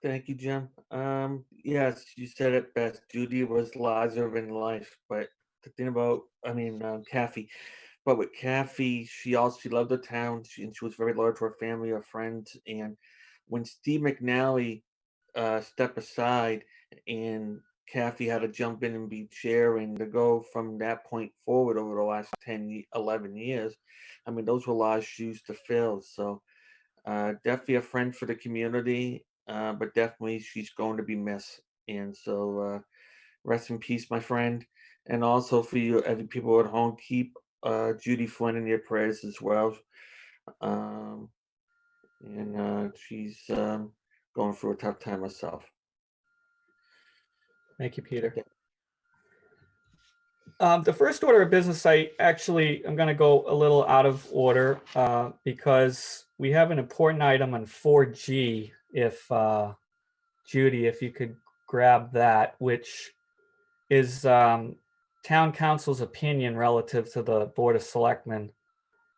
Thank you, Jim. Yes, you said it best. Judy was larger than life, but the thing about, Kathy, but with Kathy, she loved the town, and she was very loyal to her family, her friends, and when Steve McNally stepped aside and Kathy had to jump in and be chair and to go from that point forward over the last 11 years, those were large shoes to fill. So definitely a friend for the community, but definitely she's going to be missed. And so rest in peace, my friend. And also for you, every people at home, keep Judy Flynn in your prayers as well. Um, and she's going through a tough time herself. Thank you, Peter. The first order of business, I'm going to go a little out of order because we have an important item on 4G. If Judy, if you could grab that, which is town council's opinion relative to the Board of Selectmen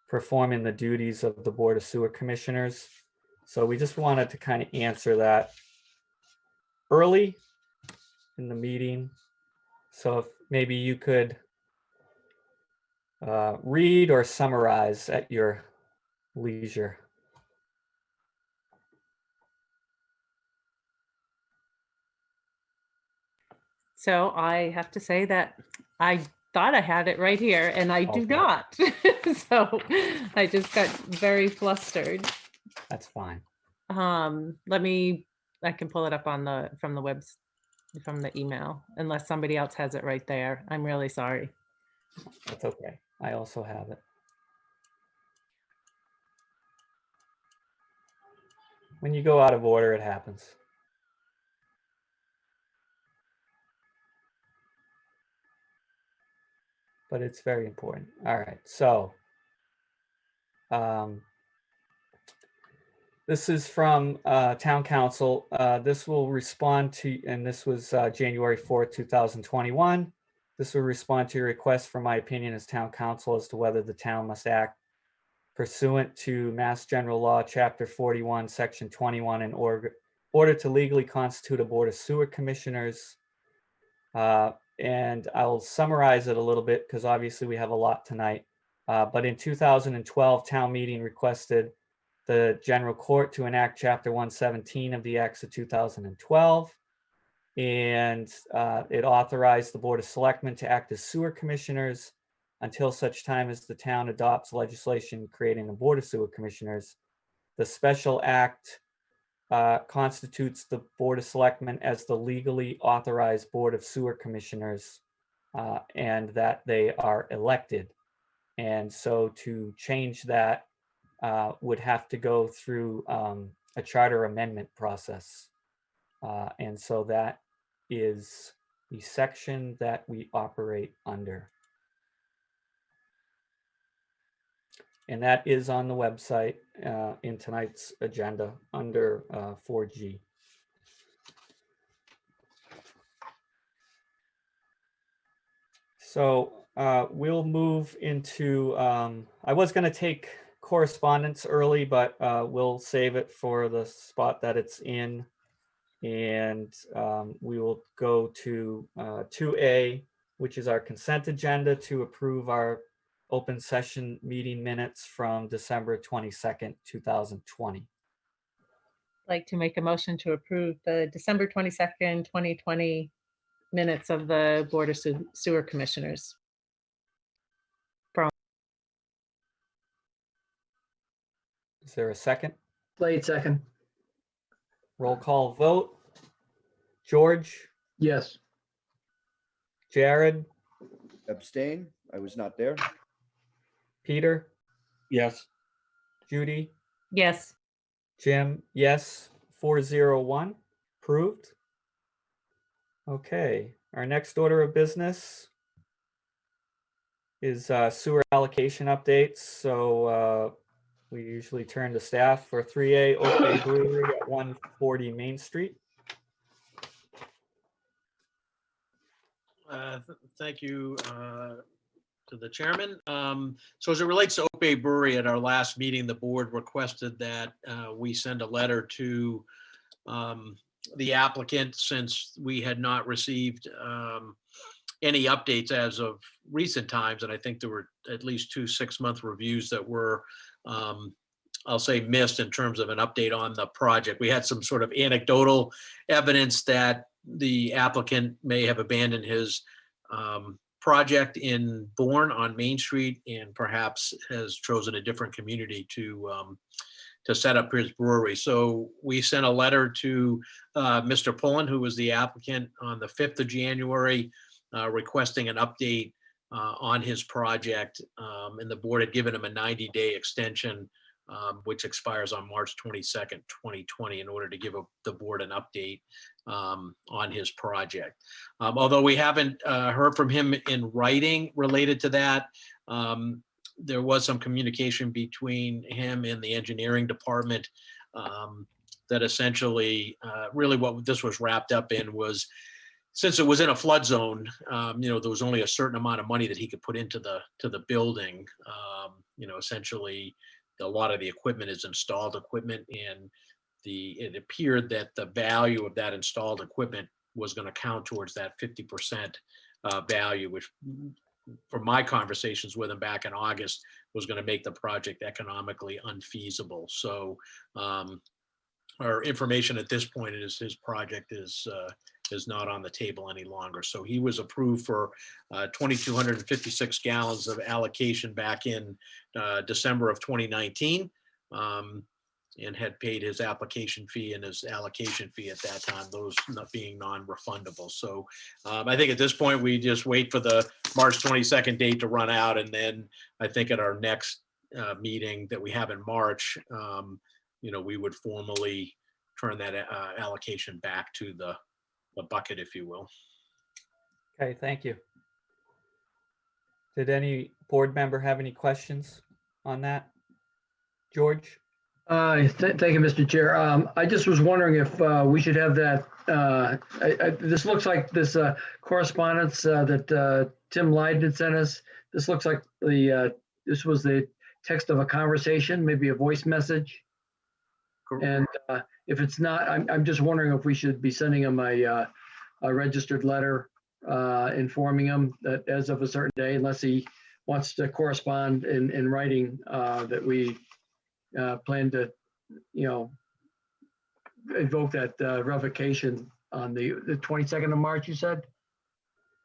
performing the duties of the Board of Sewer Commissioners. So we just wanted to kind of answer that early in the meeting. So if maybe you could read or summarize at your leisure. So I have to say that I thought I had it right here and I do not. So I just got very flustered. That's fine. I can pull it up on from the email, unless somebody else has it right there. I'm really sorry. That's okay. I also have it. When you go out of order, it happens. But it's very important. All right, so this is from Town Council. This will respond to, and this was January 4th, 2021. This will respond to your request for my opinion as Town Council as to whether the town must act pursuant to Mass General Law, Chapter 41, Section 21, in order to legally constitute a Board of Sewer Commissioners. And I'll summarize it a little bit because obviously we have a lot tonight. But in 2012, town meeting requested the General Court to enact Chapter 117 of the Acts of 2012. And it authorized the Board of Selectmen to act as sewer commissioners until such time as the town adopts legislation creating a Board of Sewer Commissioners. The special act constitutes the Board of Selectmen as the legally authorized Board of Sewer Commissioners, and that they are elected. And so to change that would have to go through a charter amendment process. And so that is the section that we operate under. And that is on the website in tonight's agenda under 4G. So we'll move into, I was going to take correspondence early, but we'll save it for the spot that it's in. And we will go to 2A, which is our consent agenda to approve our open session meeting minutes from December 22nd, 2020. I'd like to make a motion to approve the December 22nd, 2020 minutes of the Board of Sewer Commissioners. Is there a second? Slade, second. Roll call vote. George? Yes. Jared? Abstain. I was not there. Peter? Yes. Judy? Yes. Jim? Yes. 401. Approved. Okay. Our next order of business is sewer allocation updates. So we usually turn to staff for 3A Oak Bay Brewery at 140 Main Street. Thank you to the chairman. So as it relates to Oak Bay Brewery, at our last meeting, the board requested that we send a letter to the applicant, since we had not received any updates as of recent times. And I think there were at least 2 6-month reviews that were, I'll say, missed in terms of an update on the project. We had some sort of anecdotal evidence that the applicant may have abandoned his project in Bourne on Main Street and perhaps has chosen a different community to set up his brewery. So we sent a letter to Mr. Pullen, who was the applicant, on the 5th of January, requesting an update on his project. And the board had given him a 90-day extension, which expires on March 22nd, 2020, in order to give the board an update on his project. Although we haven't heard from him in writing related to that, there was some communication between him and the engineering department that essentially really what this was wrapped up in was, since it was in a flood zone, there was only a certain amount of money that he could put into the building. Essentially, a lot of the equipment is installed equipment, and it appeared that the value of that installed equipment was going to count towards that 50% value, which, from my conversations with him back in August, was going to make the project economically unfeasible. So our information at this point is his project is not on the table any longer. So he was approved for 2,256 gallons of allocation back in December of 2019, and had paid his application fee and his allocation fee at that time, those not being non-refundable. So I think at this point, we just wait for the March 22nd date to run out. And then I think at our next meeting that we have in March, we would formally turn that allocation back to the bucket, if you will. Okay, thank you. Did any board member have any questions on that? George? Thank you, Mr. Chair. I just was wondering if we should have that. This looks like this correspondence that Tim Lydon sent us. This looks like this was the text of a conversation, maybe a voice message. And if it's not, I'm just wondering if we should be sending him a registered letter informing him that as of a certain day, unless he wants to correspond in writing, that we plan to, invoke that revocation on the 22nd of March, you said?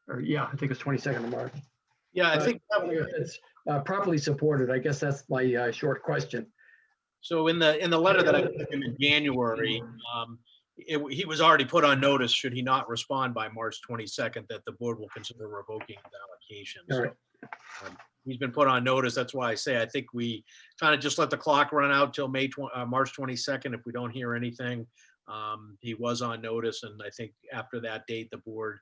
Or yeah, I think it's 22nd of March. Yeah, I think if it's properly supported. I guess that's my short question. so. In the letter that I sent him in January, he was already put on notice, should he not respond by March 22nd, that the board will consider revoking his allocation. All right. So, he's been put on notice. That's why I say I think we kind of just let the clock run out till March 22nd. If we don't hear anything, he was on notice, and I think after that date, the board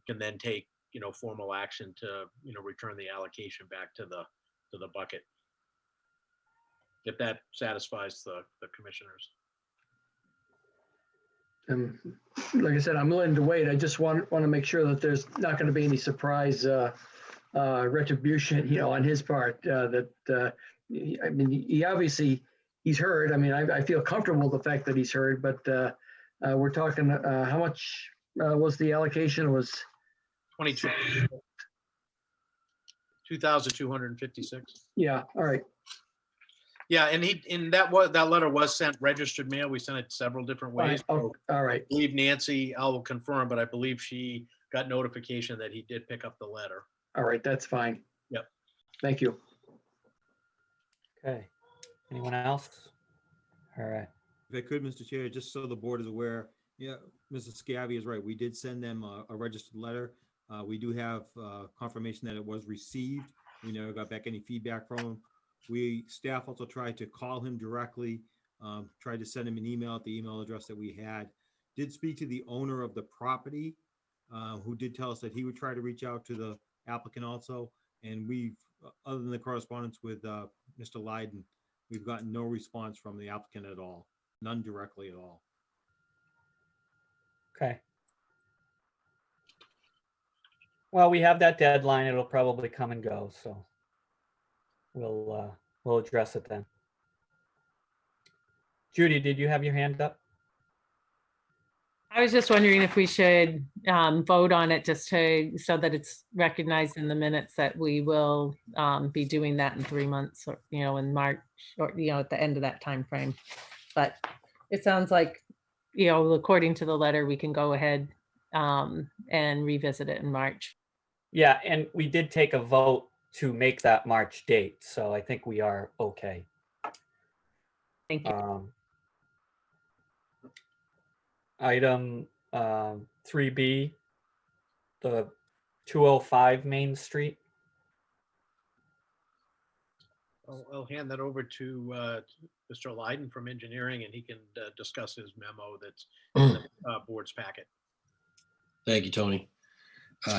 can then take formal action to return the allocation back to the bucket, if that satisfies the commissioners. Like I said, I'm willing to wait. I just want to make sure that there's not going to be any surprise retribution, on his part. I mean, he obviously he's heard. I mean, I feel comfortable with the fact that he's heard, but we're talking. How much was the allocation? It was 2,256. Yeah. All right. Yeah, and that letter was sent registered mail. We sent it several different ways. Oh, all right. I believe Nancy, I will confirm, but I believe she got notification that he did pick up the letter. All right. That's fine. Yep. Thank you. Okay. Anyone else? All right. If I could, Mr. Chair, just so the board is aware, yeah, Mrs. Schiavi is right. We did send them a registered letter. We do have confirmation that it was received. We never got back any feedback from him. Staff also tried to call him directly, tried to send him an email at the email address that we had. Did speak to the owner of the property, who did tell us that he would try to reach out to the applicant also. And we've, other than the correspondence with Mr. Lydon, we've gotten no response from the applicant at all, none directly at all. Okay. Well, we have that deadline. It'll probably come and go, so we'll address it then. Judy, did you have your hand up? I was just wondering if we should vote on it just so that it's recognized in the minutes that we will be doing that in 3 months, or, in March, or, at the end of that time frame. But it sounds like, according to the letter, we can go ahead and revisit it in March. Yeah, and we did take a vote to make that March date, so I think we are okay. Thank you. Item 3B, the 205 Main Street. I'll hand that over to Mr. Lydon from engineering, and he can discuss his memo that's in the board's packet. Thank you, Tony.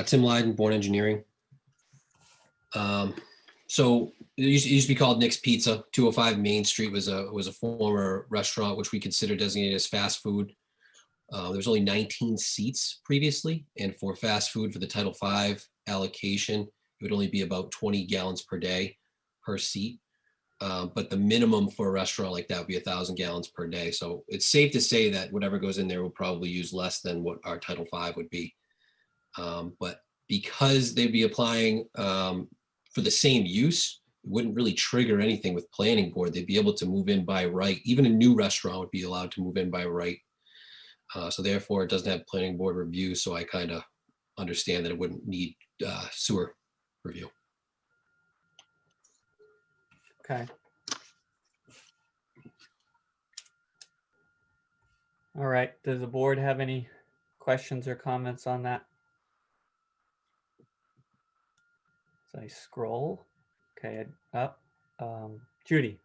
Tim Lydon, Bourne Engineering. So it used to be called Nick's Pizza. 205 Main Street was a former restaurant which we consider designated as fast food. There was only 19 seats previously, and for fast food for the Title V allocation, it would only be about 20 gallons per day per seat. But the minimum for a restaurant like that would be 1,000 gallons per day. So it's safe to say that whatever goes in there will probably use less than what our Title V would be. But because they'd be applying for the same use, it wouldn't really trigger anything with planning board. They'd be able to move in by right. Even a new restaurant would be allowed to move in by right. So therefore, it doesn't have planning board review. So I kind of understand that it wouldn't need sewer review. Okay. All right. Does the board have any questions or comments on that? As I scroll. Okay, up. Judy.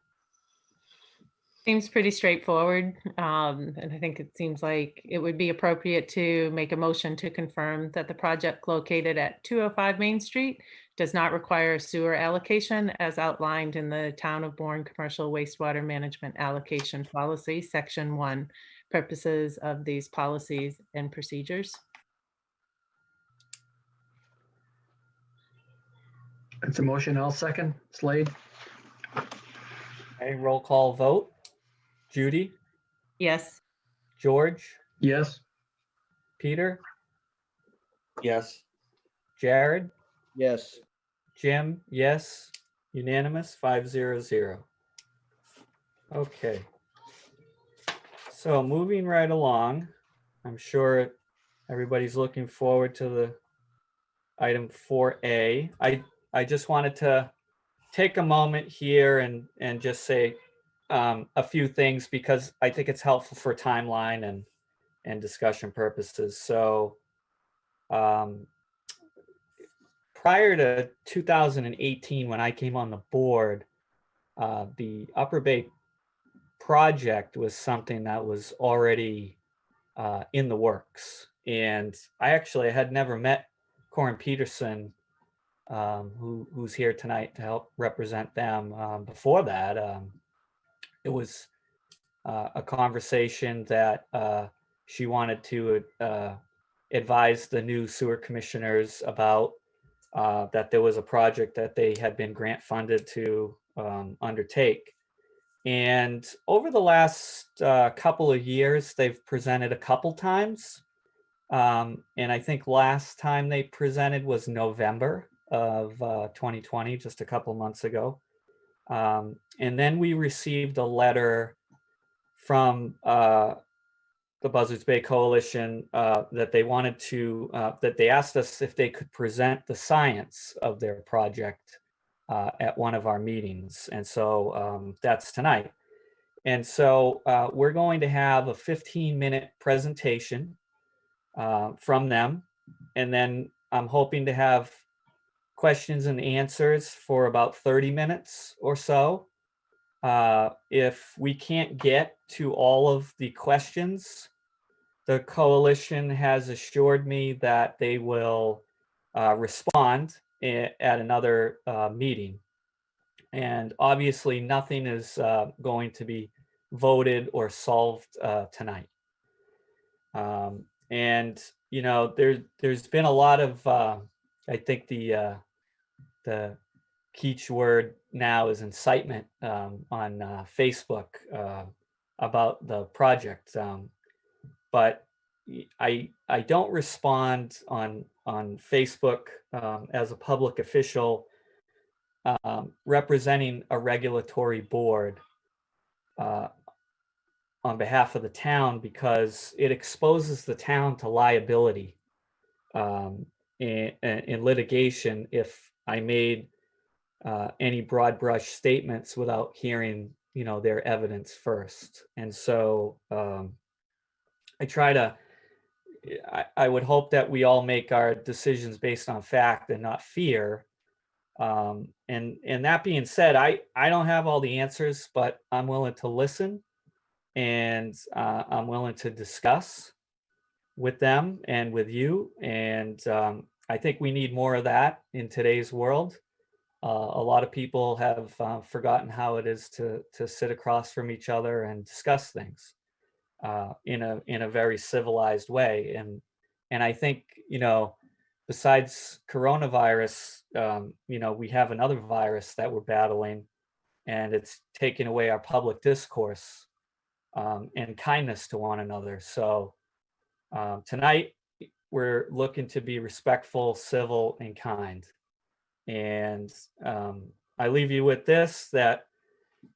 Seems pretty straightforward. And I think it seems like it would be appropriate to make a motion to confirm that the project located at 205 Main Street does not require sewer allocation as outlined in the Town of Bourne Commercial Wastewater Management Allocation Policy, Section 1, purposes of these policies and procedures. It's a motion. I'll second. Slade? Okay, roll call vote. Judy, Yes. George, Yes. Peter, Yes. Jared, Yes. Jim, yes, unanimous, 500. Okay. So moving right along, I'm sure everybody's looking forward to the item 4A. I just wanted to take a moment here and just say a few things because I think it's helpful for timeline and discussion purposes. So prior to 2018, when I came on the board, the Upper Bay project was something that was already in the works. And I actually had never met Corin Peterson, who's here tonight to help represent them. Before that, it was a conversation that she wanted to advise the new sewer commissioners about, that there was a project that they had been grant funded to undertake. And over the last couple of years, they've presented a couple times. And I think last time they presented was November of 2020, just a couple months ago. And then we received a letter from the Buzzards Bay Coalition that they wanted to, that they asked us if they could present the science of their project at one of our meetings. And so that's tonight. And so we're going to have a 15-minute presentation from them. And then I'm hoping to have questions and answers for about 30 minutes or so. If we can't get to all of the questions, the coalition has assured me that they will respond at another meeting. And obviously nothing is going to be voted or solved tonight. And, you know, there's been a lot of, I think the Keach word now is incitement on Facebook about the project. But I don't respond on Facebook as a public official representing a regulatory board on behalf of the town, because it exposes the town to liability in litigation if I made any broad brush statements without hearing, their evidence first. And so I try to, I would hope that we all make our decisions based on fact and not fear. And that being said, I don't have all the answers, but I'm willing to listen, and I'm willing to discuss with them and with you. And I think we need more of that in today's world. A lot of people have forgotten how it is to sit across from each other and discuss things in a very civilized way. And I think, besides coronavirus, we have another virus that we're battling, and it's taking away our public discourse and kindness to one another. So tonight, we're looking to be respectful, civil, and kind. And I leave you with this, that,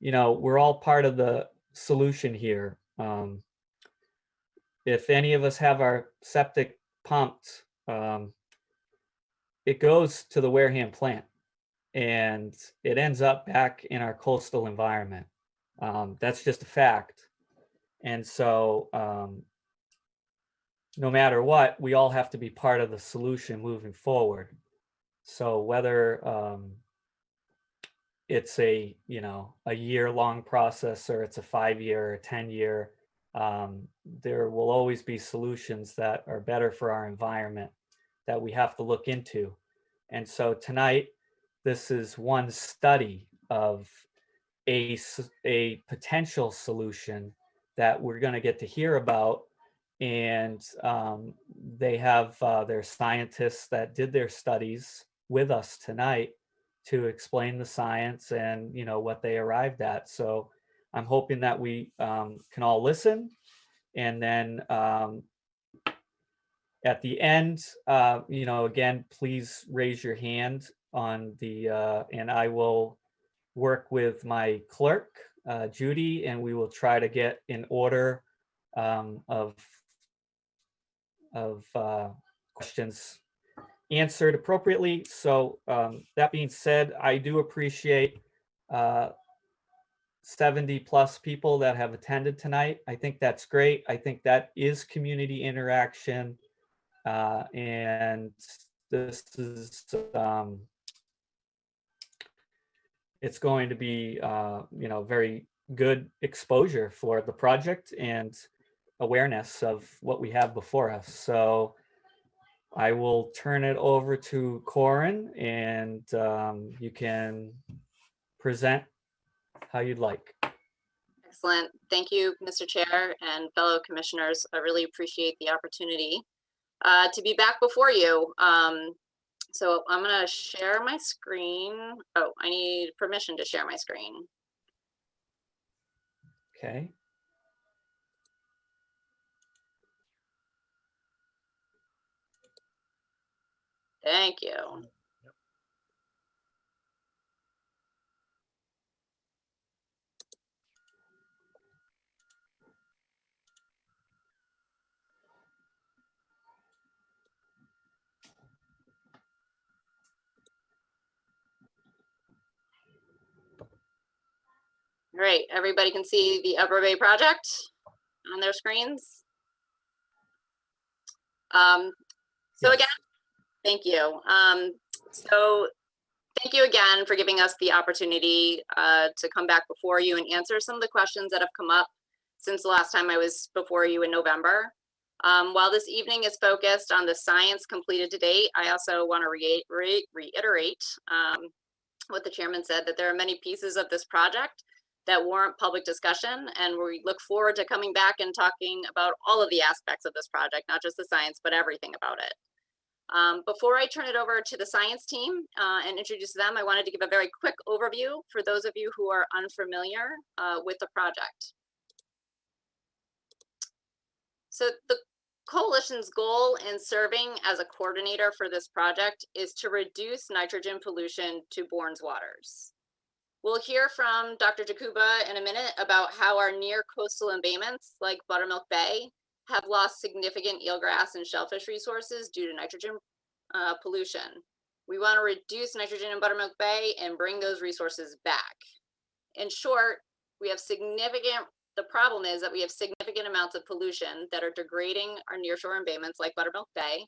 we're all part of the solution here. If any of us have our septic pumped, it goes to the Wareham plant, and it ends up back in our coastal environment. That's just a fact. And so no matter what, we all have to be part of the solution moving forward. So whether it's a year-long process, or it's a 5-year or 10-year, there will always be solutions that are better for our environment that we have to look into. And so tonight, this is one study of a potential solution that we're going to get to hear about. And they have their scientists that did their studies with us tonight to explain the science and what they arrived at. So I'm hoping that we can all listen, and then at the end, again, please raise your hand on the and I will work with my clerk, Judy, and we will try to get an order of questions answered appropriately. So that being said, I do appreciate 70 plus people that have attended tonight. I think that's great. I think that is community interaction. And this is, it's going to be, very good exposure for the project and awareness of what we have before us. So I will turn it over to Corin, and you can present how you'd like. Excellent. Thank you, Mr. Chair and fellow commissioners. I really appreciate the opportunity to be back before you. So I'm going to share my screen. Oh, I need permission to share my screen. Okay. Thank you. All right, everybody can see the Upper Bay project on their screens. So again, thank you. So thank you again for giving us the opportunity to come back before you and answer some of the questions that have come up since the last time I was before you in November. While this evening is focused on the science completed to date, I also want to reiterate what the chairman said, that there are many pieces of this project that warrant public discussion, and we look forward to coming back and talking about all of the aspects of this project, not just the science, but everything about it. Before I turn it over to the science team and introduce them, I wanted to give a very quick overview for those of you who are unfamiliar with the project. So the coalition's goal in serving as a coordinator for this project is to reduce nitrogen pollution to Bourne's waters. We'll hear from Dr. Jakuba in a minute about how our near coastal embayments like Buttermilk Bay have lost significant eelgrass and shellfish resources due to nitrogen pollution. We want to reduce nitrogen in Buttermilk Bay and bring those resources back. In short, the problem is that we have significant amounts of pollution that are degrading our nearshore embayments like Buttermilk Bay.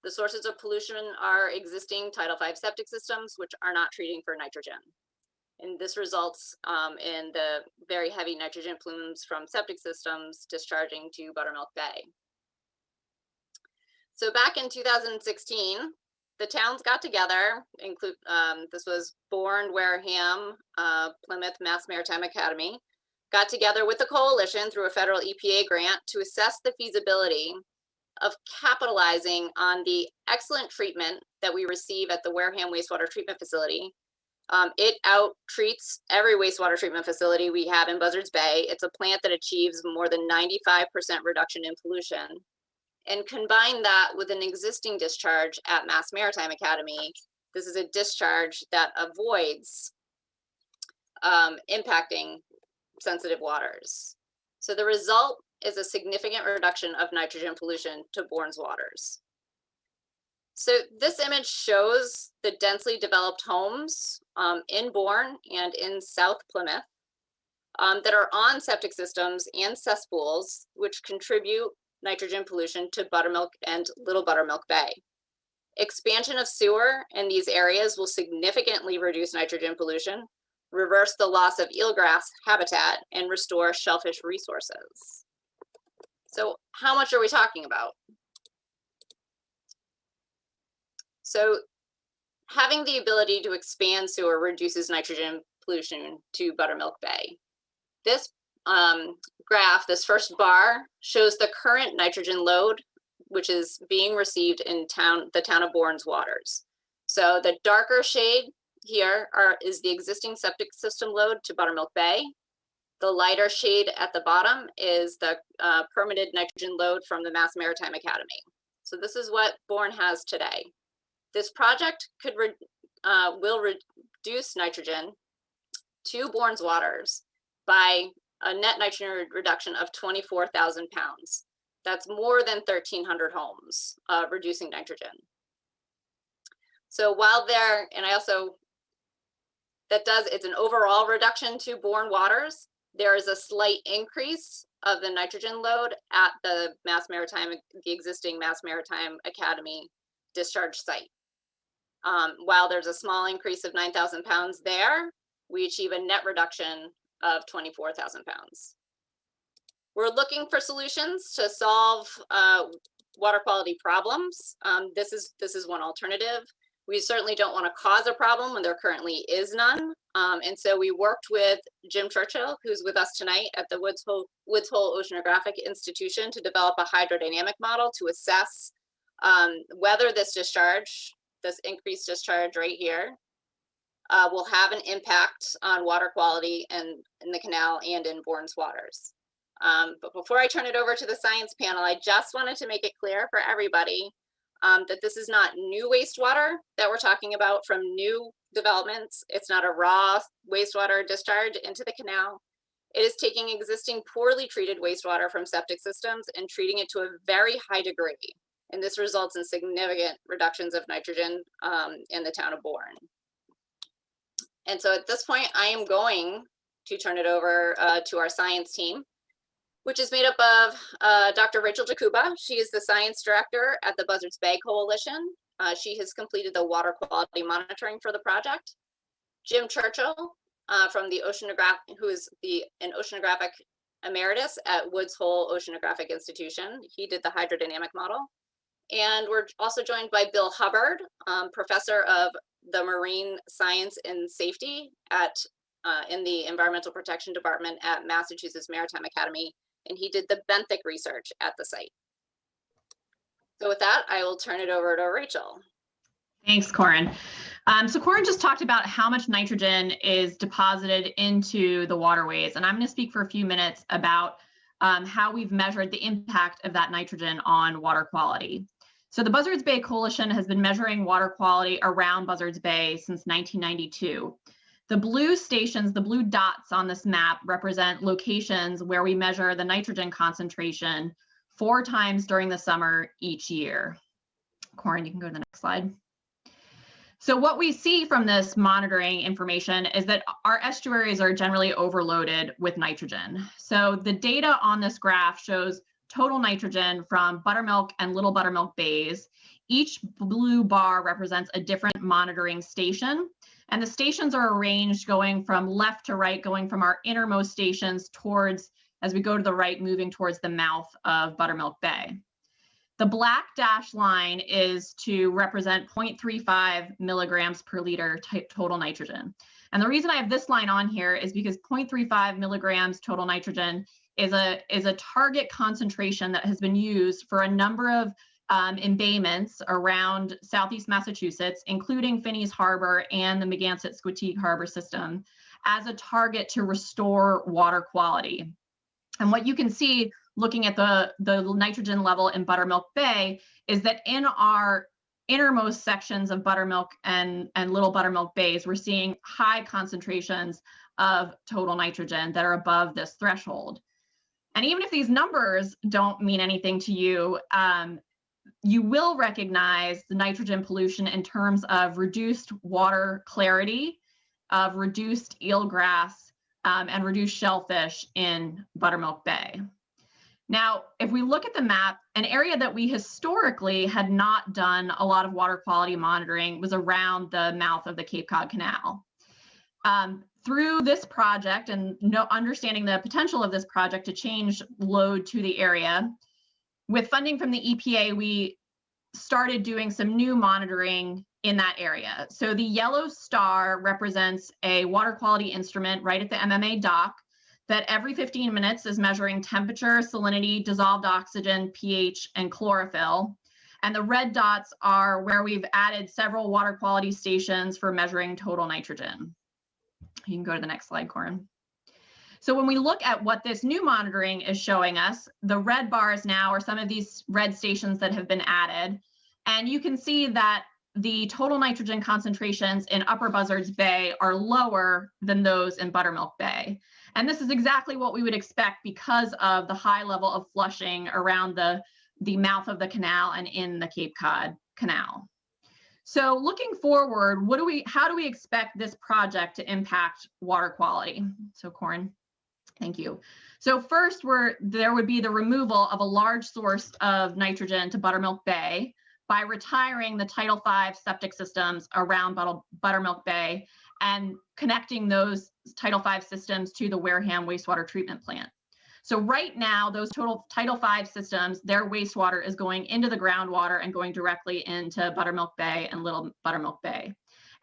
The sources of pollution are existing Title V septic systems, which are not treating for nitrogen. And this results in the very heavy nitrogen plumes from septic systems discharging to Buttermilk Bay. So back in 2016, the towns got together, this was Bourne, Wareham, Plymouth, Maritime Academy, got together with the coalition through a federal EPA grant to assess the feasibility of capitalizing on the excellent treatment that we receive at the Wareham wastewater treatment facility. It out-treats every wastewater treatment facility we have in Buzzards Bay. It's a plant that achieves more than 95% reduction in pollution. And combine that with an existing discharge at Maritime Academy. This is a discharge that avoids impacting sensitive waters. So the result is a significant reduction of nitrogen pollution to Bourne's waters. So this image shows the densely developed homes in Bourne and in South Plymouth that are on septic systems and cesspools, which contribute nitrogen pollution to Buttermilk and Little Buttermilk Bay. Expansion of sewer in these areas will significantly reduce nitrogen pollution, reverse the loss of eelgrass habitat, and restore shellfish resources. So how much are we talking about? So having the ability to expand sewer reduces nitrogen pollution to Buttermilk Bay. This graph, this first bar, shows the current nitrogen load, which is being received in the town of Bourne's waters. So the darker shade here is the existing septic system load to Buttermilk Bay. The lighter shade at the bottom is the permitted nitrogen load from the Maritime Academy. So this is what Bourne has today. This project will reduce nitrogen to Bourne's waters by a net nitrogen reduction of 24,000 pounds. That's more than 1,300 homes reducing nitrogen. So while there, and I also, it's an overall reduction to Bourne waters. There is a slight increase of the nitrogen load at the existing Maritime Academy discharge site. While there's a small increase of 9,000 pounds there, we achieve a net reduction of 24,000 pounds. We're looking for solutions to solve water quality problems. This is one alternative. We certainly don't want to cause a problem when there currently is none. And so we worked with Jim Churchill, who's with us tonight at the Woods Hole Oceanographic Institution, to develop a hydrodynamic model to assess whether this increased discharge right here will have an impact on water quality in the canal and in Bourne's waters. But before I turn it over to the science panel, I just wanted to make it clear for everybody that this is not new wastewater that we're talking about from new developments. It's not a raw wastewater discharge into the canal. It is taking existing poorly treated wastewater from septic systems and treating it to a very high degree. And this results in significant reductions of nitrogen in the town of Bourne. And so at this point, I am going to turn it over to our science team, which is made up of Dr. Rachel Jakuba. She is the science director at the Buzzards Bay Coalition. She has completed the water quality monitoring for the project. Jim Churchill from the who is an oceanographic emeritus at Woods Hole Oceanographic Institution. He did the hydrodynamic model. And we're also joined by Bill Hubbard, professor of the Marine Science and Safety in the Environmental Protection Department at Massachusetts Maritime Academy. And he did the benthic research at the site. So with that, I will turn it over to Rachel. Thanks, Corin. So Corin just talked about how much nitrogen is deposited into the waterways, and I'm going to speak for a few minutes about how we've measured the impact of that nitrogen on water quality. So the Buzzards Bay Coalition has been measuring water quality around Buzzards Bay since 1992. The blue stations, the blue dots on this map represent locations where we measure the nitrogen concentration 4 times during the summer each year. Corin, you can go to the next slide. So what we see from this monitoring information is that our estuaries are generally overloaded with nitrogen. So the data on this graph shows total nitrogen from Buttermilk and Little Buttermilk Bays. Each blue bar represents a different monitoring station, and the stations are arranged going from left to right, going from our innermost stations towards, as we go to the right, moving towards the mouth of Buttermilk Bay. The black dashed line is to represent 0.35 milligrams per liter total nitrogen. And the reason I have this line on here is because 0.35 milligrams total nitrogen is a target concentration that has been used for a number of embayments around Southeast Massachusetts, including Phineas Harbor and the Megansett-Squatique Harbor system, as a target to restore water quality. And what you can see looking at the nitrogen level in Buttermilk Bay is that in our innermost sections of Buttermilk and Little Buttermilk Bays, we're seeing high concentrations of total nitrogen that are above this threshold. And even if these numbers don't mean anything to you, you will recognize the nitrogen pollution in terms of reduced water clarity, of reduced eelgrass, and reduced shellfish in Buttermilk Bay. Now, if we look at the map, an area that we historically had not done a lot of water quality monitoring was around the mouth of the Cape Cod Canal. Through this project and understanding the potential of this project to change load to the area, with funding from the EPA, we started doing some new monitoring in that area. So the yellow star represents a water quality instrument right at the MMA dock that every 15 minutes is measuring temperature, salinity, dissolved oxygen, pH, and chlorophyll. And the red dots are where we've added several water quality stations for measuring total nitrogen. You can go to the next slide, Corin. So when we look at what this new monitoring is showing us, the red bars now are some of these red stations that have been added. And you can see that the total nitrogen concentrations in Upper Buzzards Bay are lower than those in Buttermilk Bay. And this is exactly what we would expect because of the high level of flushing around the mouth of the canal and in the Cape Cod Canal. So looking forward, how do we expect this project to impact water quality? So Corin, thank you. So first, there would be the removal of a large source of nitrogen to Buttermilk Bay by retiring the Title V septic systems around Buttermilk Bay and connecting those Title V systems to the Wareham wastewater treatment plant. So right now, those total Title V systems, their wastewater is going into the groundwater and going directly into Buttermilk Bay and Little Buttermilk Bay.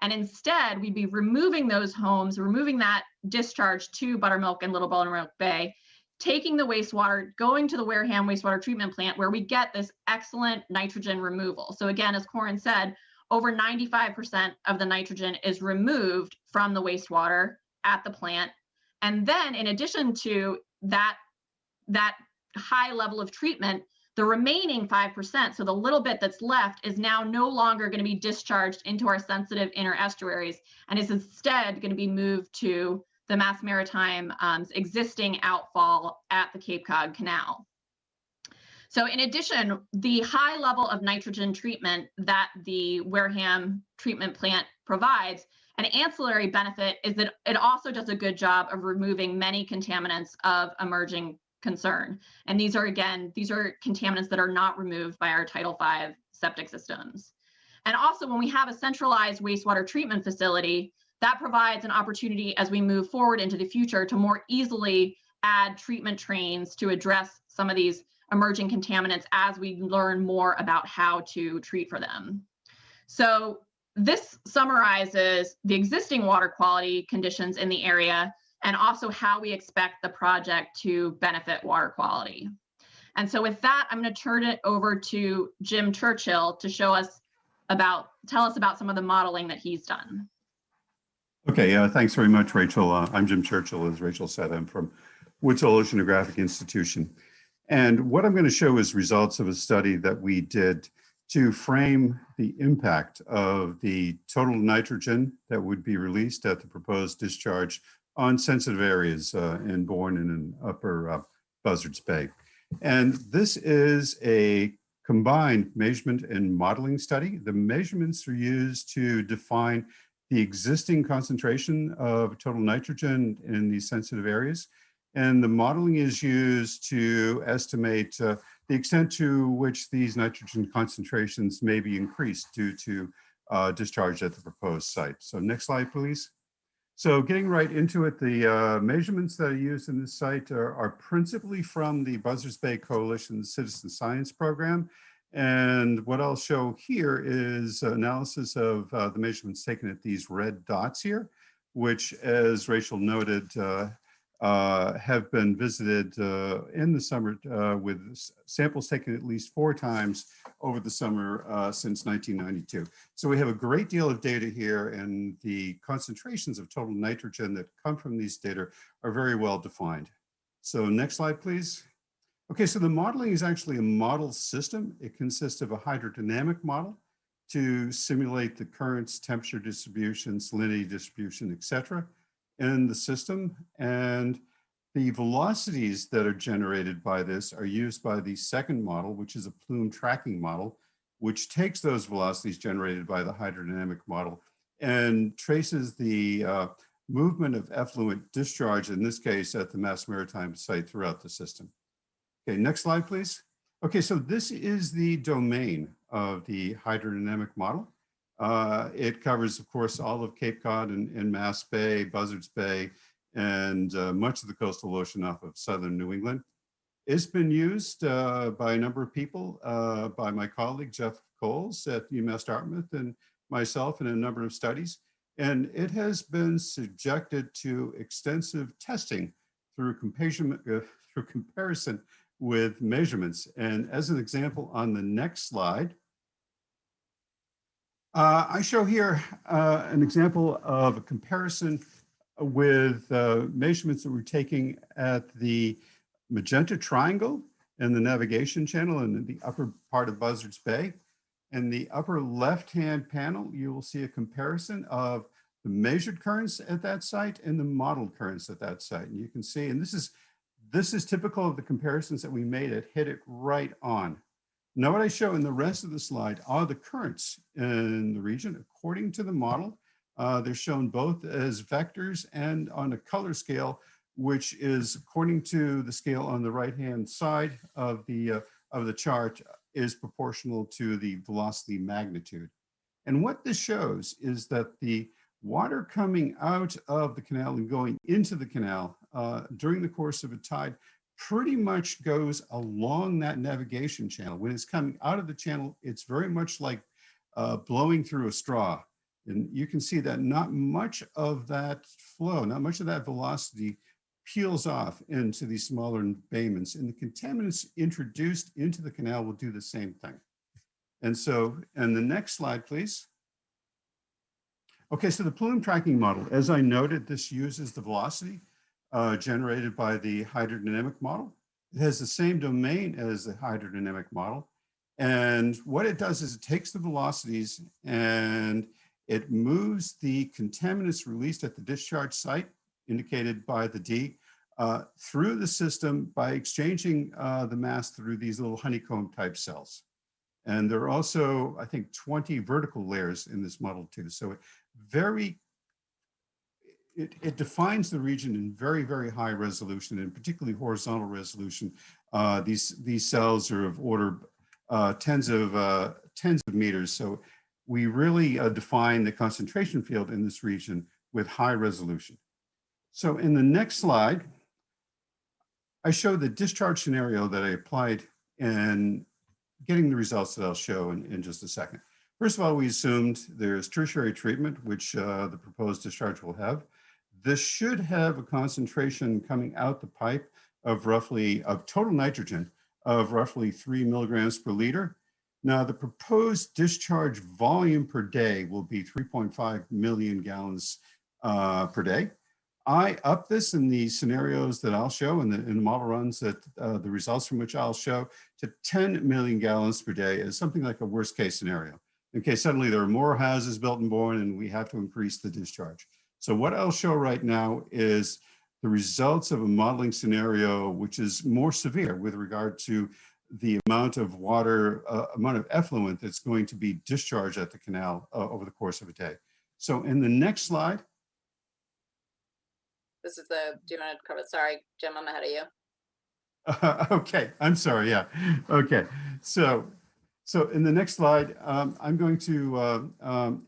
And instead, we'd be removing those homes, removing that discharge to Buttermilk and Little Buttermilk Bay, taking the wastewater, going to the Wareham wastewater treatment plant where we get this excellent nitrogen removal. So again, as Corin said, over 95% of the nitrogen is removed from the wastewater at the plant. And then in addition to that high level of treatment, the remaining 5%, so the little bit that's left, is now no longer going to be discharged into our sensitive inner estuaries and is instead going to be moved to the Maritime existing outfall at the Cape Cod Canal. So in addition, the high level of nitrogen treatment that the Wareham treatment plant provides, an ancillary benefit is that it also does a good job of removing many contaminants of emerging concern. And these are contaminants that are not removed by our Title V septic systems. And also when we have a centralized wastewater treatment facility, that provides an opportunity as we move forward into the future to more easily add treatment trains to address some of these emerging contaminants as we learn more about how to treat for them. So this summarizes the existing water quality conditions in the area and also how we expect the project to benefit water quality. And so with that, I'm going to turn it over to Jim Churchill to tell us about some of the modeling that he's done. Okay, thanks very much, Rachel. I'm Jim Churchill, as Rachel said. I'm from Woods Hole Oceanographic Institution. And what I'm going to show is results of a study that we did to frame the impact of the total nitrogen that would be released at the proposed discharge on sensitive areas in Bourne and in upper Buzzards Bay. And this is a combined measurement and modeling study. The measurements are used to define the existing concentration of total nitrogen in these sensitive areas. And the modeling is used to estimate the extent to which these nitrogen concentrations may be increased due to discharge at the proposed site. So next slide, please. So getting right into it, the measurements that are used in this site are principally from the Buzzards Bay Coalition Citizen Science Program. And what I'll show here is analysis of the measurements taken at these red dots here, which, as Rachel noted, have been visited in the summer with samples taken at least 4 times over the summer since 1992. So we have a great deal of data here, and the concentrations of total nitrogen that come from these data are very well defined. So next slide, please. Okay, so the modeling is actually a model system. It consists of a hydrodynamic model to simulate the currents, temperature distribution, salinity distribution, et cetera, in the system. And the velocities that are generated by this are used by the second model, which is a Plume tracking model, which takes those velocities generated by the hydrodynamic model and traces the movement of effluent discharge, in this case at the Maritime site, throughout the system. Okay, next slide, please. Okay, so this is the domain of the hydrodynamic model. It covers, of course, all of Cape Cod and Mass Bay, Buzzards Bay, and much of the coastal ocean off of southern New England. It's been used by a number of people, by my colleague, Jeff Coles at UMass Dartmouth, and myself in a number of studies. And it has been subjected to extensive testing through comparison with measurements. And as an example, on the next slide, I show here an example of a comparison with measurements that we're taking at the magenta triangle in the navigation channel in the upper part of Buzzards Bay. In the upper left-hand panel, you will see a comparison of the measured currents at that site and the modeled currents at that site. And you can see, and this is typical of the comparisons that we made. It hit it right on. Now what I show in the rest of the slide are the currents in the region according to the model. They're shown both as vectors and on a color scale, which is according to the scale on the right-hand side of the chart is proportional to the velocity magnitude. And what this shows is that the water coming out of the canal and going into the canal during the course of a tide pretty much goes along that navigation channel. When it's coming out of the channel, it's very much like blowing through a straw. And you can see that not much of that flow, not much of that velocity peels off into these smaller embayments, and the contaminants introduced into the canal will do the same thing. And so, and the next slide, please. Okay, so the Plume tracking model, as I noted, this uses the velocity generated by the hydrodynamic model. It has the same domain as the hydrodynamic model. And what it does is it takes the velocities and it moves the contaminants released at the discharge site, indicated by the D, through the system by exchanging the mass through these little honeycomb type cells. And there are also, I think, 20 vertical layers in this model too. So it defines the region in very, very high resolution, and particularly horizontal resolution. These cells are of order tens of meters. So we really define the concentration field in this region with high resolution. So in the next slide, I show the discharge scenario that I applied in getting the results that I'll show in just a second. First of all, we assumed there's tertiary treatment, which the proposed discharge will have. This should have a concentration coming out the pipe of total nitrogen of roughly 3 milligrams per liter. Now, the proposed discharge volume per day will be 3.5 million gallons per day. I up this in the scenarios that I'll show in the model runs that the results from which I'll show to 10 million gallons per day as something like a worst case scenario. In case suddenly there are more houses built in Bourne and we have to increase the discharge. So what I'll show right now is the results of a modeling scenario which is more severe with regard to the amount of water, amount of effluent that's going to be discharged at the canal over the course of a day. So in the next slide. This is the, do you want to cover? Sorry, Jim, I'm ahead of you. Okay, I'm sorry, yeah. Okay, so in the next slide, I'm going to,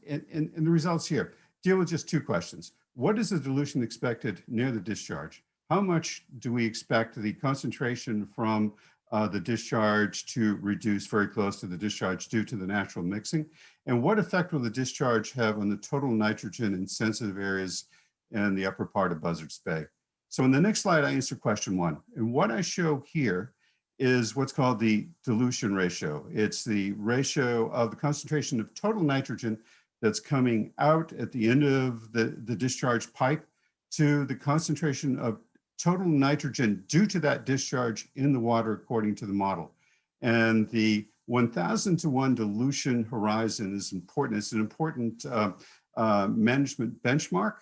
in the results here, deal with just two questions. What is the dilution expected near the discharge? How much do we expect the concentration from the discharge to reduce very close to the discharge due to the natural mixing? And what effect will the discharge have on the total nitrogen in sensitive areas in the upper part of Buzzards Bay? So in the next slide, I answer question one. And what I show here is what's called the dilution ratio. It's the ratio of the concentration of total nitrogen that's coming out at the end of the discharge pipe to the concentration of total nitrogen due to that discharge in the water according to the model. And the 1,000 to 1 dilution horizon is important. It's an important management benchmark.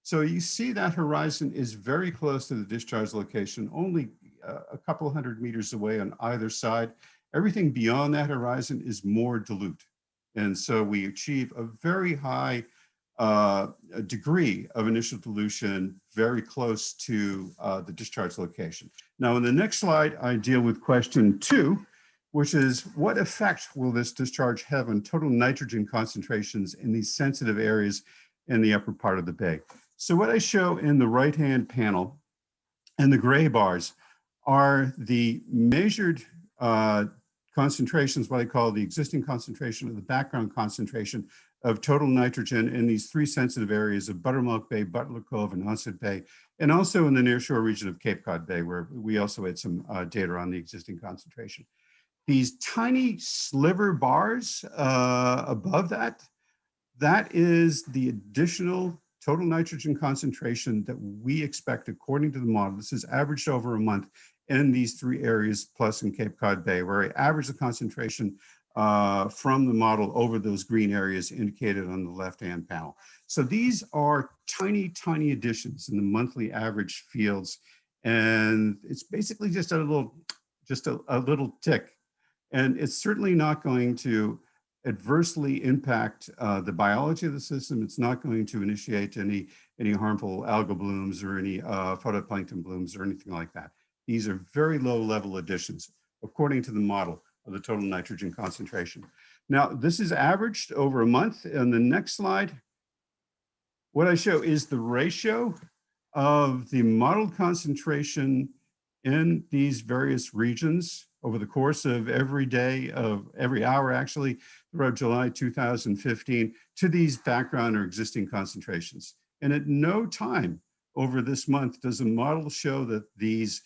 So you see that horizon is very close to the discharge location, only a couple hundred meters away on either side. Everything beyond that horizon is more dilute. And so we achieve a very high degree of initial dilution very close to the discharge location. Now, in the next slide, I deal with question two, which is what effect will this discharge have on total nitrogen concentrations in these sensitive areas in the upper part of the bay? So what I show in the right-hand panel and the gray bars are the measured concentrations, what I call the existing concentration or the background concentration of total nitrogen in these three sensitive areas of Buttermilk Bay, Butler Cove, and Onset Bay, and also in the nearshore region of Cape Cod Bay, where we also had some data on the existing concentration. These tiny sliver bars above that, that is the additional total nitrogen concentration that we expect according to the model. This is averaged over a month in these three areas plus in Cape Cod Bay, where I average the concentration from the model over those green areas indicated on the left-hand panel. So these are tiny, tiny additions in the monthly average fields. And it's basically just a little tick. And it's certainly not going to adversely impact the biology of the system. It's not going to initiate any harmful algal blooms or any phytoplankton blooms or anything like that. These are very low level additions according to the model of the total nitrogen concentration. Now, this is averaged over a month. On the next slide, what I show is the ratio of the modeled concentration in these various regions over the course of every day, of every hour actually, throughout July 2015 to these background or existing concentrations. And at no time over this month does the model show that these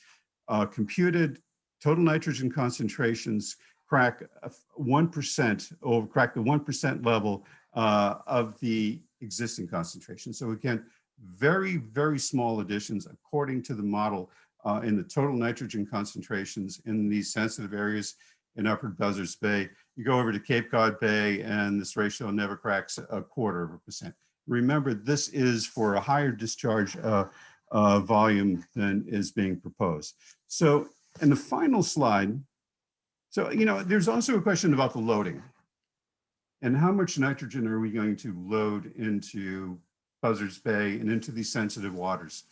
computed total nitrogen concentrations crack 1% or crack the 1% level of the existing concentration. So again, very, very small additions according to the model in the total nitrogen concentrations in these sensitive areas in Upper Buzzards Bay. You go over to Cape Cod Bay and this ratio never cracks 0.25%. Remember, this is for a higher discharge volume than is being proposed. So in the final slide, so, you know, there's also a question about the loading and how much nitrogen are we going to load into Buzzards Bay and into these sensitive waters.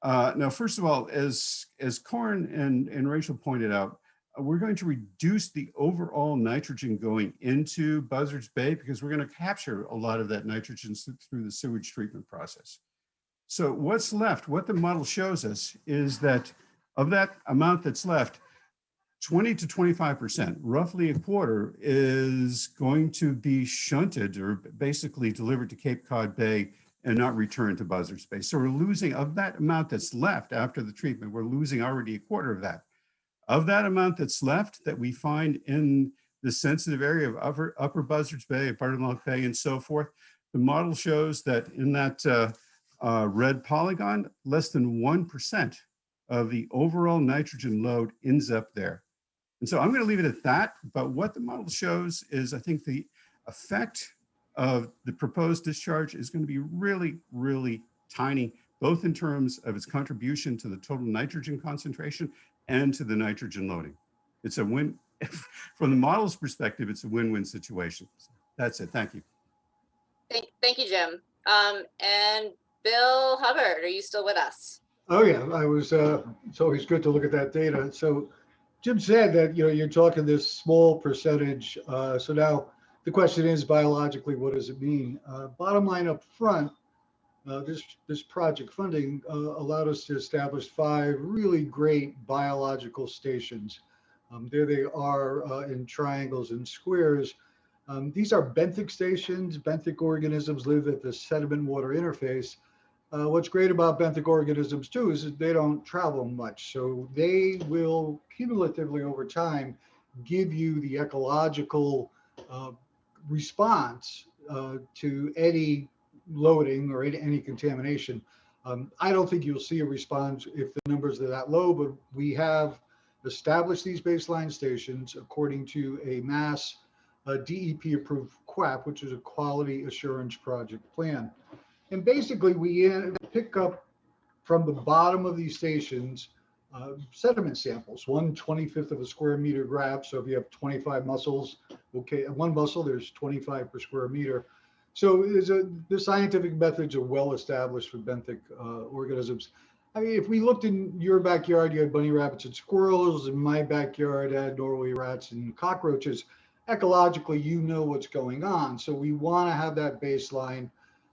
Now, first of all, as Corin and Rachel pointed out, we're going to reduce the overall nitrogen going into Buzzards Bay because we're going to capture a lot of that nitrogen through the sewage treatment process. So what's left, what the model shows us is that of that amount that's left, 20 to 25%, roughly a quarter, is going to be shunted or basically delivered to Cape Cod Bay and not returned to Buzzards Bay. So we're losing, of that amount that's left after the treatment, we're losing already a quarter of that. Of that amount that's left that we find in the sensitive area of upper Buzzards Bay, Buttermilk Bay, and so forth, the model shows that in that red polygon, less than 1% of the overall nitrogen load ends up there. And so I'm going to leave it at that. But what the model shows is, I think the effect of the proposed discharge is going to be really, really tiny, both in terms of its contribution to the total nitrogen concentration and to the nitrogen loading. It's a win. From the model's perspective, it's a win-win situation. So that's it. Thank you. Thank you, Jim. And Bill Hubbard, are you still with us? Oh yeah, I was. It's always good to look at that data. So Jim said that you're talking this small percentage. So now the question is, biologically, what does it mean? Bottom line up front, this project funding allowed us to establish 5 really great biological stations. There they are in triangles and squares. These are benthic stations. Benthic organisms live at the sediment water interface. What's great about benthic organisms too is that they don't travel much. So they will cumulatively over time give you the ecological response to any loading or any contamination. I don't think you'll see a response if the numbers are that low, but we have established these baseline stations according to a mass DEP approved QAP, which is a quality assurance project plan. And basically we pick up from the bottom of these stations sediment samples, 1/25th of a square meter graph. So if you have 25 mussels, okay, one mussel, there's 25 per square meter. So the scientific methods are well established for benthic organisms. I mean, if we looked in your backyard, you had bunny rabbits and squirrels. In my backyard, I had Norway rats and cockroaches. Ecologically, you know what's going on. So we want to have that baseline,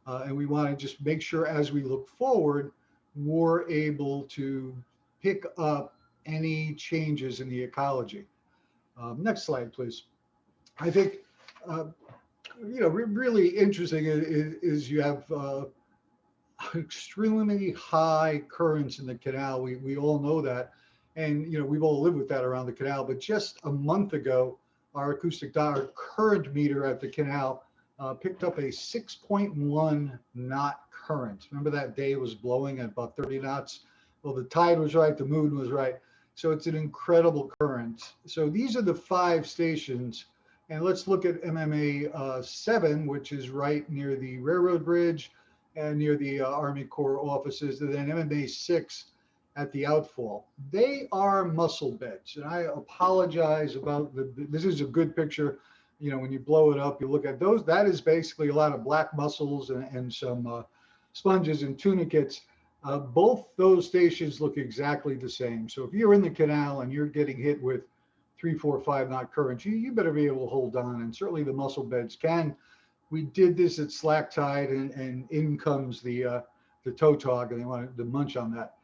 and we want to just make sure as we look forward, we're able to pick up any changes in the ecology. Next slide, please. I think, really interesting is you have extremely high currents in the canal. We all know that. And, we've all lived with that around the canal. But just a month ago, our our current meter at the canal picked up a 6.1 knot current. Remember that day was blowing at about 30 knots? Well, the tide was right, the moon was right. So it's an incredible current. So these are the 5 stations. And let's look at MMA 7, which is right near the railroad bridge and near the Army Corps offices, and then MMA 6 at the Outfall. They are mussel beds. And I apologize about this is a good picture. When you blow it up, you look at those, that is basically a lot of black mussels and some sponges and tunicates. Both those stations look exactly the same. So if you're in the canal and you're getting hit with 3, 4, 5 knot currents, you better be able to hold on. And certainly the mussel beds can. We did this at slack tide, and in comes the tautog, and they wanted to munch on that.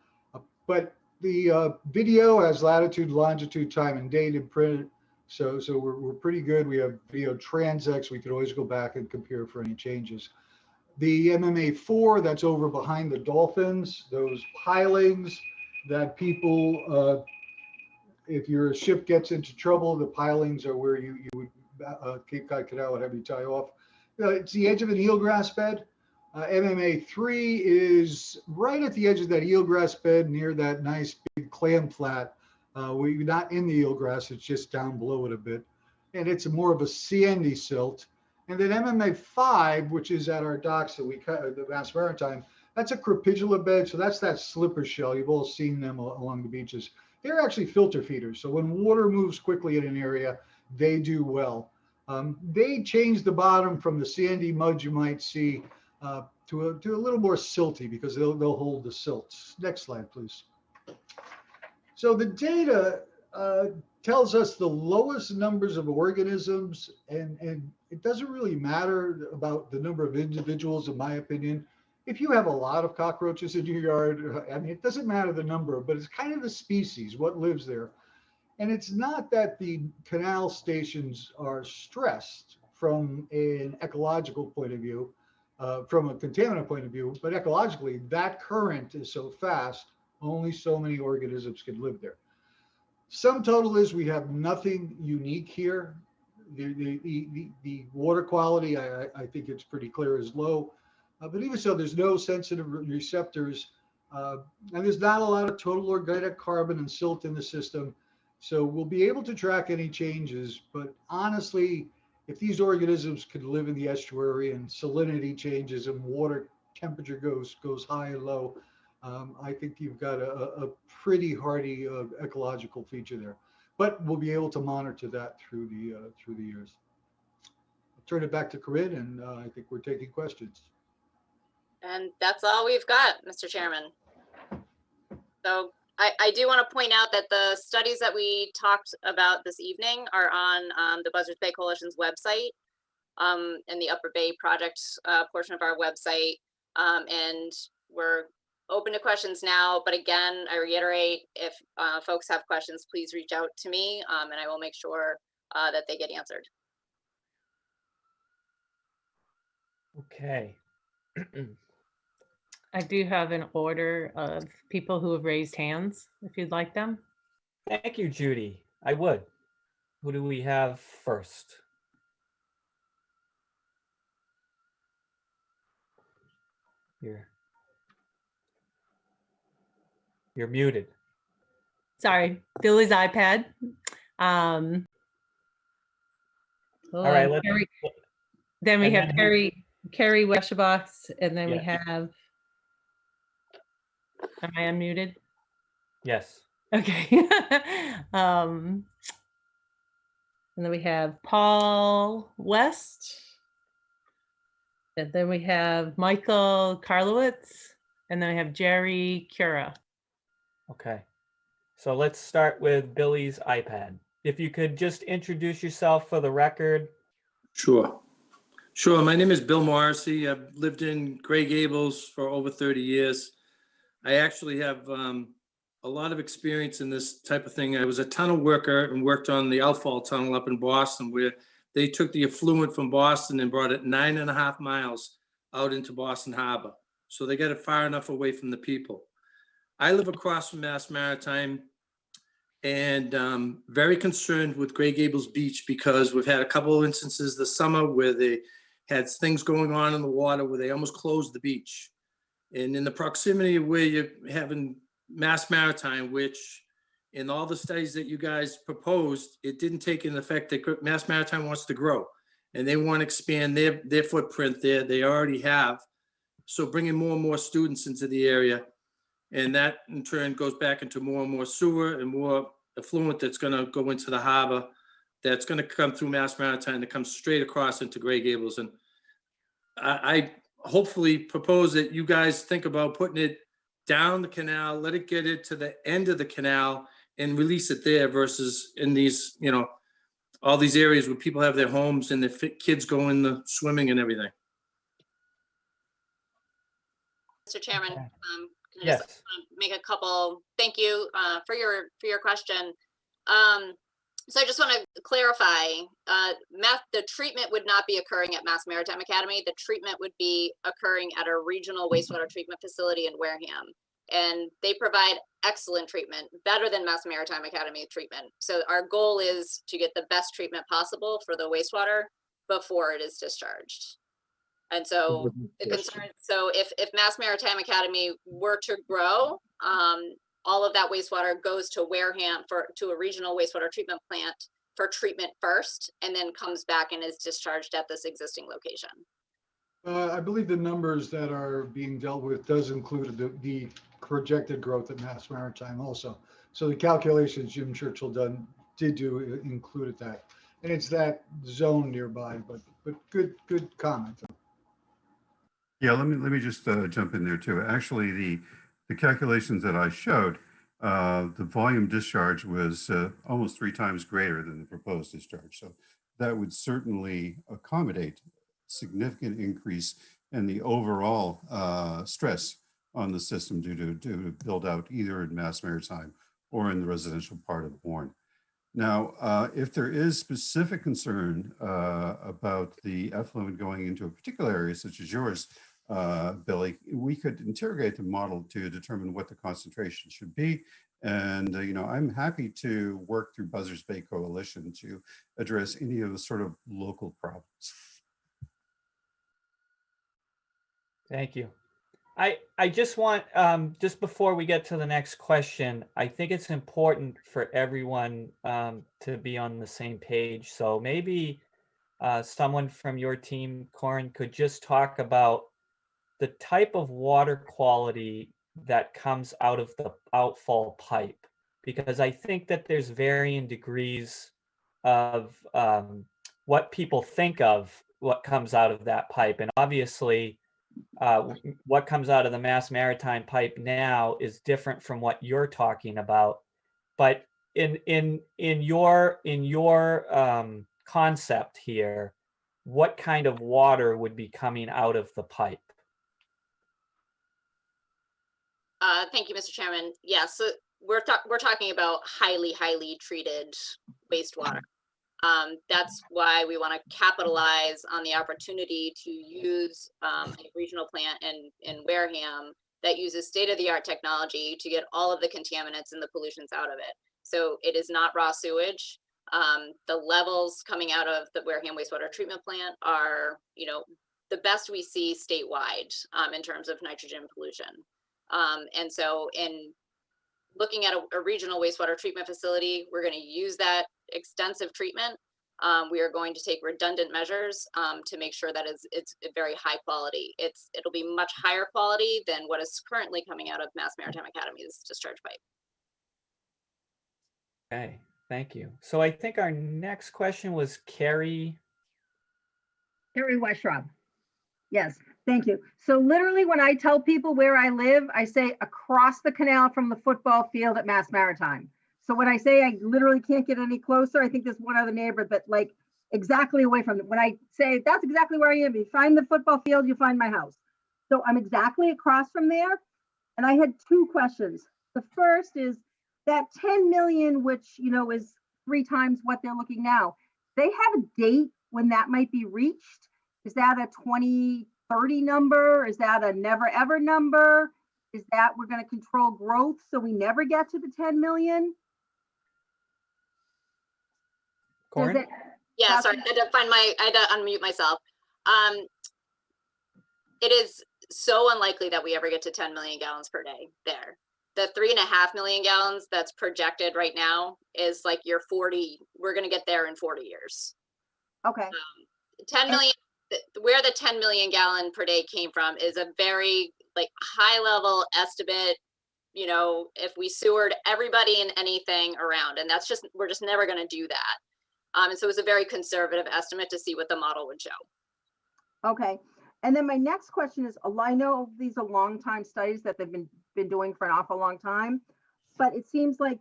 But the video has latitude, longitude, time, and date in print. So we're pretty good. We have video transects. We could always go back and compare for any changes. The MMA 4, that's over behind the dolphins, those pilings that people, if your ship gets into trouble, the pilings are where you would, Cape Cod Canal would have you tie off. It's the edge of an eelgrass bed. MMA 3 is right at the edge of that eelgrass bed near that nice big clam flat. We're not in the eelgrass, it's just down below it a bit. And it's more of a sandy silt. And then MMA 5, which is at our docks that we cut, the Mass Maritime, that's a crepidula bed. So that's that slipper shell. You've all seen them along the beaches. They're actually filter feeders. So when water moves quickly in an area, they do well. They change the bottom from the sandy mud you might see to a little more silty because they'll hold the silts. Next slide, please. So the data tells us the lowest numbers of organisms, and it doesn't really matter about the number of individuals, in my opinion. If you have a lot of cockroaches in your yard, I mean, it doesn't matter the number, but it's kind of the species, what lives there. And it's not that the canal stations are stressed from an ecological point of view, from a contaminant point of view, but ecologically, that current is so fast, only so many organisms can live there. Sum total is we have nothing unique here. The water quality, I think it's pretty clear, is low. But even so, there's no sensitive receptors, and there's not a lot of total organic carbon and silt in the system. So we'll be able to track any changes. But honestly, if these organisms could live in the estuary and salinity changes and water temperature goes high and low, I think you've got a pretty hardy ecological feature there. But we'll be able to monitor that through the years. I'll turn it back to Corinne, and I think we're taking questions. And that's all we've got, Mr. Chairman. So I do want to point out that the studies that we talked about this evening are on the Buzzards Bay Coalition's website, in the Upper Bay Project portion of our website. And we're open to questions now, but again, I reiterate, if folks have questions, please reach out to me, and I will make sure that they get answered. Okay. I do have an order of people who have raised hands, if you'd like them. Thank you, Judy. I would. Who do we have first? You're muted. Sorry, Billy's iPad. All right, then we and have then Carrie Weschebox, and then we Yeah. have, am I unmuted? Yes. Okay. And then we have Paul West. And then we have Michael Karlowitz. And then we have Jerry Cura. Okay. So let's start with Billy's iPad. If you could just introduce yourself for the record. Sure. Sure. My name is Bill Morrissey. I've lived in Gray Gables for over 30 years. I actually have a lot of experience in this type of thing. I was a tunnel worker and worked on the Outfall tunnel up in Boston, where they took the effluent from Boston and brought it 9.5 miles out into Boston Harbor. So they got it far enough away from the people. I live across from Mass Maritime and very concerned with Gray Gables Beach, because we've had a couple of instances this summer where they had things going on in the water where they almost closed the beach. And in the proximity of where you're having Mass Maritime, which in all the studies that you guys proposed, it didn't take into effect that Mass Maritime wants to grow and they want to expand their footprint there. They already have. So bringing more and more students into the area, and that in turn goes back into more and more sewer and more effluent that's going to go into the harbor, that's going to come through Mass Maritime, that comes straight across into Gray Gables. And I hopefully propose that you guys think about putting it down the canal, let it get it to the end of the canal and release it there, versus in these, all these areas where people have their homes and their kids go in the swimming and everything. Mr. Chairman, Okay. can I Yes. just make a couple, thank you for your question. So I just want to clarify, the treatment would not be occurring at Mass Maritime Academy. The treatment would be occurring at a regional wastewater treatment facility in Wareham. And they provide excellent treatment, better than Mass Maritime Academy treatment. So our goal is to get the best treatment possible for the wastewater before it is discharged. And so the concern, so if Mass Maritime Academy were to grow, all of that wastewater goes to Wareham to a regional wastewater treatment plant for treatment first, and then comes back and is discharged at this existing location. I believe the numbers that are being dealt with does include the projected growth at Mass Maritime also. So the calculations Jim Churchill included that, and it's that zone nearby. But good comment. Yeah, let me just jump in there too. Actually, the calculations that I showed, the volume discharge was almost 3 times greater than the proposed discharge. So that would certainly accommodate significant increase in the overall stress on the system due to build out either in Mass Maritime or in the residential part of Bourne. Now, if there is specific concern about the effluent going into a particular area such as yours, Billy, we could interrogate the model to determine what the concentration should be. And, I'm happy to work through Buzzards Bay Coalition to address any of the sort of local problems. Thank you. I just want, just before we get to the next question, I think it's important for everyone to be on the same page. So maybe someone from your team, Corin, could just talk about the type of water quality that comes out of the outfall pipe, because I think that there's varying degrees of what people think of what comes out of that pipe. And obviously, what comes out of the Mass Maritime pipe now is different from what you're talking about. But in your concept here, what kind of water would be coming out of the pipe? Thank you, Mr. Chairman. Yeah, so we're talking about highly treated wastewater. That's why we want to capitalize on the opportunity to use a regional plant in Wareham that uses state-of-the-art technology to get all of the contaminants and the pollutions out of it. So it is not raw sewage. The levels coming out of the Wareham wastewater treatment plant are, you know, the best we see statewide in terms of nitrogen pollution. And so in looking at a regional wastewater treatment facility, we're going to use that extensive treatment. We are going to take redundant measures to make sure that it's very high quality. It'll be much higher quality than what is currently coming out of Mass Maritime Academy's discharge pipe. Okay, thank you. So I think our next question was Carrie. Carrie Westrop. Yes, thank you. So literally when I tell people where I live, I say across the canal from the football field at Mass Maritime. So when I say I literally can't get any closer, I think there's one other neighbor, but like exactly away from it. When I say that's exactly where I am, you find the football field, you find my house. So I'm exactly across from there. And I had two questions. The first is that 10 million, which, you know, is 3 times what they're looking now. They have a date when that might be reached. Is that a 2030 number? Is that a never ever number? Is that we're going to control growth so we never get to the 10 million? Corin? Yeah, sorry, I had to unmute myself. It is so unlikely that we ever get to 10 million gallons per day there. The 3.5 million gallons that's projected right now is like your 40, we're going to get there in 40 years. Okay. 10 million, where the 10 million gallon per day came from is a very like high level estimate. You know, if we sewered everybody and anything around, and that's just, we're just never going to do that. And so it's a very conservative estimate to see what the model would show. Okay. And then my next question is, I know these are long time studies that they've been doing for an awful long time, but it seems like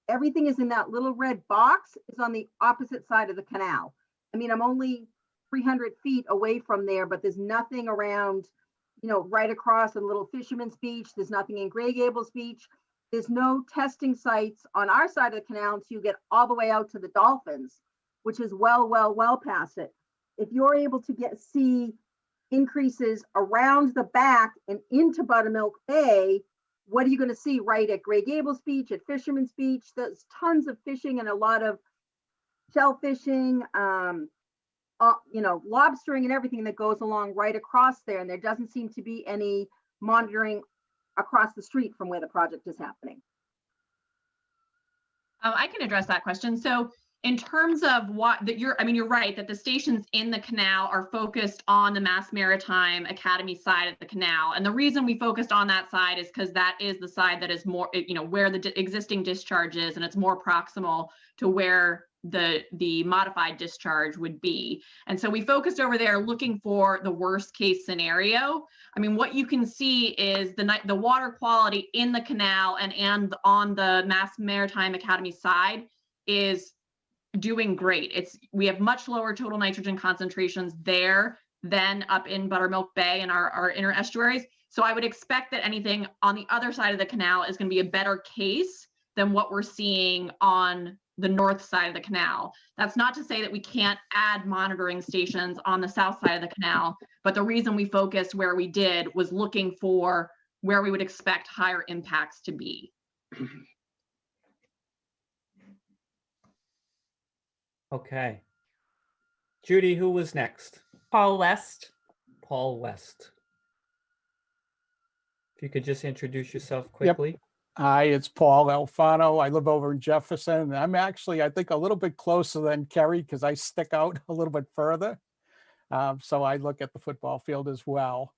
everything is in that little red box is on the opposite side of the canal. I mean, I'm only 300 feet away from there, but there's nothing around, you know, right across a Little Fisherman's Beach. There's nothing in Gray Gables Beach. There's no testing sites on our side of the canal until you get all the way out to the Dolphins, which is well past it. If you're able to see increases around the back and into Buttermilk Bay, what are you going to see right at Gray Gables Beach, at Fisherman's Beach? There's tons of fishing and a lot of shellfishing, you know, lobstering and everything that goes along right across there. And there doesn't seem to be any monitoring across the street from where the project is happening. I can address that question. So in terms of what that you're right that the stations in the canal are focused on the Mass Maritime Academy side of the canal. And the reason we focused on that side is because that is the side that is more, you know, where the existing discharge is, and it's more proximal to where the modified discharge would be. And so we focused over there looking for the worst case scenario. I mean, what you can see is the water quality in the canal and on the Mass Maritime Academy side is doing great. We have much lower total nitrogen concentrations there than up in Buttermilk Bay and our inner estuaries. So I would expect that anything on the other side of the canal is going to be a better case than what we're seeing on the north side of the canal. That's not to say that we can't add monitoring stations on the south side of the canal, but the reason we focused where we did was looking for where we would expect higher impacts to be. Okay. Judy, who was next? Paul West. Paul West. If you could just introduce yourself quickly. Hi, it's Paul Alfano. I live over in Jefferson. And I'm actually, I think, a little bit closer than Kerry because I stick out a little bit further. So I look at the football field as well.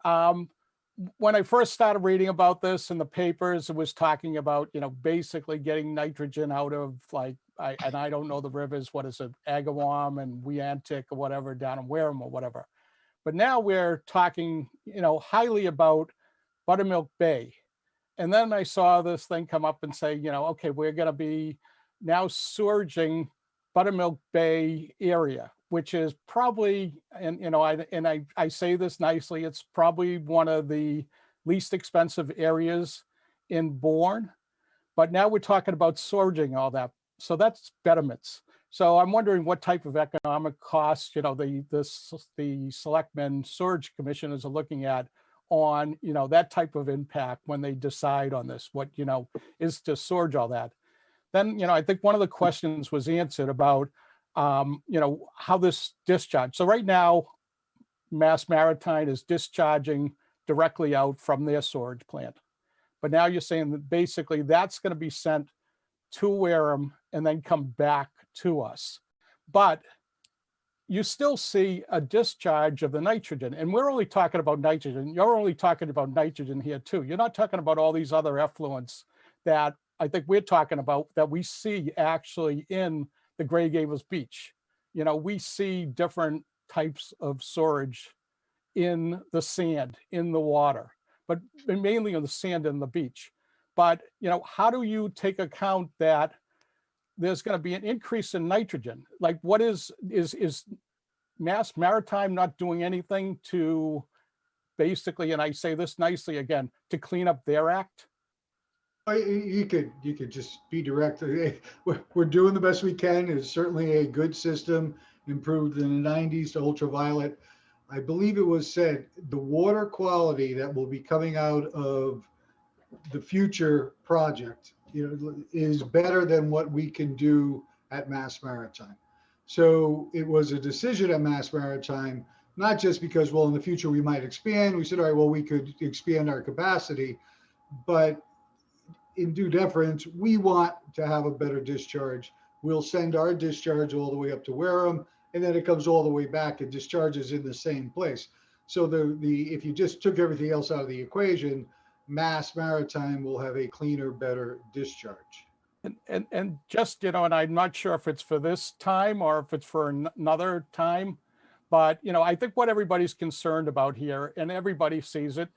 When I first started reading about this in the papers, it was talking about, basically getting nitrogen out of and I don't know the rivers, what is it, Agawam and Weantic or whatever down in Wareham or whatever. But now we're talking, highly about Buttermilk Bay. And then I saw this thing come up and say, okay, we're going to be now surging Buttermilk Bay area, which is probably, and I say this nicely, it's probably one of the least expensive areas in Bourne. But now we're talking about surging all that. So that's betterments. So I'm wondering what type of economic costs, the Selectmen Surge Commissioners are looking at on, that type of impact when they decide on this, what, is to surge all that. Then, I think one of the questions was answered about, how this discharge. So right now, Maritime is discharging directly out from their storage plant. But now you're saying that basically that's going to be sent to Wareham and then come back to us. But you still see a discharge of the nitrogen. And we're only talking about nitrogen. You're only talking about nitrogen here too. You're not talking about all these other effluents that I think we're talking about that we see actually in the Grey Gables beach. We see different types of storage in the sand, in the water, but mainly on the sand and the beach. But, how do you take account that there's going to be an increase in nitrogen? Like what is Maritime not doing anything to basically, and I say this nicely again, to clean up their act? You could just be direct. We're doing the best we can. It's certainly a good system, improved in the 90s to ultraviolet. I believe it was said the water quality that will be coming out of the future project, is better than what we can do at Mass Maritime. So it was a decision at Mass Maritime, not just because, well, in the future we might expand. We said, all right, well, we could expand our capacity, but in due deference, we want to have a better discharge. We'll send our discharge all the way up to Wareham, and then it comes all the way back and discharges in the same place. So if you just took everything else out of the equation, Mass Maritime will have a cleaner, better discharge. And just, and I'm not sure if it's for this time or if it's for another time, but, I think what everybody's concerned about here, and everybody sees it,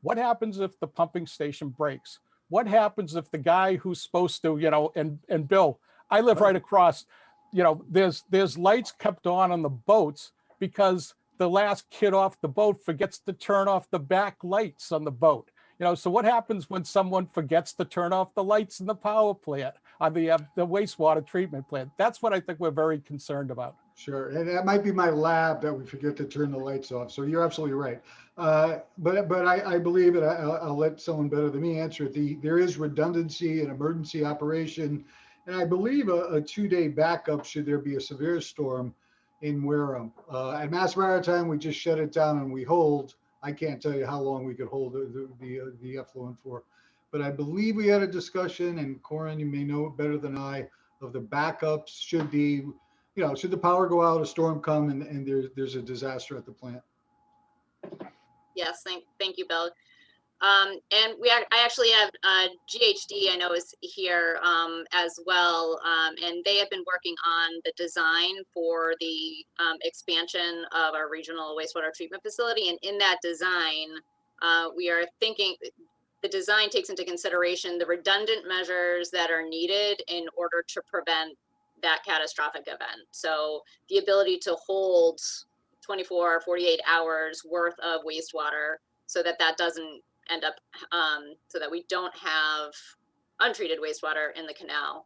what happens if the pumping station breaks? What happens if the guy who's supposed to, and Bill, I live right across, there's lights kept on the boats because the last kid off the boat forgets to turn off the back lights on the boat. So what happens when someone forgets to turn off the lights in the power plant, on the wastewater treatment plant? That's what I think we're very concerned about. Sure, and that might be my lab that we forget to turn the lights off. So you're absolutely right. But I believe it. I'll let someone better than me answer it. There is redundancy and emergency operation, and I believe a 2-day backup should there be a severe storm in Wareham. At Mass Maritime, we just shut it down and we hold. I can't tell you how long we could hold the effluent for, but I believe we had a discussion, and Corin, you may know it better than I, of the backups should the power go out, a storm come, and there's a disaster at the plant. Yes, thank you, Bill. And I actually have GHD, I know, is here as well, and they have been working on the design for the expansion of our regional wastewater treatment facility. And in that design, we are thinking the design takes into consideration the redundant measures that are needed in order to prevent that catastrophic event. So the ability to hold 24 or 48 hours worth of wastewater so that doesn't end up, so that we don't have untreated wastewater in the canal.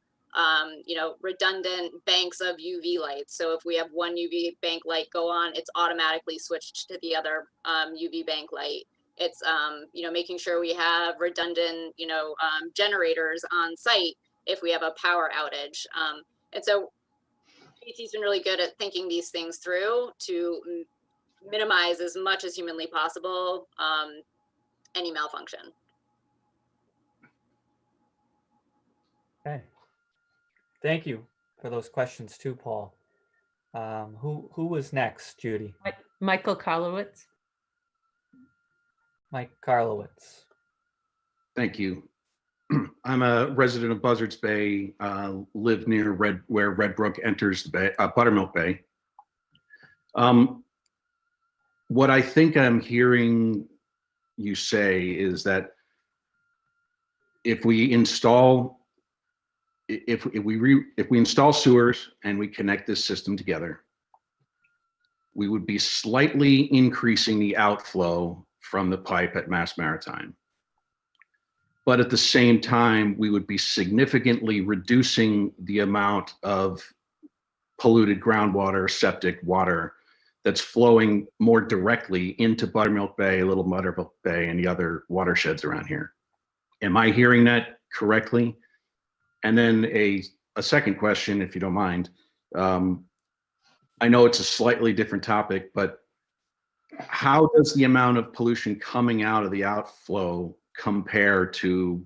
Redundant banks of UV lights. So if we have one UV bank light go on, it's automatically switched to the other UV bank light. It's, making sure we have redundant, generators on site if we have a power outage. And so PT's been really good at thinking these things through to minimize as much as humanly possible any malfunction. Okay. Thank you for those questions too, Paul. Who was next, Judy? Michael Karlowitz. Mike Karlowitz. Thank you. I'm a resident of Buzzards Bay, live near where Red Brook enters the bay, Buttermilk Bay. What I think I'm hearing you say is that if we install sewers and we connect this system together, we would be slightly increasing the outflow from the pipe at Mass Maritime. But at the same time, we would be significantly reducing the amount of polluted groundwater, septic water that's flowing more directly into Buttermilk Bay, Little Buttermilk Bay, and the other watersheds around here. Am I hearing that correctly? And then a second question, if you don't mind. I know it's a slightly different topic, but how does the amount of pollution coming out of the outflow compare to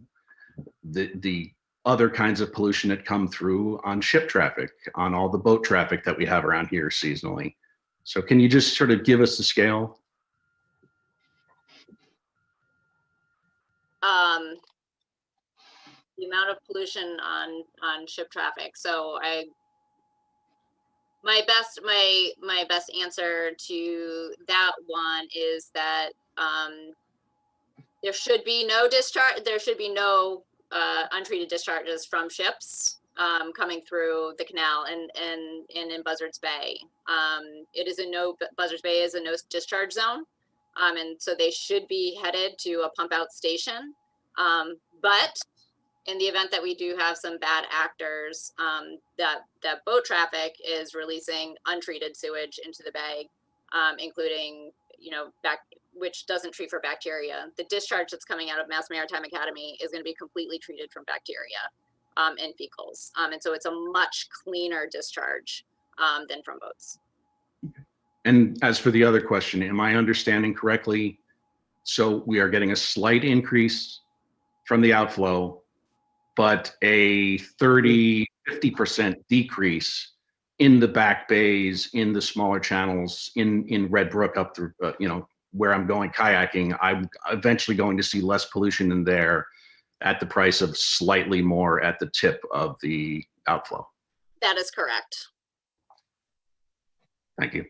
the other kinds of pollution that come through on ship traffic, on all the boat traffic that we have around here seasonally? So can you just sort of give us the scale? The amount of pollution on ship traffic. So my best answer to that one is that there should be no discharge. There should be no untreated discharges from ships coming through the canal and in Buzzards Bay. Buzzards Bay is a no discharge zone, and so they should be headed to a pump out station. But in the event that we do have some bad actors, that boat traffic is releasing untreated sewage into the bay, including, which doesn't treat for bacteria. The discharge that's coming out of Mass Maritime Academy is going to be completely treated from bacteria and fecals. And so it's a much cleaner discharge than from boats. And as for the other question, am I understanding correctly? So we are getting a slight increase from the outflow, but a 30-50% decrease in the back bays, in the smaller channels, in Red Brook up through, where I'm going kayaking. I'm eventually going to see less pollution in there at the price of slightly more at the tip of the outflow. That is correct. Thank you.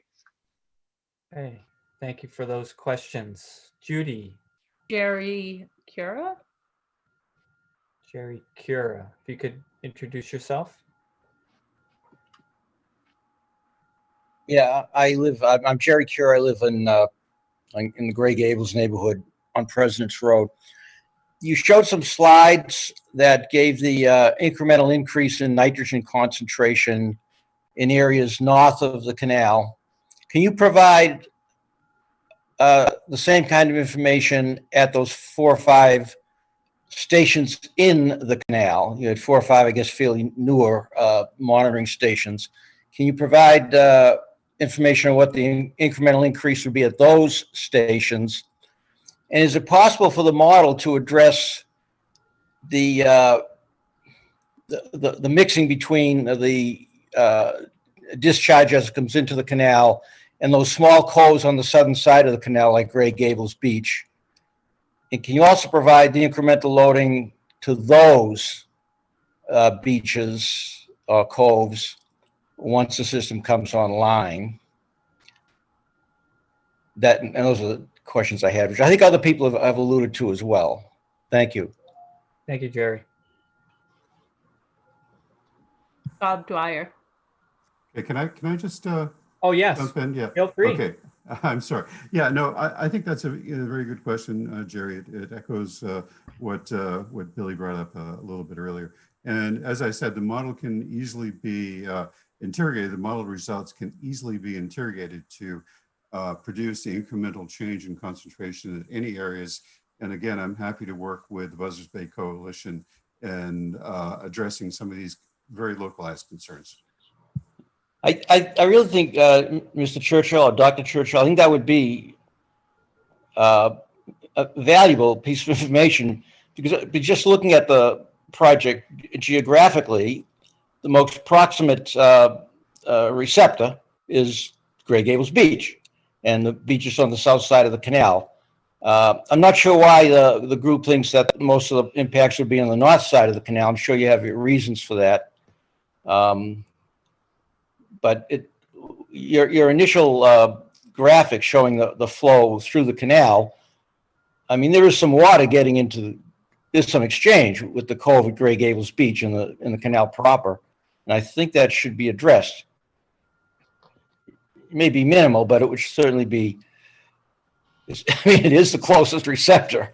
Okay, thank you for those questions. Judy. Jerry Cura. Jerry Cura, if you could introduce yourself. Yeah, I'm Jerry Cura. I live in the Gray Gables neighborhood on President's Road. You showed some slides that gave the incremental increase in nitrogen concentration in areas north of the canal. Can you provide the same kind of information at those 4 or 5 stations in the canal? You had 4 or 5, I guess, fairly newer monitoring stations. Can you provide information on what the incremental increase would be at those stations? And is it possible for the model to address the mixing between the discharge as it comes into the canal and those small coves on the southern side of the canal, like Gray Gables Beach? And can you also provide the incremental loading to those beaches or coves once the system comes online? And those are the questions I had, which I think other people have alluded to as well. Thank you. Thank you, Jerry. Bob Dwyer. Okay, can I just oh yes, jump in? Yeah, feel free. Okay, I'm sorry. Yeah, no, I think that's a very good question, Jerry. It echoes what Billy brought up a little bit earlier. And as I said, the model can easily be interrogated. The model results can easily be interrogated to produce the incremental change in concentration in any areas. And again, I'm happy to work with the Buzzards Bay Coalition and addressing some of these very localized concerns. I really think, Mr. Churchill or Dr. Churchill, I think that would be a valuable piece of information because just looking at the project geographically, the most proximate receptor is Gray Gables Beach, and the beach is on the south side of the canal. I'm not sure why the group thinks that most of the impacts would be on the north side of the canal. I'm sure you have your reasons for that. But your initial graphic showing the flow through the canal, I mean, there is some water getting into, there's some exchange with the cove at Gray Gables Beach in the canal proper. And I think that should be addressed. It may be minimal, but it would certainly be, I mean, it is the closest receptor.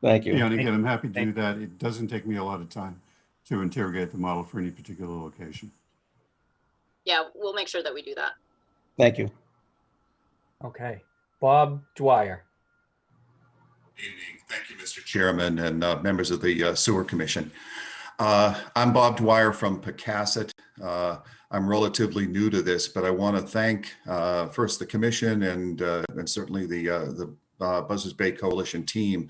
Thank you. Yeah, and again, I'm happy to do that. It doesn't take me a lot of time to interrogate the model for any particular location. Yeah, we'll make sure that we do that. Thank you. Okay, Bob Dwyer. Evening. Thank you, Mr. Chairman and members of the Sewer Commission. I'm Bob Dwyer from Pecasset. I'm relatively new to this, but I want to thank first the Commission and certainly the Buzzards Bay Coalition team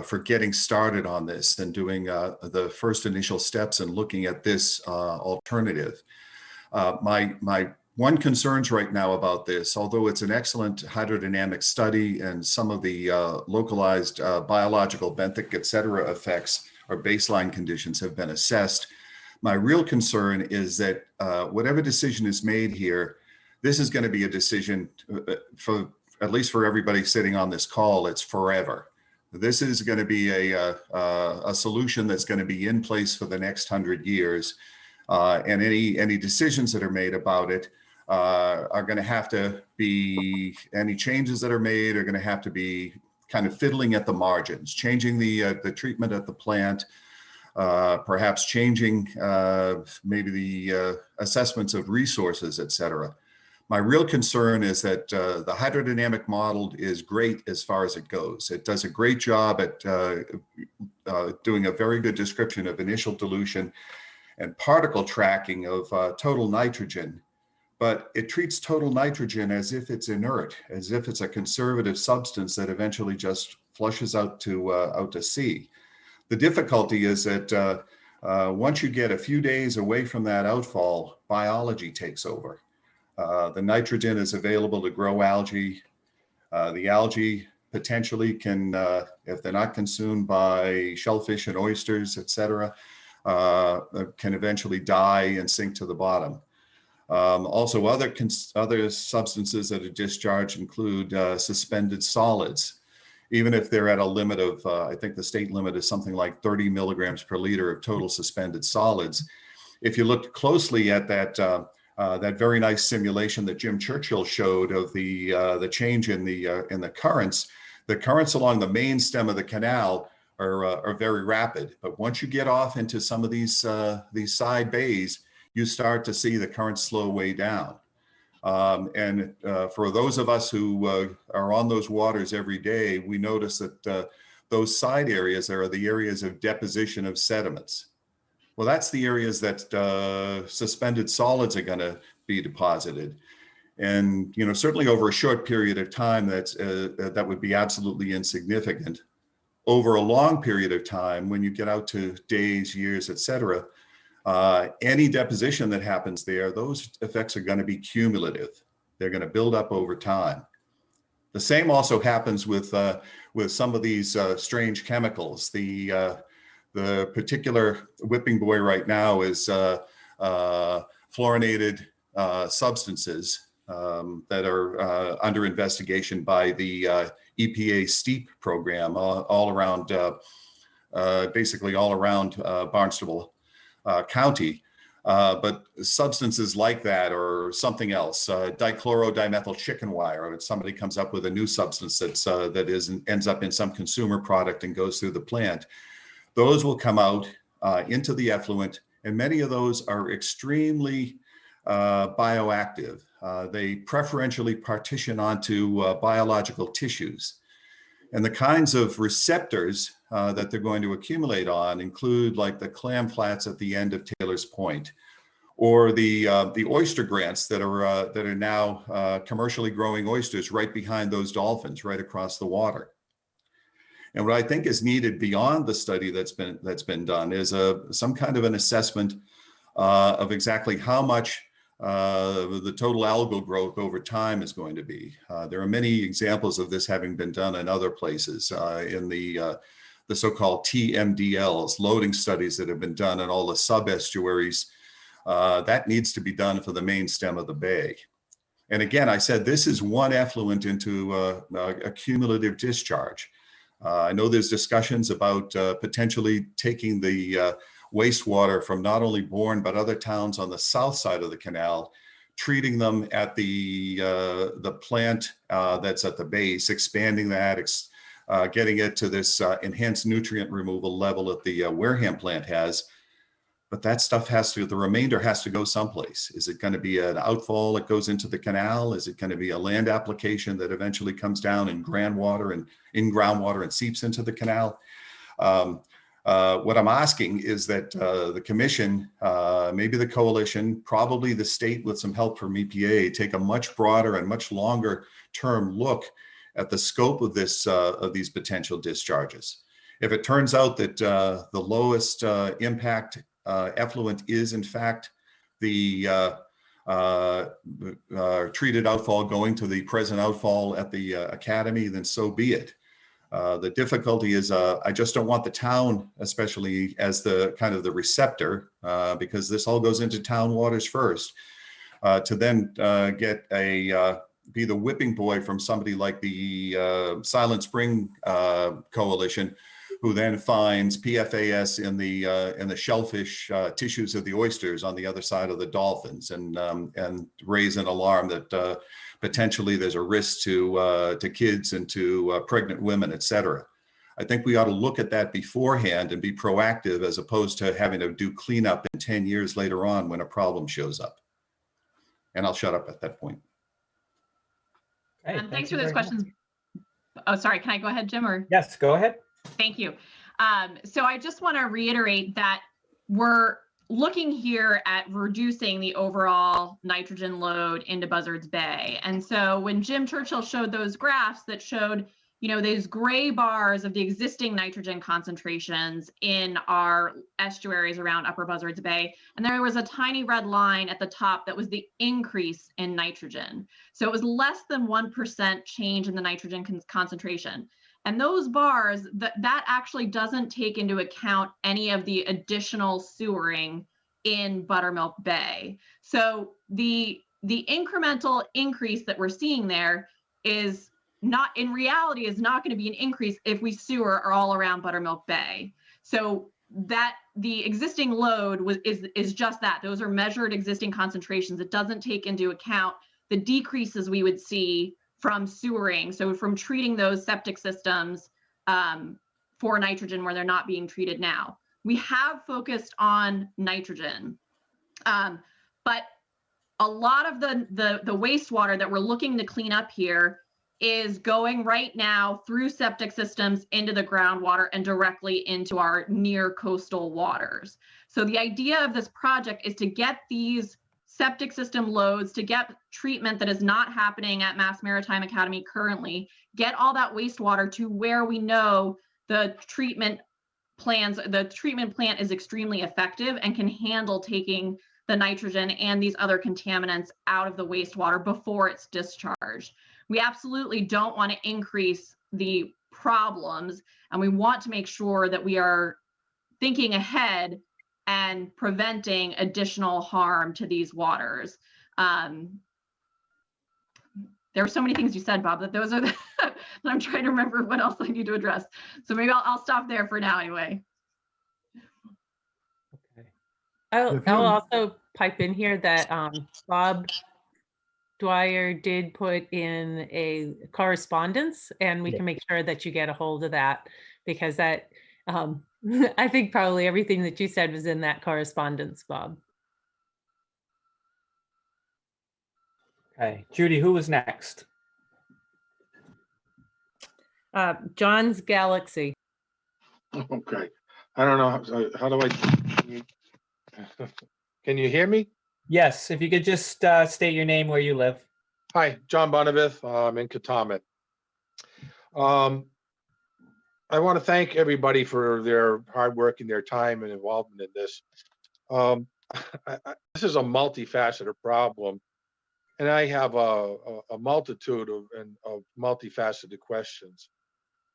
for getting started on this and doing the first initial steps and looking at this alternative. My one concerns right now about this, although it's an excellent hydrodynamic study and some of the localized biological, benthic, et cetera effects or baseline conditions have been assessed, my real concern is that whatever decision is made here, this is going to be a decision for, at least for everybody sitting on this call, it's forever. This is going to be a solution that's going to be in place for the next 100 years. And any decisions that are made about it are going to have to be, any changes that are made are going to have to be kind of fiddling at the margins, changing the treatment at the plant, perhaps changing maybe the assessments of resources, et cetera. My real concern is that the hydrodynamic model is great as far as it goes. It does a great job at doing a very good description of initial dilution and particle tracking of total nitrogen, but it treats total nitrogen as if it's inert, as if it's a conservative substance that eventually just flushes out to sea. The difficulty is that once you get a few days away from that outfall, biology takes over. The nitrogen is available to grow algae. The algae potentially can, if they're not consumed by shellfish and oysters, et cetera, can eventually die and sink to the bottom. Also, other substances that are discharged include suspended solids. Even if they're at a limit of, I think the state limit is something like 30 milligrams per liter of total suspended solids. If you look closely at that, that very nice simulation that Jim Churchill showed of the change in the currents along the main stem of the canal are very rapid. But once you get off into some of these side bays, you start to see the currents slow way down. And for those of us who are on those waters every day, we notice that those side areas are the areas of deposition of sediments. Well, that's the areas that suspended solids are going to be deposited. And, you know, certainly over a short period of time, that would be absolutely insignificant. Over a long period of time, when you get out to days, years, et cetera, any deposition that happens there, those effects are going to be cumulative. They're going to build up over time. The same also happens with some of these strange chemicals. The particular whipping boy right now is fluorinated substances that are under investigation by the EPA STEEP program all around, basically all around Barnstable County. But substances like that or something else, dichlorodimethyl chicken wire, or somebody comes up with a new substance that ends up in some consumer product and goes through the plant. Those will come out into the effluent, and many of those are extremely bioactive. They preferentially partition onto biological tissues. And the kinds of receptors that they're going to accumulate on include like the clam flats at the end of Taylor's Point, or the oyster grants that are now commercially growing oysters right behind those dolphins, right across the water. And what I think is needed beyond the study that's been done is some kind of an assessment of exactly how much the total algal growth over time is going to be. There are many examples of this having been done in other places in the so-called TMDLs, loading studies that have been done in all the sub-estuaries. That needs to be done for the main stem of the bay. And again, I said this is one effluent into a cumulative discharge. I know there's discussions about potentially taking the wastewater from not only Bourne, but other towns on the south side of the canal, treating them at the plant that's at the base, expanding that, getting it to this enhanced nutrient removal level that the Wareham plant has. But that stuff the remainder has to go someplace. Is it going to be an outfall that goes into the canal? Is it going to be a land application that eventually comes down in groundwater and seeps into the canal? What I'm asking is that the commission, maybe the coalition, probably the state with some help from EPA, take a much broader and much longer term look at the scope of these potential discharges. If it turns out that the lowest impact effluent is in fact the treated outfall going to the present outfall at the academy, then so be it. The difficulty is I just don't want the town, especially as the kind of the receptor, because this all goes into town waters first, to then be the whipping boy from somebody like the Silent Spring Coalition, who then finds PFAS in the shellfish tissues of the oysters on the other side of the dolphins, and raise an alarm that potentially there's a risk to kids and to pregnant women, et cetera. I think we ought to look at that beforehand and be proactive, as opposed to having to do cleanup in 10 years later on when a problem shows up. And I'll shut up at that point. Thanks for those questions. Oh, sorry. Can I go ahead, Jim? Or yes, go ahead. Thank you. So I just want to reiterate that we're looking here at reducing the overall nitrogen load into Buzzards Bay. And so when Jim Churchill showed those graphs that showed, these gray bars of the existing nitrogen concentrations in our estuaries around Upper Buzzards Bay, and there was a tiny red line at the top that was the increase in nitrogen. So it was less than 1% change in the nitrogen concentration. And those bars, that actually doesn't take into account any of the additional sewering in Buttermilk Bay. So the incremental increase that we're seeing there is not, in reality, is not going to be an increase if we sewer all around Buttermilk Bay. So that the existing load is just that. Those are measured existing concentrations. It doesn't take into account the decreases we would see from sewering, so from treating those septic systems for nitrogen where they're not being treated now. We have focused on nitrogen, but a lot of the wastewater that we're looking to clean up here is going right now through septic systems into the groundwater and directly into our near coastal waters. So the idea of this project is to get these septic system loads, to get treatment that is not happening at Mass Maritime Academy currently, get all that wastewater to where we know the treatment plant is extremely effective and can handle taking the nitrogen and these other contaminants out of the wastewater before it's discharged. We absolutely don't want to increase the problems, and we want to make sure that we are thinking ahead and preventing additional harm to these waters. There were so many things you said, Bob, that those are that I'm trying to remember what else I need to address. So maybe I'll stop there for now anyway. I'll also pipe in here that Bob Dwyer did put in a correspondence, and we can make sure that you get a hold of that, because that I think probably everything that you said was in that correspondence, Bob. Okay, Judy, who was next? John's Galaxy. Okay, I don't know how do I? Can you hear me? Yes, if you could just state your name, where you live. Hi, John Bonavith. I'm in Katomet. I want to thank everybody for their hard work and their time and involvement in this. This is a multifaceted problem, and I have a multitude of multifaceted questions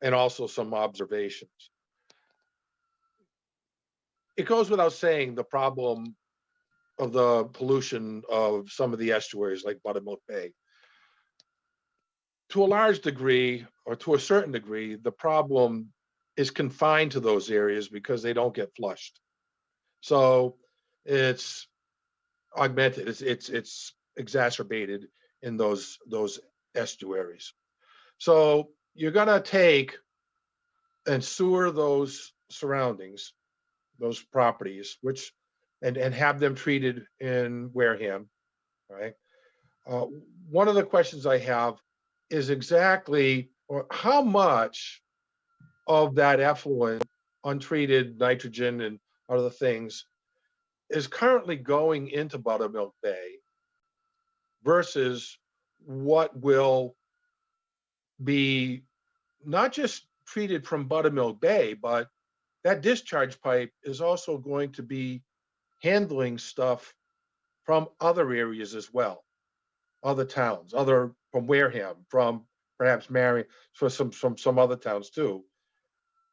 and also some observations. It goes without saying the problem of the pollution of some of the estuaries like Buttermilk Bay. To a large degree, or to a certain degree, the problem is confined to those areas because they don't get flushed. So it's augmented, it's exacerbated in those estuaries. So you're gonna take and sewer those surroundings, those properties, which and have them treated in Wareham, right? One of the questions I have is exactly, or how much of that effluent, untreated nitrogen and other things is currently going into Buttermilk Bay versus what will be not just treated from Buttermilk Bay, but that discharge pipe is also going to be handling stuff from other areas as well, other towns, from Wareham, from perhaps Marion, for some other towns too,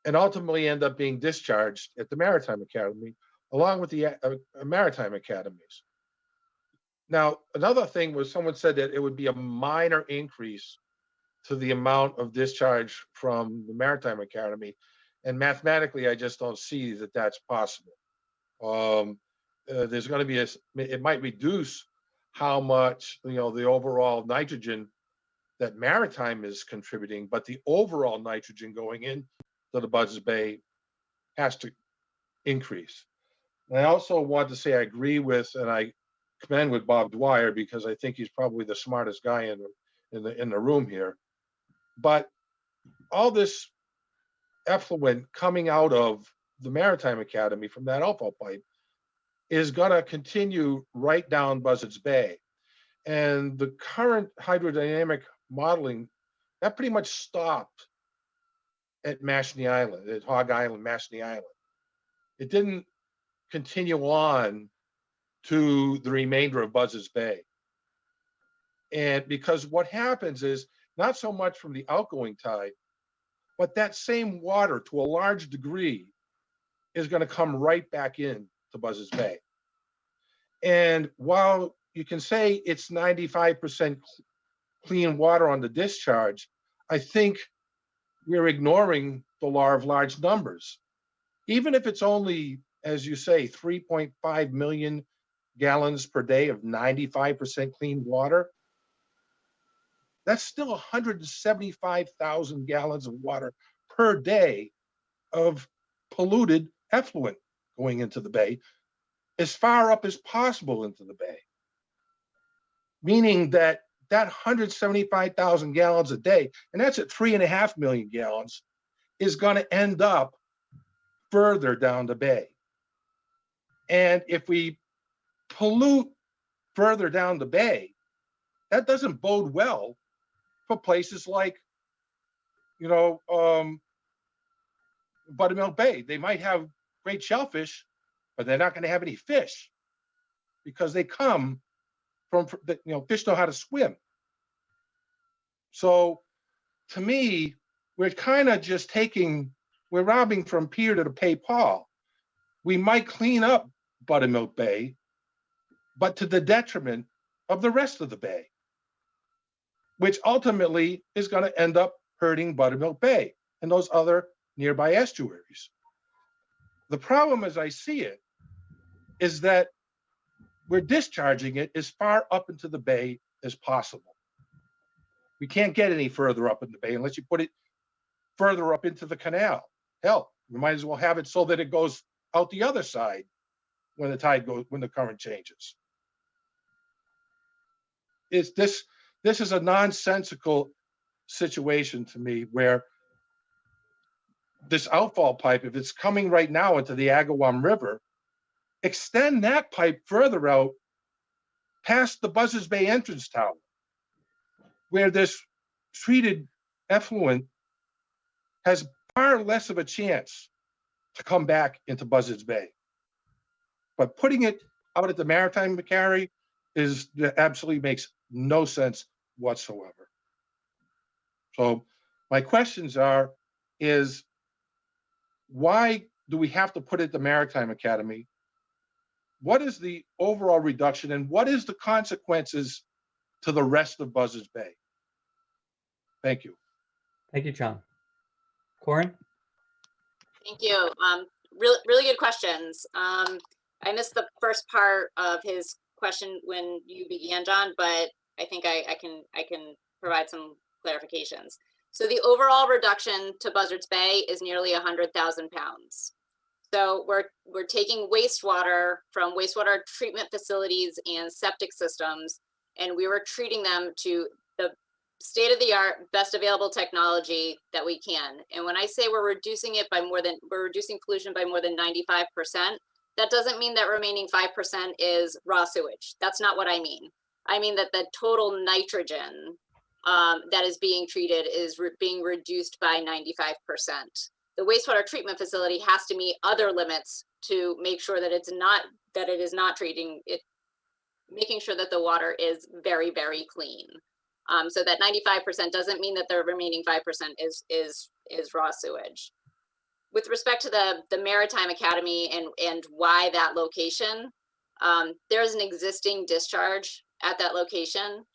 and ultimately end up being discharged at the Maritime Academy, along with the Maritime Academies. Now, another thing was someone said that it would be a minor increase to the amount of discharge from the Maritime Academy, and mathematically, I just don't see that that's possible. There's going to be it might reduce how much, the overall nitrogen that Maritime is contributing, but the overall nitrogen going into the Buzzards Bay has to increase. And I also want to say I agree with, and I commend with Bob Dwyer, because I think he's probably the smartest guy in the room here. But all this effluent coming out of the Maritime Academy from that outfall pipe is going to continue right down Buzzards Bay. And the current hydrodynamic modeling, that pretty much stopped at Mashney Island, at Hog Island, Mashney Island. It didn't continue on to the remainder of Buzzards Bay. And because what happens is not so much from the outgoing tide, but that same water to a large degree is going to come right back in to Buzzards Bay. And while you can say it's 95% clean water on the discharge, I think we're ignoring the law of large numbers. Even if it's only, as you say, 3.5 million gallons per day of 95% clean water, that's still 175,000 gallons of water per day of polluted effluent going into the bay, as far up as possible into the bay. Meaning that 175,000 gallons a day, and that's at 3.5 million gallons, is going to end up further down the bay. And if we pollute further down the bay, that doesn't bode well for places like, Buttermilk Bay. They might have great shellfish, but they're not going to have any fish because they come from, fish know how to swim. So to me, we're kind of just we're robbing from Peter to pay Paul. We might clean up Buttermilk Bay, but to the detriment of the rest of the bay, which ultimately is going to end up hurting Buttermilk Bay and those other nearby estuaries. The problem, as I see it, is that we're discharging it as far up into the bay as possible. We can't get any further up in the bay unless you put it further up into the canal. Hell, we might as well have it so that it goes out the other side when the current changes. This is a nonsensical situation to me, where this outfall pipe, if it's coming right now into the Agawam River, extend that pipe further out past the Buzzards Bay entrance tower, where this treated effluent has far less of a chance to come back into Buzzards Bay. But putting it out at the Maritime Macquarie absolutely makes no sense whatsoever. So my questions is why do we have to put it at the Maritime Academy? What is the overall reduction and what is the consequences to the rest of Buzzards Bay? Thank you. Thank you, John. Corin? Thank you. Really good questions. I missed the first part of his question when you began, John, but I think I can provide some clarifications. So the overall reduction to Buzzards Bay is nearly 100,000 pounds. So we're taking wastewater from wastewater treatment facilities and septic systems, and we were treating them to the state-of-the-art, best available technology that we can. And when I say we're reducing pollution by more than 95%, that doesn't mean that remaining 5% is raw sewage. That's not what I mean. I mean that the total nitrogen that is being treated is being reduced by 95%. The wastewater treatment facility has to meet other limits to make sure that it is not treating it, making sure that the water is very, very clean. So that 95% doesn't mean that the remaining 5% is raw sewage. With respect to the Maritime Academy and why that location, there's an existing discharge at that location,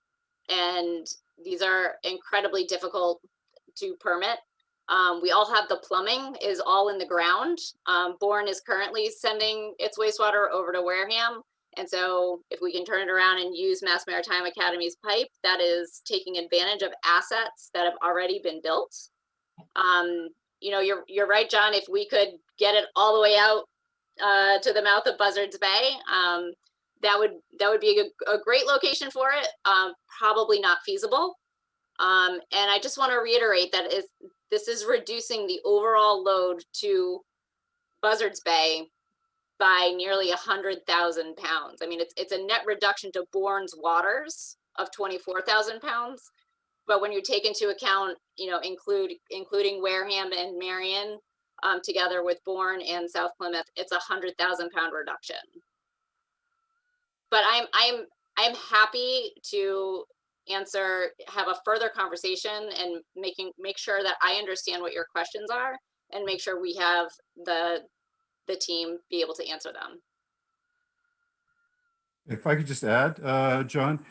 and these are incredibly difficult to permit. We all have the plumbing is all in the ground. Bourne is currently sending its wastewater over to Wareham. And so if we can turn it around and use Mass Maritime Academy's pipe, that is taking advantage of assets that have already been built. You know, you're right, John, if we could get it all the way out to the mouth of Buzzards Bay, that would be a great location for it. Probably not feasible. And I just want to reiterate that this is reducing the overall load to Buzzards Bay by nearly 100,000 pounds. I mean, it's a net reduction to Bourne's waters of 24,000 pounds. But when you take into account, you know, including Wareham and Marion, together with Bourne and South Plymouth, it's 100,000 pound reduction. But I'm happy to have a further conversation and make sure that I understand what your questions are and make sure we have the team be able to answer them. If I could just add, John,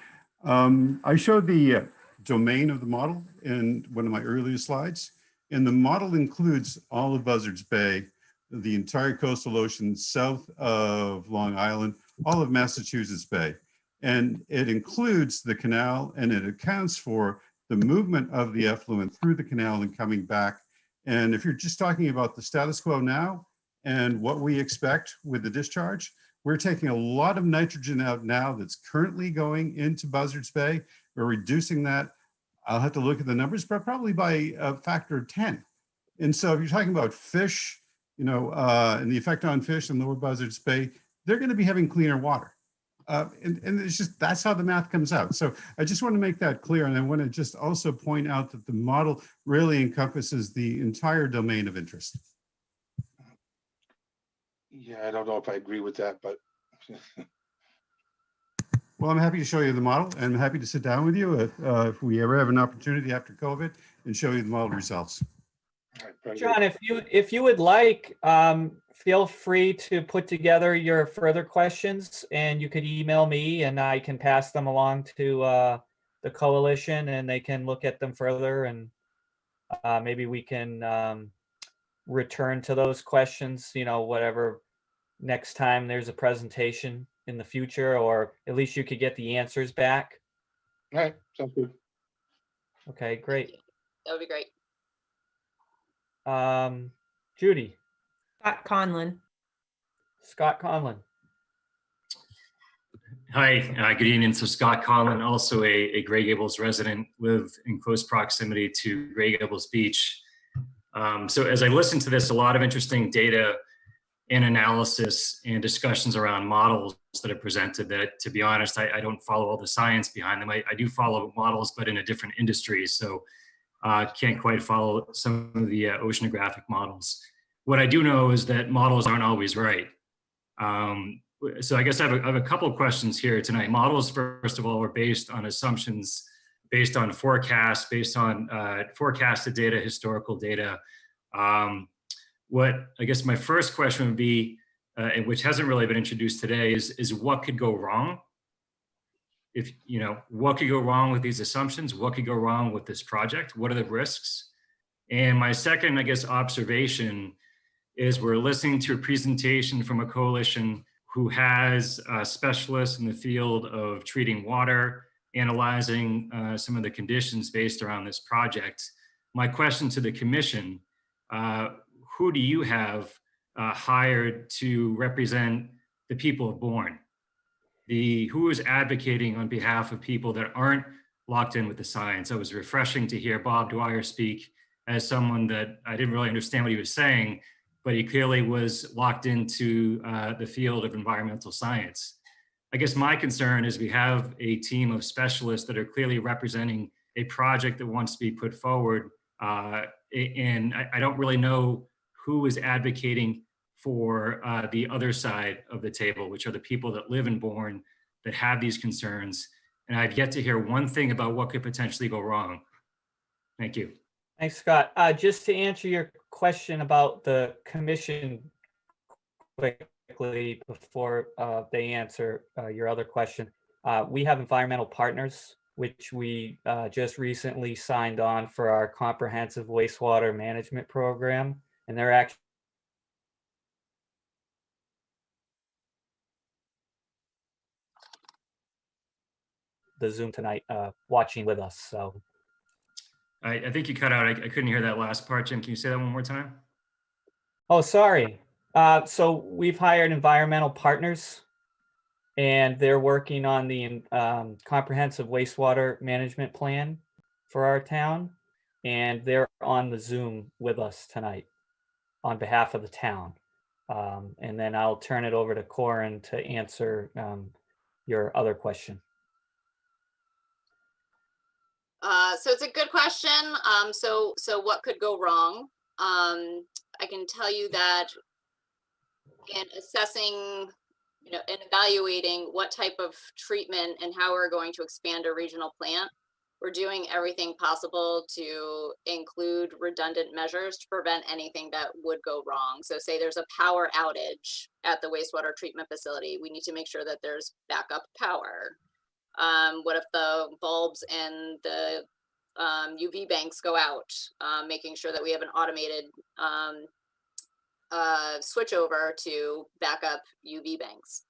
I showed the domain of the model in one of my earlier slides, and the model includes all of Buzzards Bay, the entire coastal ocean south of Long Island, all of Massachusetts Bay. And it includes the canal, and it accounts for the movement of the effluent through the canal and coming back. And if you're just talking about the status quo now and what we expect with the discharge, we're taking a lot of nitrogen out now that's currently going into Buzzards Bay. We're reducing that. I'll have to look at the numbers, but probably by a factor of 10. And so if you're talking about fish, you know, and the effect on fish in lower Buzzards Bay, they're going to be having cleaner water. And it's just, that's how the math comes out. So I just want to make that clear. And I want to just also point out that the model really encompasses the entire domain of interest. Yeah, I don't know if I agree with that, but. Well, I'm happy to show you the model, and I'm happy to sit down with you if we ever have an opportunity after COVID and show you the model results. John, if you would like, feel free to put together your further questions, and you could email me and I can pass them along to the coalition and they can look at them further, and maybe we can return to those questions, you know, whatever next time there's a presentation in the future, or at least you could get the answers back. All right, sounds good. Okay, great. That would be great. Judy. Scott Conlon. Scott Conlon. Hi, good evening. So Scott Conlon, also a Grey Gables resident, live in close proximity to Grey Gables Beach. So as I listen to this, a lot of interesting data and analysis and discussions around models that are presented that, to be honest, I don't follow all the science behind them. I do follow models, but in a different industry. So can't quite follow some of the oceanographic models. What I do know is that models aren't always right. So I guess I have a couple of questions here tonight. Models, first of all, are based on assumptions, based on forecasts, based on forecasted data, historical data. What I guess my first question would be, and which hasn't really been introduced today, is what could go wrong? If, you know, what could go wrong with these assumptions? What could go wrong with this project? What are the risks? And my second, I guess, observation is we're listening to a presentation from a coalition who has specialists in the field of treating water, analyzing some of the conditions based around this project. My question to the commission, who do you have hired to represent the people of Bourne? Who is advocating on behalf of people that aren't locked in with the science? It was refreshing to hear Bob Dwyer speak as someone that I didn't really understand what he was saying, but he clearly was locked into the field of environmental science. I guess my concern is we have a team of specialists that are clearly representing a project that wants to be put forward. And I don't really know who is advocating for the other side of the table, which are the people that live in Bourne that have these concerns. And I've yet to hear one thing about what could potentially go wrong. Thank you. Thanks, Scott. Just to answer your question about the commission quickly before they answer your other question, we have environmental partners, which we just recently signed on for our comprehensive wastewater management program. And they're actually the Zoom tonight watching with us. So I think you cut out. I couldn't hear that last part, Jim. Can you say that one more time? Oh, sorry. So we've hired environmental partners, and they're working on the comprehensive wastewater management plan for our town, and they're on the Zoom with us tonight on behalf of the town. And then I'll turn it over to Corin to answer your other question. So it's a good question. So what could go wrong? I can tell you that in assessing, and evaluating what type of treatment and how we're going to expand a regional plant, we're doing everything possible to include redundant measures to prevent anything that would go wrong. So say there's a power outage at the wastewater treatment facility, we need to make sure that there's backup power. What if the bulbs and the UV banks go out? Making sure that we have an automated switch over to backup UV banks.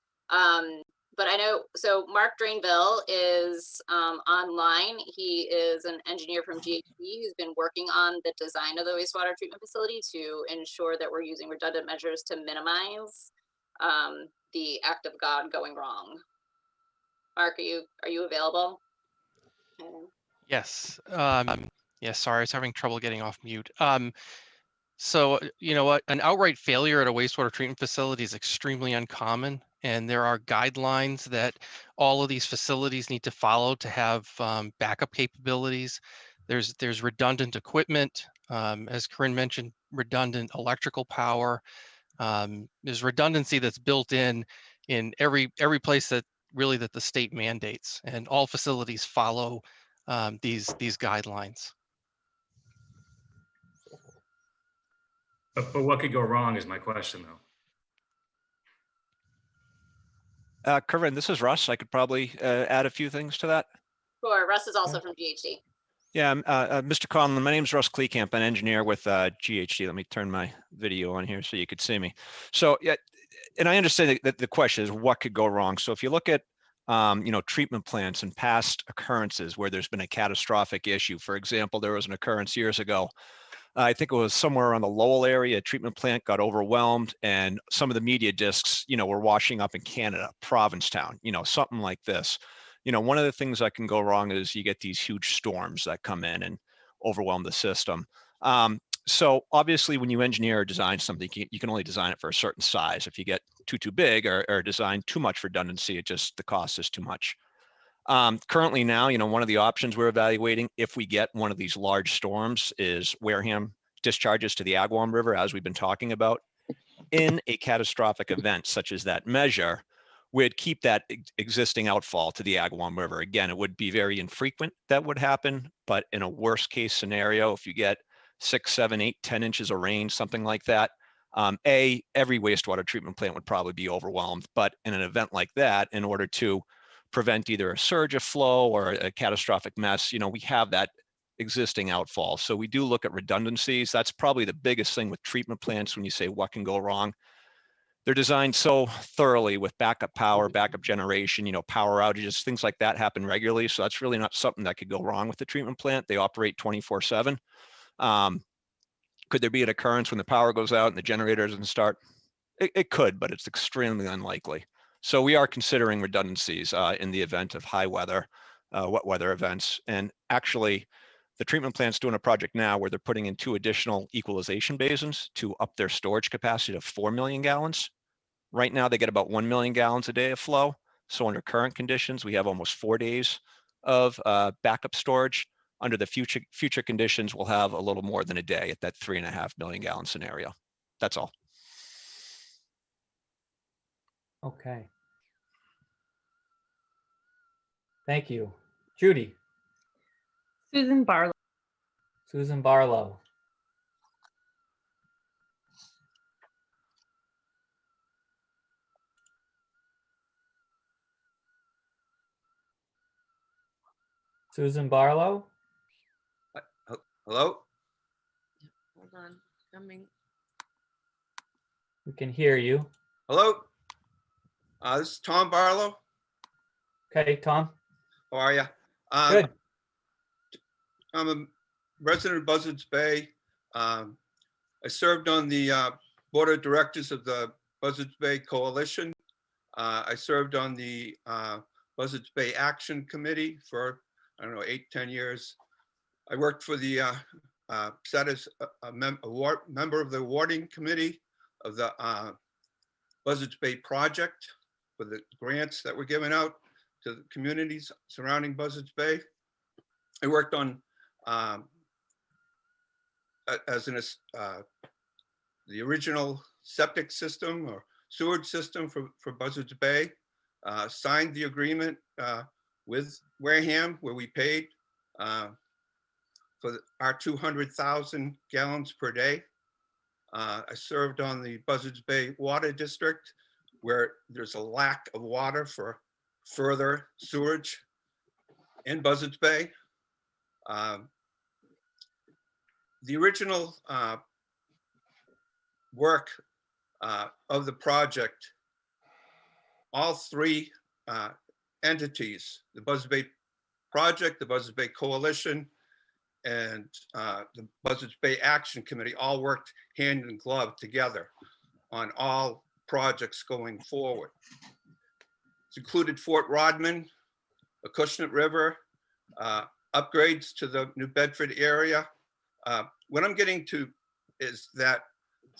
But I know, so Mark Drainville is online. He is an engineer from GHD who's been working on the design of the wastewater treatment facility to ensure that we're using redundant measures to minimize the act of God going wrong. Mark, are you available? Yes. Yeah, sorry, I was having trouble getting off mute. So, you know what, an outright failure at a wastewater treatment facility is extremely uncommon, and there are guidelines that all of these facilities need to follow to have backup capabilities. There's redundant equipment, as Corinne mentioned, redundant electrical power. There's redundancy that's built in every place that really that the state mandates, and all facilities follow these guidelines. But what could go wrong is my question, though. Corinne, this is Russ. I could probably add a few things to that. Sure, Russ is also from GHD. Yeah, Mr. Conlon, my name is Russ Kleekamp, an engineer with GHD. Let me turn my video on here so you could see me. So, yeah, and I understand that the question is what could go wrong. So if you look at treatment plants and past occurrences where there's been a catastrophic issue. For example, there was an occurrence years ago. I think it was somewhere around the Lowell area. A treatment plant got overwhelmed, and some of the media discs, were washing up in Canada, Provincetown, something like this. One of the things that can go wrong is you get these huge storms that come in and overwhelm the system. So obviously when you engineer or design something, you can only design it for a certain size. If you get too big or design too much redundancy, the cost is too much. Currently now, one of the options we're evaluating if we get one of these large storms is Wareham discharges to the Agawam River, as we've been talking about. In a catastrophic event such as that measure, we'd keep that existing outfall to the Agawam River. Again, it would be very infrequent that would happen, but in a worst case scenario, if you get 6, 7, 8, 10 inches of rain, something like that, every wastewater treatment plant would probably be overwhelmed. But in an event like that, in order to prevent either a surge of flow or a catastrophic mess, we have that existing outfall. So we do look at redundancies. That's probably the biggest thing with treatment plants when you say what can go wrong. They're designed so thoroughly with backup power, backup generation, power outages, things like that happen regularly. So that's really not something that could go wrong with the treatment plant. They operate 24/7. Could there be an occurrence when the power goes out and the generator doesn't start? It could, but it's extremely unlikely. So we are considering redundancies in the event of high weather, wet weather events. And actually, the treatment plant's doing a project now where they're putting in 2 additional equalization basins to up their storage capacity to 4 million gallons. Right now, they get about 1 million gallons a day of flow. So under current conditions, we have almost 4 days of backup storage. Under the future conditions, we'll have a little more than a day at that 3.5 million gallon scenario. That's all. Okay. Thank you. Judy. Susan Barlow. Susan Barlow. Susan Barlow. Hello? Hold on, coming. We can hear you. Hello? This is Tom Barlow. Okay, Tom. How are you? Good. I'm a resident of Buzzards Bay. I served on the board of directors of the Buzzards Bay Coalition. I served on the Buzzards Bay Action Committee for, 8, 10 years. I worked for the, sat as a member of the awarding committee of the Buzzards Bay project for the grants that were given out to the communities surrounding Buzzards Bay. I worked on the original septic system or sewage system for Buzzards Bay, signed the agreement with Wareham where we paid for our 200,000 gallons per day. I served on the Buzzards Bay Water District where there's a lack of water for further sewage in Buzzards Bay. The original work of the project, all 3 entities, the Buzzards Bay Project, the Buzzards Bay Coalition, and the Buzzards Bay Action Committee all worked hand in glove together on all projects going forward. It's included Fort Rodman, Acushnet River, upgrades to the New Bedford area. What I'm getting to is that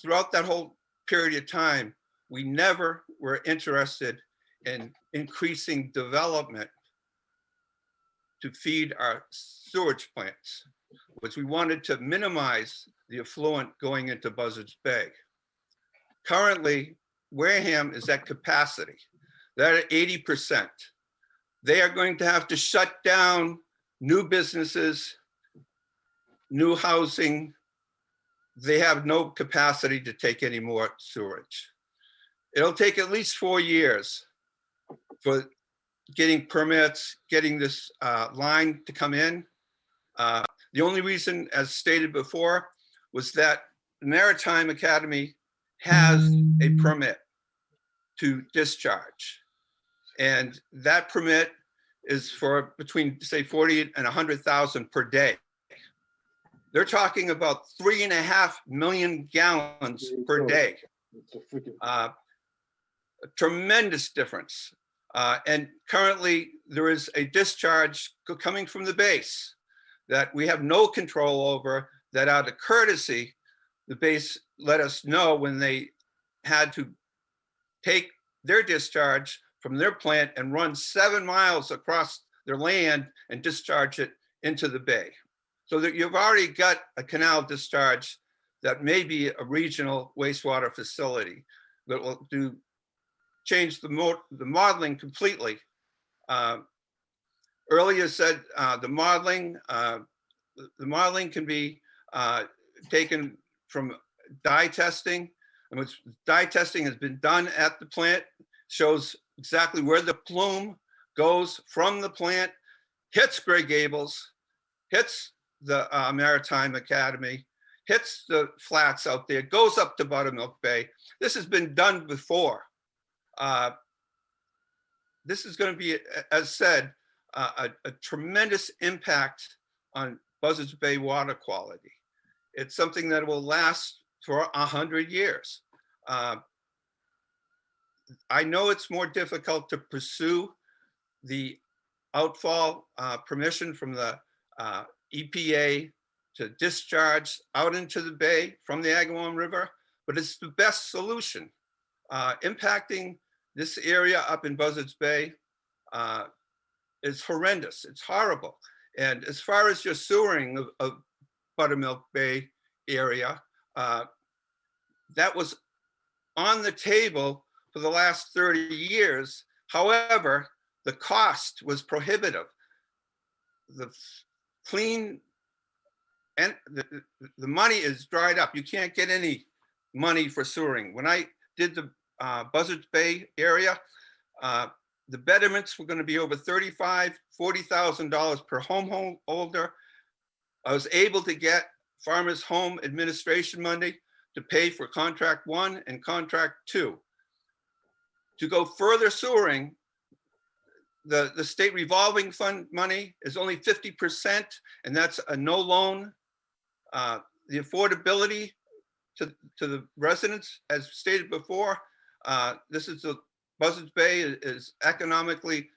throughout that whole period of time, we never were interested in increasing development to feed our sewage plants, which we wanted to minimize the effluent going into Buzzards Bay. Currently, Wareham is at capacity. They're at 80%. They are going to have to shut down new businesses, new housing. They have no capacity to take any more sewage. It'll take at least 4 years for getting permits, getting this line to come in. The only reason, as stated before, was that the Maritime Academy has a permit to discharge. And that permit is for between, say, 40 and 100,000 per day. They're talking about 3.5 million gallons per day. A tremendous difference. And currently there is a discharge coming from the base that we have no control over, that out of courtesy, the base let us know when they had to take their discharge from their plant and run 7 miles across their land and discharge it into the bay. So that you've already got a canal discharge that may be a regional wastewater facility that will change the modeling completely. Earlier said the modeling can be taken from dye testing. And which dye testing has been done at the plant, shows exactly where the plume goes from the plant, hits Gray Gables, hits the Maritime Academy, hits the flats out there, goes up to Buttermilk Bay. This has been done before. This is going to be, as said, a tremendous impact on Buzzards Bay water quality. It's something that will last for 100 years. I know it's more difficult to pursue the outfall permission from the EPA to discharge out into the bay from the Agawam River, but it's the best solution. Impacting this area up in Buzzards Bay is horrendous. It's horrible. And as far as your sewering of Buttermilk Bay area, that was on the table for the last 30 years. However, the cost was prohibitive. The clean and the money is dried up. You can't get any money for sewering. When I did the Buzzards Bay area, the betterments were going to be over $35,000, $40,000 per homeholder. I was able to get Farmers Home Administration money to pay for contract 1 and contract 2. To go further sewering, the state revolving fund money is only 50%, and that's a no loan. The affordability to the residents, as stated before, this is the Buzzards Bay is economically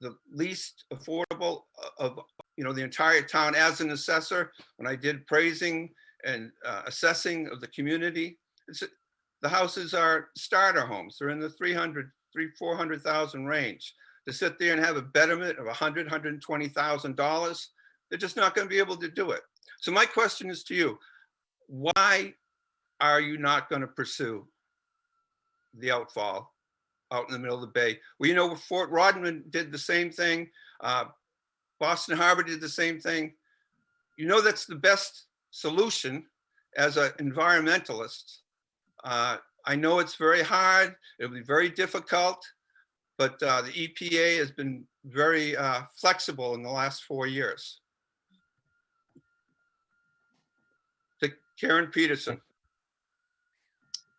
the least affordable of the entire town. As an assessor, when I did appraising and assessing of the community, the houses are starter homes. They're in the $400,000 range. To sit there and have a betterment of $100,000, $120,000, they're just not going to be able to do it. So my question is to you: why are you not going to pursue the outfall out in the middle of the bay? Well, Fort Rodman did the same thing. Boston Harbor did the same thing. That's the best solution as an environmentalist. I know it's very hard. It'll be very difficult, but the EPA has been very flexible in the last 4 years. To Karen Peterson.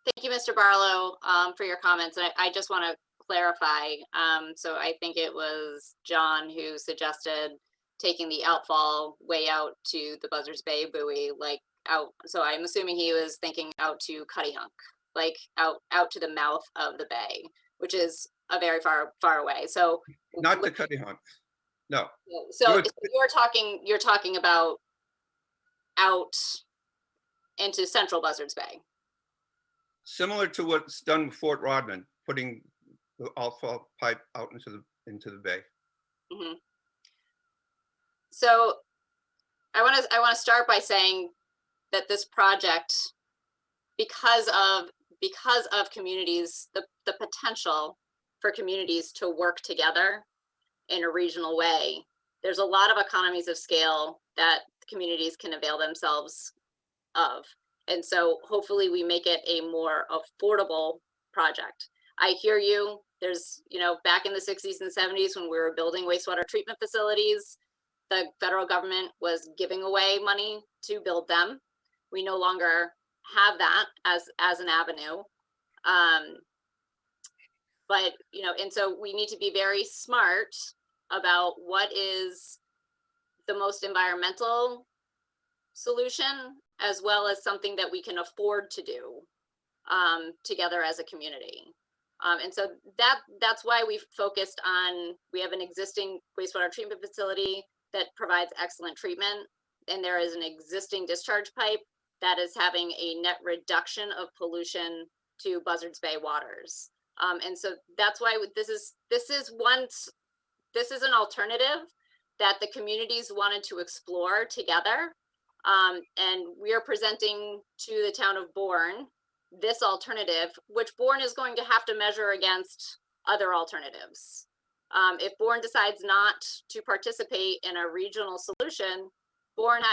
Thank you, Mr. Barlow, for your comments. I just want to clarify. So I think it was John who suggested taking the outfall way out to the Buzzards Bay buoy, like out. So I'm assuming he was thinking out to Cuttyhunk, like out to the mouth of the bay, which is a very far away. So not to Cuttyhunk, no. So you're talking about out into central Buzzards Bay. Similar to what's done with Fort Rodman, putting the outfall pipe out into the bay. Mm-hmm. So I want to start by saying that this project, because of communities, the potential for communities to work together in a regional way, there's a lot of economies of scale that communities can avail themselves of. And so hopefully we make it a more affordable project. I hear you. There's, back in the 60s and 70s when we were building wastewater treatment facilities, the federal government was giving away money to build them. We no longer have that as an avenue. But, and so we need to be very smart about what is the most environmental solution, as well as something that we can afford to do together as a community. And so that's why we focused on, we have an existing wastewater treatment facility that provides excellent treatment. and there is an existing discharge pipe that is having a net reduction of pollution to Buzzards Bay waters. And so that's why this is an alternative that the communities wanted to explore together. And we are presenting to the town of Bourne this alternative, which Bourne is going to have to measure against other alternatives. If Bourne decides not to participate in a regional solution, Bourne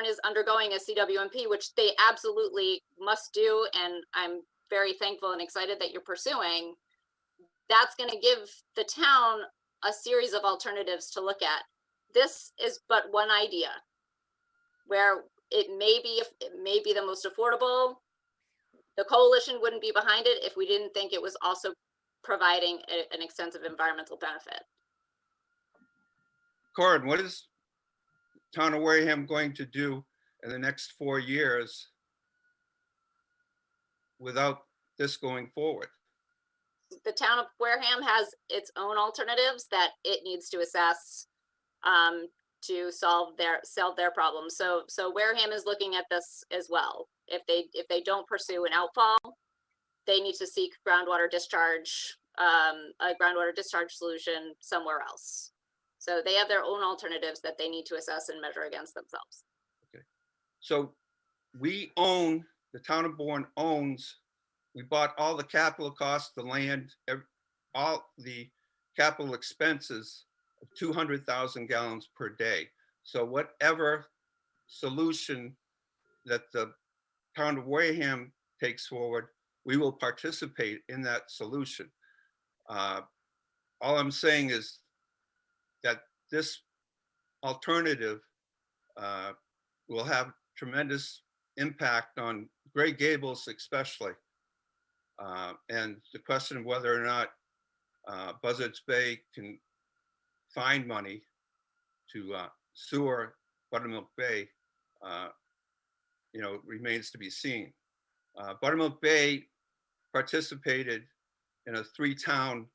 is undergoing a CWMP, which they absolutely must do, and I'm very thankful and excited that you're pursuing. That's going to give the town a series of alternatives to look at. This is but one idea, where it may be the most affordable. The coalition wouldn't be behind it if we didn't think it was also providing an extensive environmental benefit. Corin, what is town of Wareham going to do in the next 4 years without this going forward? The town of Wareham has its own alternatives that it needs to assess to solve their problems. So Wareham is looking at this as well. If they don't pursue an outfall, they need to seek groundwater discharge, a groundwater discharge solution somewhere else. So they have their own alternatives that they need to assess and measure against themselves. Okay. So we own, the town of Bourne owns, we bought all the capital costs, the land, all the capital expenses of 200,000 gallons per day. So whatever solution that the town of Wareham takes forward, we will participate in that solution. All I'm saying is that this alternative will have tremendous impact on Gray Gables especially. And the question of whether or not Buzzards Bay can find money to sewer Buttermilk Bay, remains to be seen. Buttermilk Bay participated in a 3-town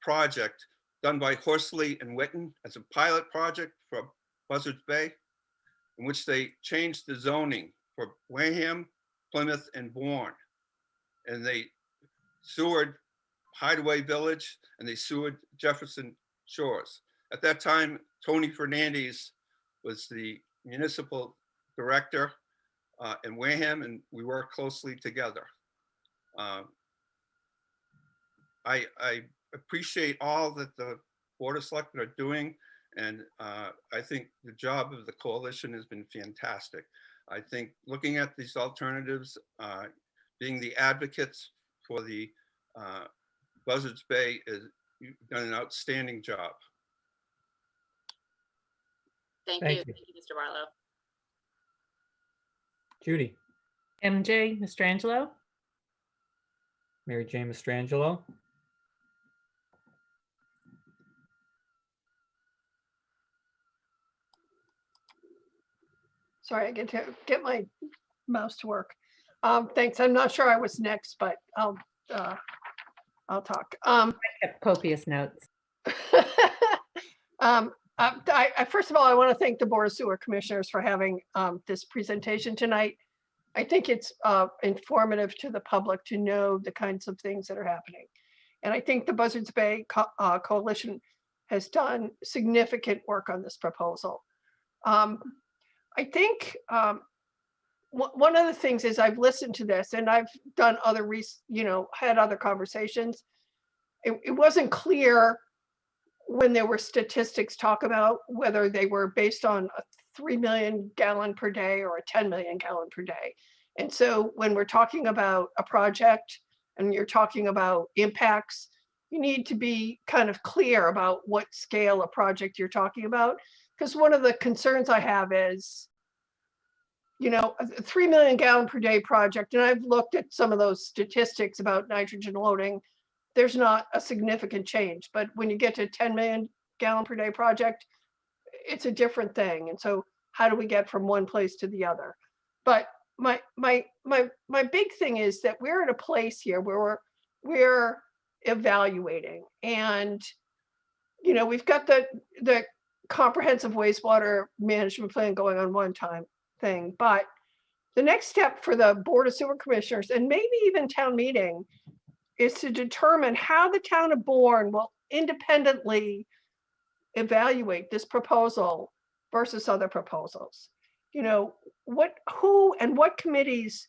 project done by Horsley and Witten as a pilot project for Buzzards Bay, in which they changed the zoning for Wareham, Plymouth, and Bourne. And they sewered Hideaway Village and they sewered Jefferson Shores. At that time, Tony Fernandez was the municipal director in Wareham, and we worked closely together. I appreciate all that the Board of Selectmen are doing, and I think the job of the coalition has been fantastic. I think looking at these alternatives, being the advocates for the Buzzards Bay, you've done an outstanding job. Thank you, Mr. Barlow. Judy. MJ Mastrangelo. Mary Jane Mastrangelo. Sorry, I get to get my mouse to work. Thanks. I'm not sure I was next, but I'll talk. I kept copious notes. First of all, I want to thank the Board of Sewer Commissioners for having this presentation tonight. I think it's informative to the public to know the kinds of things that are happening. And I think the Buzzards Bay Coalition has done significant work on this proposal. I think one of the things is I've listened to this and I've done other, had other conversations. It wasn't clear when there were statistics talk about whether they were based on a 3 million gallon per day or a 10 million gallon per day. And so when we're talking about a project and you're talking about impacts, you need to be kind of clear about what scale of project you're talking about. Because one of the concerns I have is, a 3 million gallon per day project, and I've looked at some of those statistics about nitrogen loading, there's not a significant change. But when you get to a 10 million gallon per day project, it's a different thing. And so how do we get from one place to the other? But my big thing is that we're at a place here where we're evaluating, and we've got the comprehensive wastewater management plan going on one time thing, but the next step for the Board of Sewer Commissioners and maybe even town meeting is to determine how the town of Bourne will independently evaluate this proposal versus other proposals. You know, who and what committees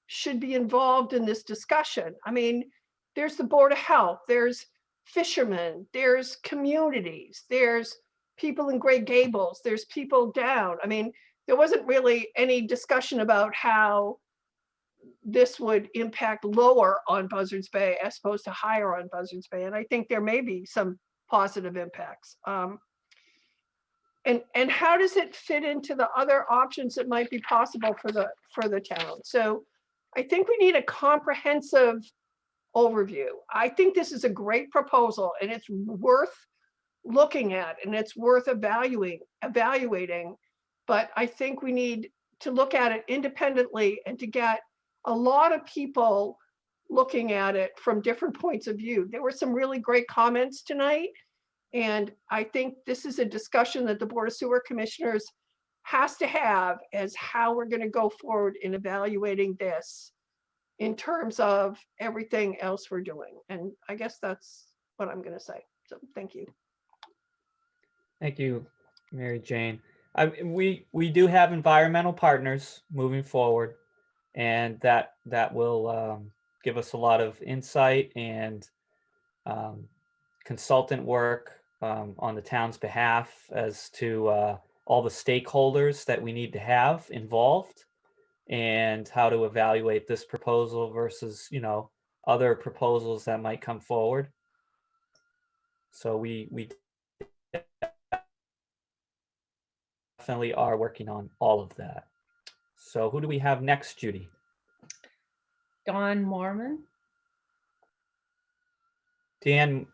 should be involved in this discussion? I mean, there's the Board of Health, there's fishermen, there's communities, there's people in Gray Gables, there's people down. I mean, there wasn't really any discussion about how this would impact lower on Buzzards Bay as opposed to higher on Buzzards Bay. And I think there may be some positive impacts. And how does it fit into the other options that might be possible for the town? So I think we need a comprehensive overview. I think this is a great proposal and it's worth looking at and it's worth evaluating. But I think we need to look at it independently and to get a lot of people looking at it from different points of view. There were some really great comments tonight. And I think this is a discussion that the Board of Sewer Commissioners has to have as how we're going to go forward in evaluating this in terms of everything else we're doing. And I guess that's what I'm going to say. So thank you. Thank you, Mary Jane. We do have environmental partners moving forward, and that will give us a lot of insight and consultant work on the town's behalf as to all the stakeholders that we need to have involved and how to evaluate this proposal versus, you know, other proposals that might come forward. So we definitely are working on all of that. So who do we have next, Judy? Don Mormon. Dan.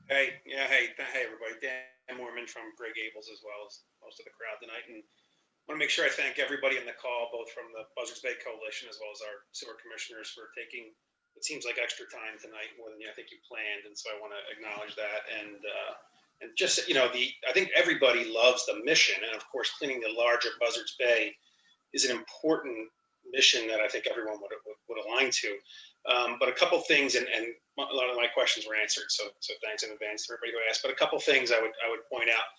Hey, yeah, hey everybody. Dan Mormon from Gray Gables as well as most of the crowd tonight. And I want to make sure I thank everybody in the call, both from the Buzzards Bay Coalition as well as our sewer commissioners for taking what seems like extra time tonight, more than I think you planned. And so I want to acknowledge that. And just, you know, I think everybody loves the mission. And of course, cleaning the larger Buzzards Bay is an important mission that I think everyone would align to. But a couple things, and a lot of my questions were answered, so thanks in advance to everybody who asked. But a couple things I would point out,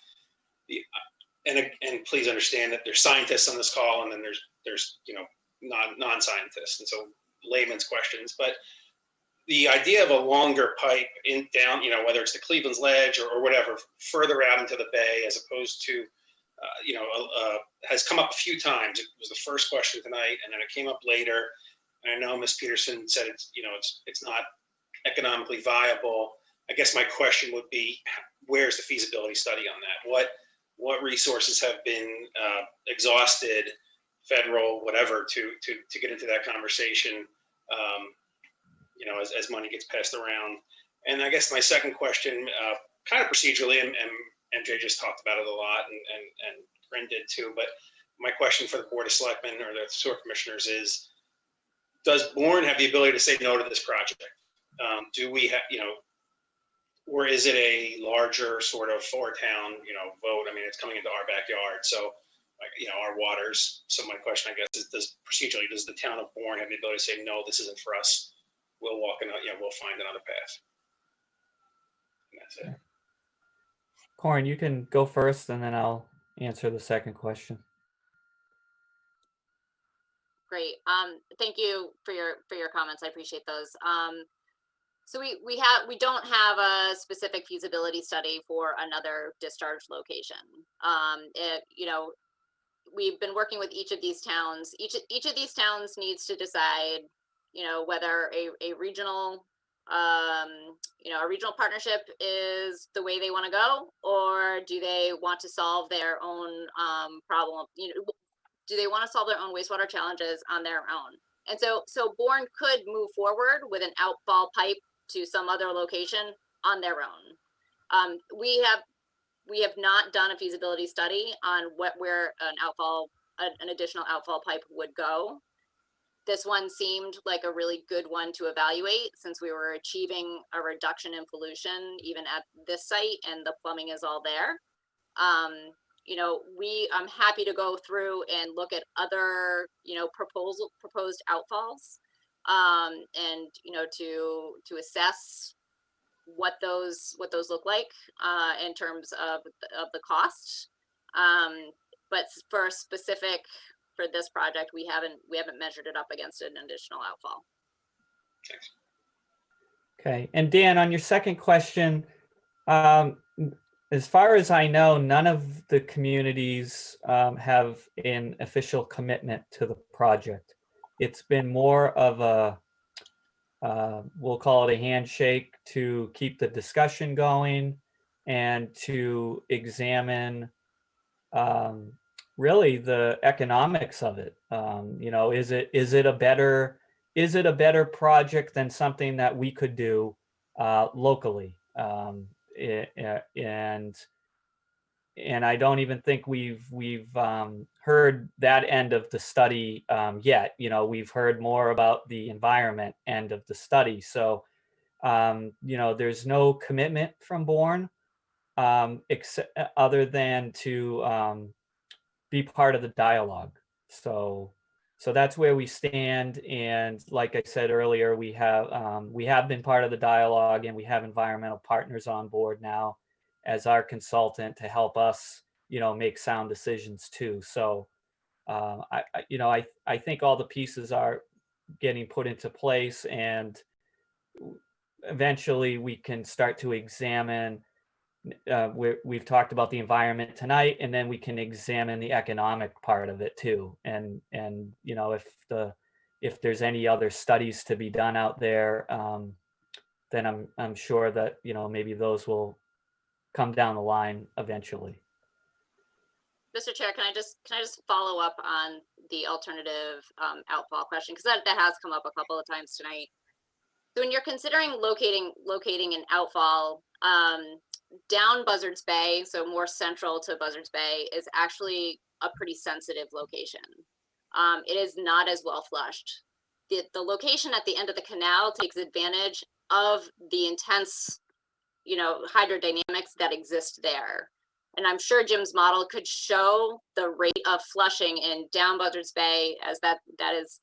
and please understand that there's scientists on this call, and then there's you know non-scientists, and so layman's questions. But the idea of a longer pipe down, you know, whether it's the Cleveland's Ledge or whatever, further out into the bay, as opposed to has come up a few times. It was the first question tonight, and then it came up later. And I know Ms. Peterson said it's not economically viable. I guess my question would be, where's the feasibility study on that? What resources have been exhausted, federal, whatever, to get into that conversation? You know, as money gets passed around. And I guess my second question, kind of procedurally, and MJ just talked about it a lot, and Corinne did too. But my question for the Board of Selectmen or the sewer commissioners is, does Bourne have the ability to say no to this project? Do we have, you know, or is it a larger sort of four-town, you know, vote? I mean, it's coming into our backyard, so like, you know, our waters. So my question, I guess, is procedurally, does the town of Bourne have the ability to say no, this isn't for us? We'll walk in, you know, we'll find another path. And that's it. Corin, you can go first, and then I'll answer the second question. Great. Thank you for your comments. I appreciate those. So we don't have a specific feasibility study for another discharge location. You know, we've been working with each of these towns. Each of these towns needs to decide, you know, whether a regional a regional partnership is the way they want to go, or do they want to solve their own problem? You know, do they want to solve their own wastewater challenges on their own? And so Bourne could move forward with an outfall pipe to some other location on their own. We have not done a feasibility study on where an additional outfall pipe would go. This one seemed like a really good one to evaluate, since we were achieving a reduction in pollution even at this site, and the plumbing is all there. You know, I'm happy to go through and look at other, you know, proposed outfalls, and, you know, to assess what those look like in terms of the cost. But for this project, we haven't measured it up against an additional outfall. Okay, and Dan, on your second question, as far as I know, none of the communities have an official commitment to the project. It's been more of a, we'll call it a handshake to keep the discussion going and to examine really the economics of it. You know, is it a better project than something that we could do locally? And I don't even think we've heard that end of the study yet. You know, we've heard more about the environment end of the study. So, you know, there's no commitment from Bourne except other than to be part of the dialogue. So that's where we stand. And like I said earlier, we have been part of the dialogue, and we have environmental partners on board now as our consultant to help us, you know, make sound decisions too. So I think all the pieces are getting put into place, and eventually we can start to examine. We've talked about the environment tonight, and then we can examine the economic part of it too. And you know, if there's any other studies to be done out there, then I'm sure that, you know, maybe those will come down the line eventually. Mr. Chair, can I just follow up on the alternative outfall question, because that has come up a couple of times tonight. So when you're considering locating an outfall, down Buzzards Bay, so more central to Buzzards Bay, is actually a pretty sensitive location. It is not as well flushed. The location at the end of the canal takes advantage of the intense, you know, hydrodynamics that exist there. And I'm sure Jim's model could show the rate of flushing in down Buzzards Bay, as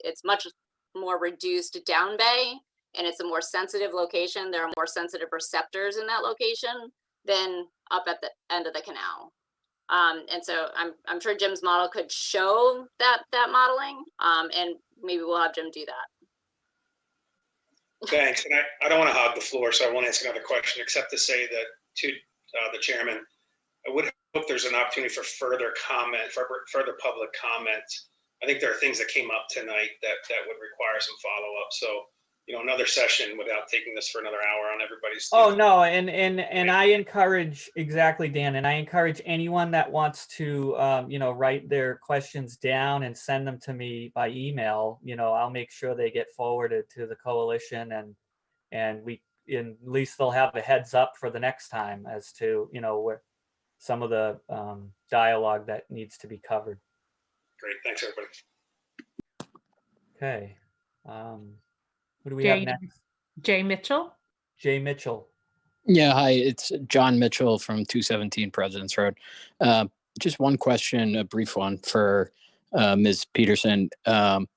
it's much more reduced down bay, and it's a more sensitive location. There are more sensitive receptors in that location than up at the end of the canal. And so I'm sure Jim's model could show that modeling, and maybe we'll have Jim do that. Thanks. And I don't want to hog the floor, so I won't ask another question, except to say that to the chairman, I would hope there's an opportunity for further comment, for further public comment. I think there are things that came up tonight that would require some follow-up. So, you know, another session without taking this for another hour on everybody's. Oh, no. And I encourage, exactly, Dan, and I encourage anyone that wants to, you know, write their questions down and send them to me by email. You know, I'll make sure they get forwarded to the coalition, and at least they'll have a heads up for the next time as to, you know, where some of the dialogue that needs to be covered. Great. Thanks, everybody. Okay. What do we have next? Jay Mitchell. Jay Mitchell. Yeah, hi, it's John Mitchell from 217 President's Road. Just one question, a brief one for Ms. Peterson. And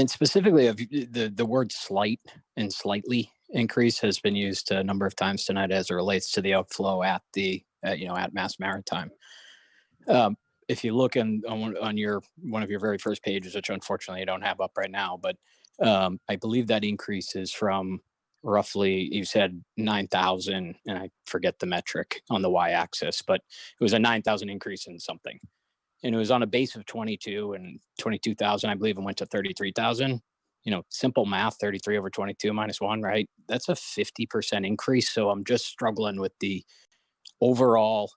specifically of the word slight and slightly increase has been used a number of times tonight as it relates to the outflow at the, at Mass Maritime. If you look on one of your very first pages, which unfortunately you don't have up right now, but I believe that increase is from roughly, you said 9,000, and I forget the metric on the y-axis, but it was a 9,000 increase in something. And it was on a base of 22 and 22,000, I believe, and went to 33,000. You know, simple math, 33 over 22 minus 1, right? That's a 50% increase. So I'm just struggling with the overall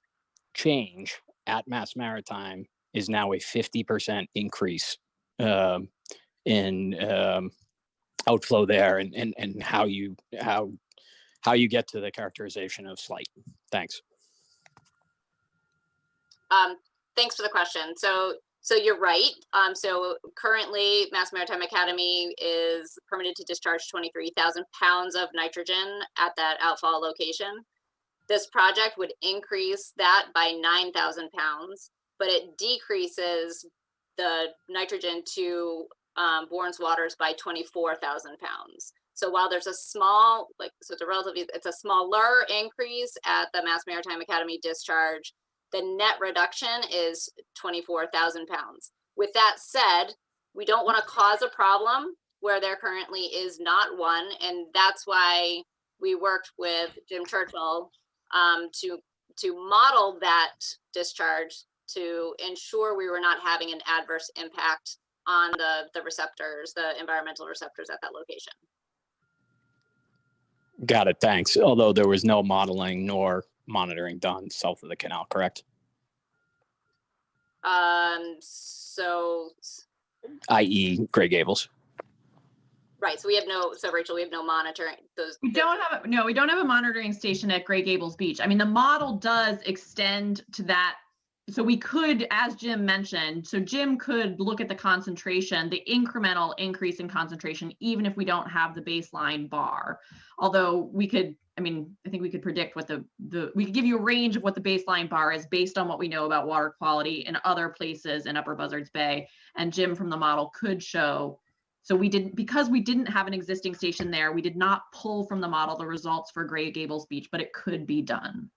change at Mass Maritime is now a 50% increase in outflow there, and how you get to the characterization of slight. Thanks. Thanks for the question. So you're right. So currently Mass Maritime Academy is permitted to discharge 23,000 pounds of nitrogen at that outfall location. This project would increase that by 9,000 pounds, but it decreases the nitrogen to Bourne's waters by 24,000 pounds. So while there's a small, so it's a smaller increase at the Mass Maritime Academy discharge, the net reduction is 24,000 pounds. With that said, we don't want to cause a problem where there currently is not one, and that's why we worked with Jim Churchill to model that discharge to ensure we were not having an adverse impact on the receptors, the environmental receptors at that location. Got it, thanks. Although there was no modeling nor monitoring done south of the canal, correct? So, i.e. Grey Gables. right, so we have no, so Rachel, we have no monitoring those. We don't have a monitoring station at Grey Gables Beach. I mean, the model does extend to that. So we could, as Jim mentioned, so Jim could look at the concentration, the incremental increase in concentration, even if we don't have the baseline bar. Although we could, I mean, I think we could predict what we could give you a range of what the baseline bar is based on what we know about water quality in other places in Upper Buzzards Bay. And Jim from the model could show, so we didn't, because we didn't have an existing station there, we did not pull from the model the results for Grey Gables Beach, but it could be done.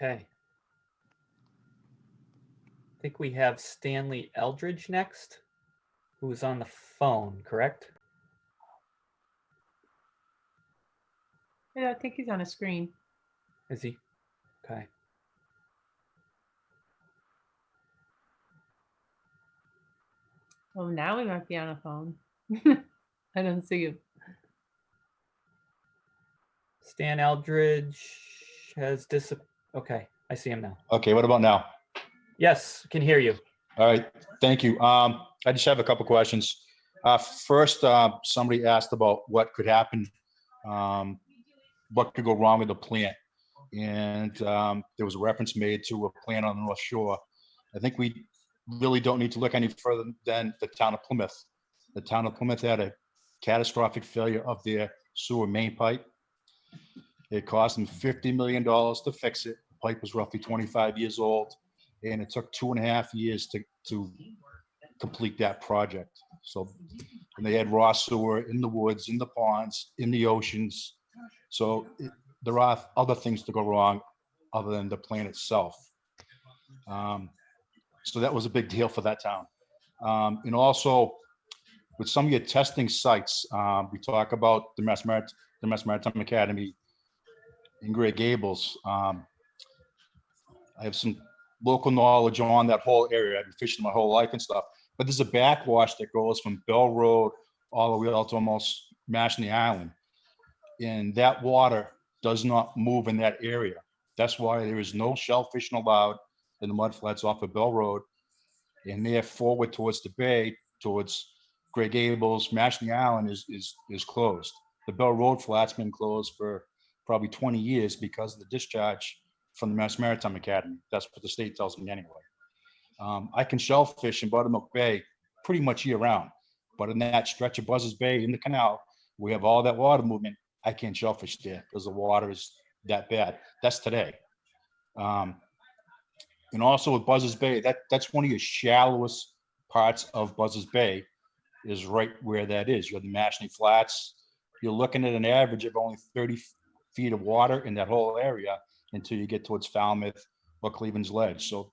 Okay. I think we have Stanley Eldridge next, who's on the phone, correct? Yeah, I think he's on a screen. Is he? Okay. Oh, now we might be on a phone. I don't see him. Stan Eldridge has okay, I see him now. Okay, what about now? Yes, can hear you. All right, thank you. I just have a couple questions. First, somebody asked about what could happen, what could go wrong with the plant. And there was a reference made to a plant on the North Shore. I think we really don't need to look any further than the town of Plymouth. The town of Plymouth had a catastrophic failure of their sewer main pipe. It cost them $50 million to fix it. The pipe was roughly 25 years old, and it took 2.5 years to complete that project. So, and they had raw sewer in the woods, in the ponds, in the oceans. So there are other things to go wrong other than the plant itself. So that was a big deal for that town. And also, with some of your testing sites, we talk about the Mass Maritime Academy in Grey Gables. I have some local knowledge on that whole area. I've been fishing my whole life and stuff. But there's a backwash that goes from Bell Road all the way out to almost Mashney Island. And that water does not move in that area. That's why there is no shellfishing allowed in the mudflats off of Bell Road. And there forward towards the bay, towards Grey Gables, Mashney Island is closed. The Bell Road flat's been closed for probably 20 years because of the discharge from the Mass Maritime Academy. That's what the state tells me anyway. I can shellfish in Buttermilk Bay pretty much year round, but in that stretch of Buzzards Bay in the canal, we have all that water movement. I can't shellfish there because the water is that bad. That's today. And also with Buzzards Bay, that's one of your shallowest parts of Buzzards Bay is right where that is. You have the Mashney Flats. You're looking at an average of only 30 feet of water in that whole area until you get towards Falmouth or Cleveland's Ledge. So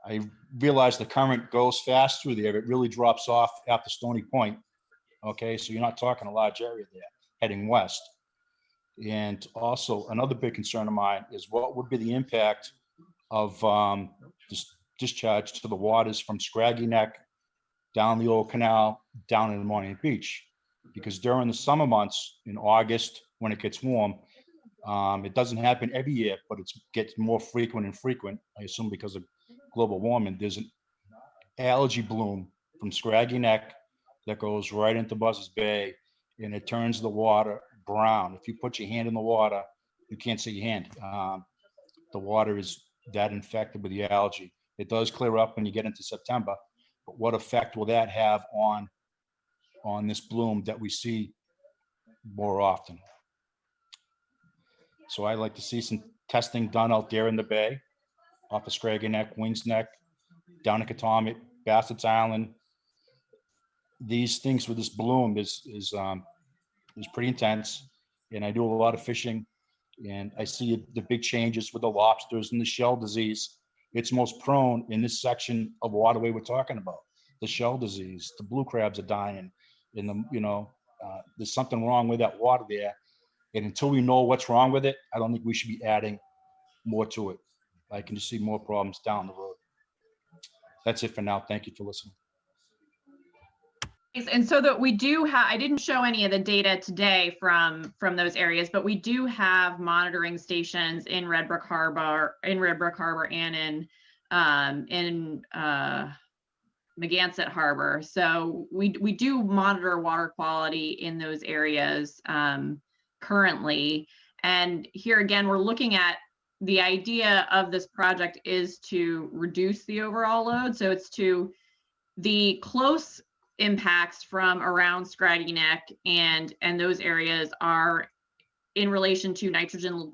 I realize the current goes fast through there. It really drops off after Stony Point. Okay, so you're not talking a large area there heading west. And also another big concern of mine is what would be the impact of this discharge to the waters from Scraggy Neck down the old canal down in Monument Beach. Because during the summer months in August, when it gets warm, it doesn't happen every year, but it gets more frequent and frequent, I assume because of global warming. There's an algae bloom from Scraggy Neck that goes right into Buzzards Bay, and it turns the water brown. If you put your hand in the water, you can't see your hand. The water is that infected with the algae. It does clear up when you get into September, but what effect will that have on this bloom that we see more often? So I like to see some testing done out there in the bay, off of Scraggin Neck, Wings Neck, down at Katomet, Bassett's Island. These things with this bloom is pretty intense, and I do a lot of fishing, and I see the big changes with the lobsters and the shell disease. It's most prone in this section of waterway we're talking about. The shell disease, the blue crabs are dying, and there's something wrong with that water there. And until we know what's wrong with it, I don't think we should be adding more to it. I can just see more problems down the road. That's it for now. Thank you for listening. And so that we do have, I didn't show any of the data today from those areas, but we do have monitoring stations in Red Brook Harbor, and in Megansett Harbor. So we do monitor water quality in those areas currently. And here again, we're looking at the idea of this project is to reduce the overall load. So it's to the close impacts from around Scraggy Neck and those areas are in relation to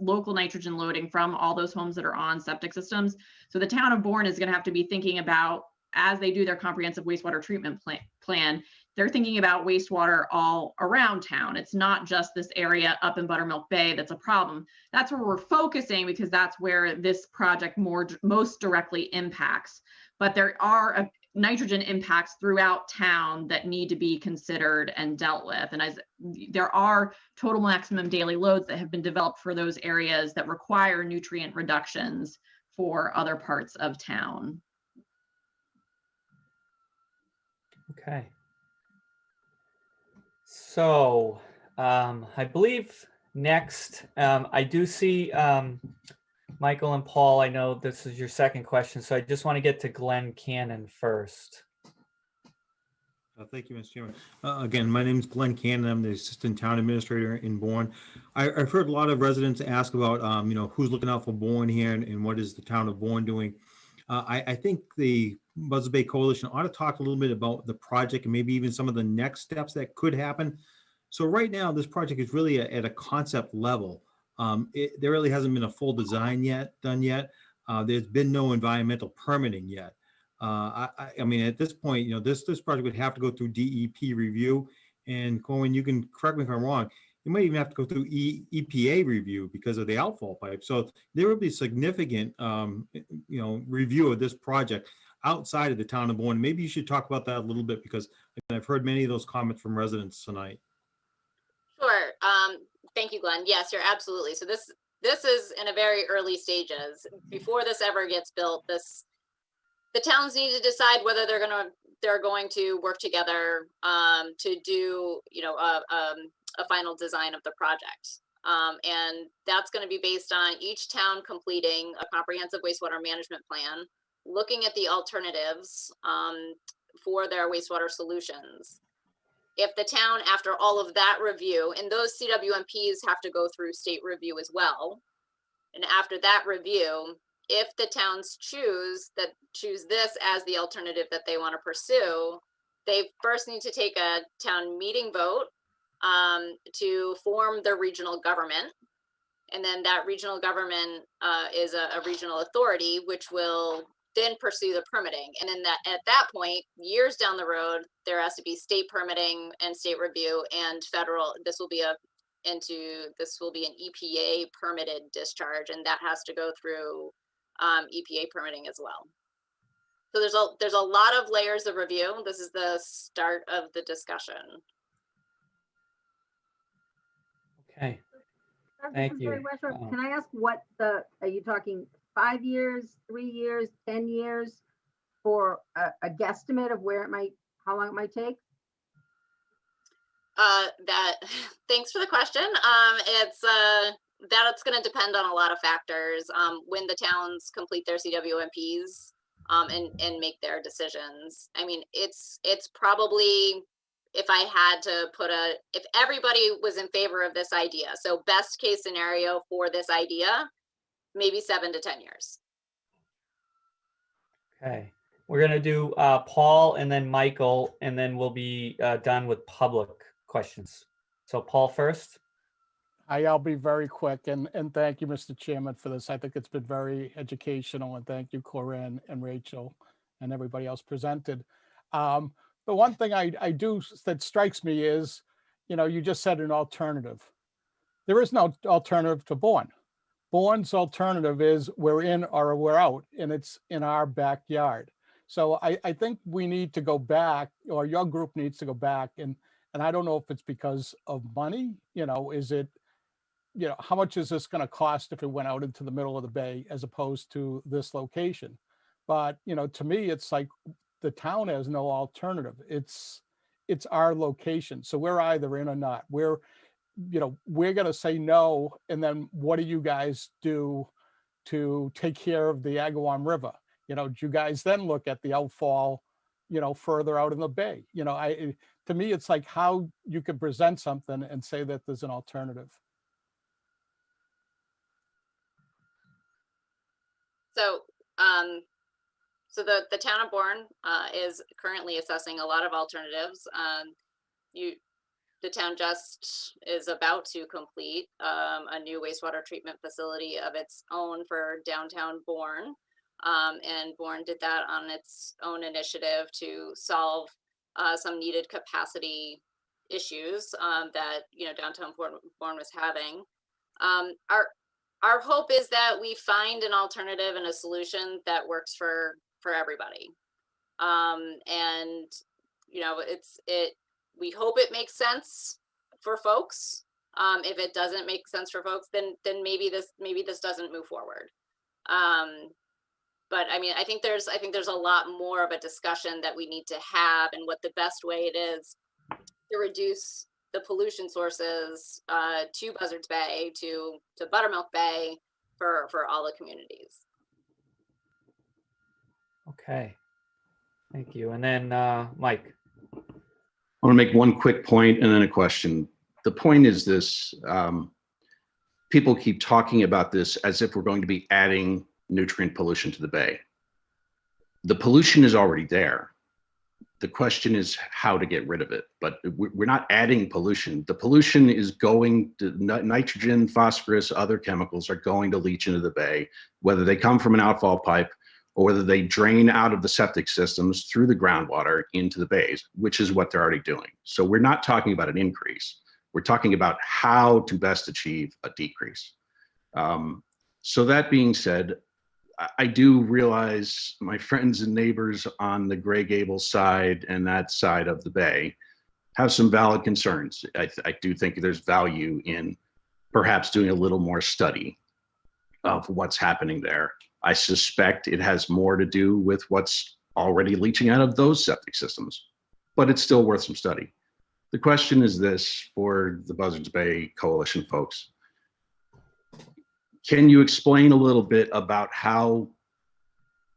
local nitrogen loading from all those homes that are on septic systems. So the town of Bourne is going to have to be thinking about, as they do their comprehensive wastewater treatment plan, they're thinking about wastewater all around town. It's not just this area up in Buttermilk Bay that's a problem. That's where we're focusing because that's where this project most directly impacts. But there are nitrogen impacts throughout town that need to be considered and dealt with. And as there are total maximum daily loads that have been developed for those areas that require nutrient reductions for other parts of town. Okay. So I believe next, I do see Michael and Paul. I know this is your second question, so I just want to get to Glenn Cannon first. Thank you, Mr. Chairman. Again, my name is Glenn Cannon. I'm the Assistant Town Administrator in Bourne. I've heard a lot of residents ask about, who's looking out for Bourne here and what is the town of Bourne doing. I think the Buzzards Bay Coalition ought to talk a little bit about the project and maybe even some of the next steps that could happen. So right now, this project is really at a concept level. There really hasn't been a full design done yet. There's been no environmental permitting yet. I mean, at this point, this project would have to go through DEP review. And Corwin, you can correct me if I'm wrong. You might even have to go through EPA review because of the outfall pipe. So there will be significant, review of this project outside of the town of Bourne. Maybe you should talk about that a little bit because I've heard many of those comments from residents tonight. Sure. Thank you, Glenn. Yes, you're absolutely. So this is in a very early stages. Before this ever gets built, the towns need to decide whether they're going to work together to do a final design of the project. And that's going to be based on each town completing a comprehensive wastewater management plan, looking at the alternatives for their wastewater solutions. If the town, after all of that review, and those CWMPs have to go through state review as well, and after that review, if the towns choose this as the alternative that they want to pursue, they first need to take a town meeting vote to form their regional government. And then that regional government is a regional authority, which will then pursue the permitting. And then at that point, years down the road, there has to be state permitting and state review and federal. This will be an EPA permitted discharge, and that has to go through EPA permitting as well. So there's a lot of layers of review. This is the start of the discussion. Okay. Thank you. Can I ask are you talking 5 years, 3 years, 10 years for a guesstimate of how long it might take? Thanks for the question. It's going to depend on a lot of factors when the towns complete their CWMPs and make their decisions. I mean, it's probably, if I had to if everybody was in favor of this idea, so best case scenario for this idea, maybe 7 to 10 years. Okay. We're going to do Paul and then Michael, and then we'll be done with public questions. So Paul first. I'll be very quick, and thank you, Mr. Chairman, for this. I think it's been very educational, and thank you, Corinne and Rachel and everybody else presented. The one thing I do that strikes me is, you just said an alternative. There is no alternative to Bourne. Bourne's alternative is we're in or we're out, and it's in our backyard. So I think we need to go back, or your group needs to go back, and I don't know if it's because of money, is it, how much is this going to cost if it went out into the middle of the bay as opposed to this location? But, to me, it's like the town has no alternative. It's our location. So we're either in or not. We're going to say no. And then what do you guys do to take care of the Agawam River? Do you guys then look at the outfall, further out in the bay? To me, it's like how you can present something and say that there's an alternative. So, the town of Bourne is currently assessing a lot of alternatives. The town just is about to complete a new wastewater treatment facility of its own for downtown Bourne. And Bourne did that on its own initiative to solve some needed capacity issues that downtown Bourne was having. Our hope is that we find an alternative and a solution that works for everybody. And we hope it makes sense for folks. If it doesn't make sense for folks, then maybe this doesn't move forward. But I mean, I think there's a lot more of a discussion that we need to have, and what the best way it is to reduce the pollution sources to Buzzards Bay, to Buttermilk Bay, for all the communities. Okay, thank you. And then Mike. I want to make one quick point and then a question. The point is this: people keep talking about this as if we're going to be adding nutrient pollution to the bay. The pollution is already there. The question is how to get rid of it, but we're not adding pollution. The pollution is going to nitrogen, phosphorus, other chemicals are going to leach into the bay, whether they come from an outfall pipe or whether they drain out of the septic systems through the groundwater into the bays, which is what they're already doing. So we're not talking about an increase. We're talking about how to best achieve a decrease. So that being said, I do realize my friends and neighbors on the Grey Gables side and that side of the bay have some valid concerns. I do think there's value in perhaps doing a little more study of what's happening there. I suspect it has more to do with what's already leaching out of those septic systems, but it's still worth some study. The question is this for the Buzzards Bay Coalition folks. Can you explain a little bit about how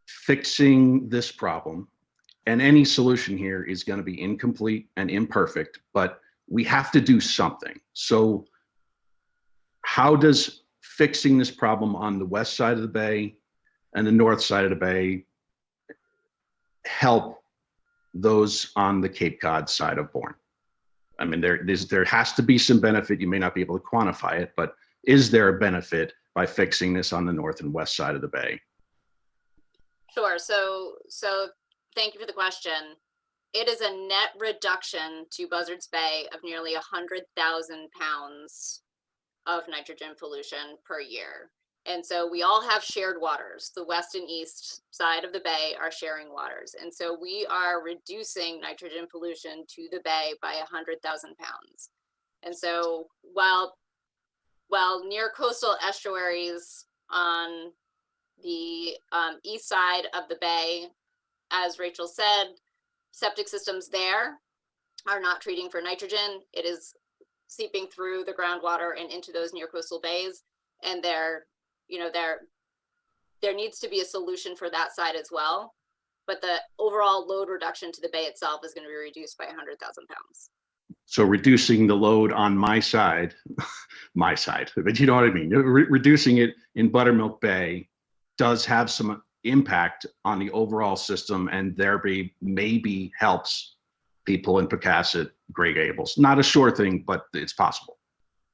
fixing this problem, and any solution here is going to be incomplete and imperfect, but we have to do something. So how does fixing this problem on the west side of the bay and the north side of the bay help those on the Cape Cod side of Bourne? I mean, there has to be some benefit. You may not be able to quantify it, but is there a benefit by fixing this on the north and west side of the bay? Sure. So thank you for the question. It is a net reduction to Buzzards Bay of nearly 100,000 pounds of nitrogen pollution per year. And so we all have shared waters. The west and east side of the bay are sharing waters. And so we are reducing nitrogen pollution to the bay by 100,000 pounds. And so while near coastal estuaries on the east side of the bay, as Rachel said, septic systems there are not treating for nitrogen. It is seeping through the groundwater and into those near coastal bays. And there needs to be a solution for that side as well. But the overall load reduction to the bay itself is going to be reduced by 100,000 pounds. So reducing the load on my side, but you know what I mean? Reducing it in Buttermilk Bay does have some impact on the overall system, and maybe helps people in Pocasset, Grey Gables. Not a sure thing, but it's possible.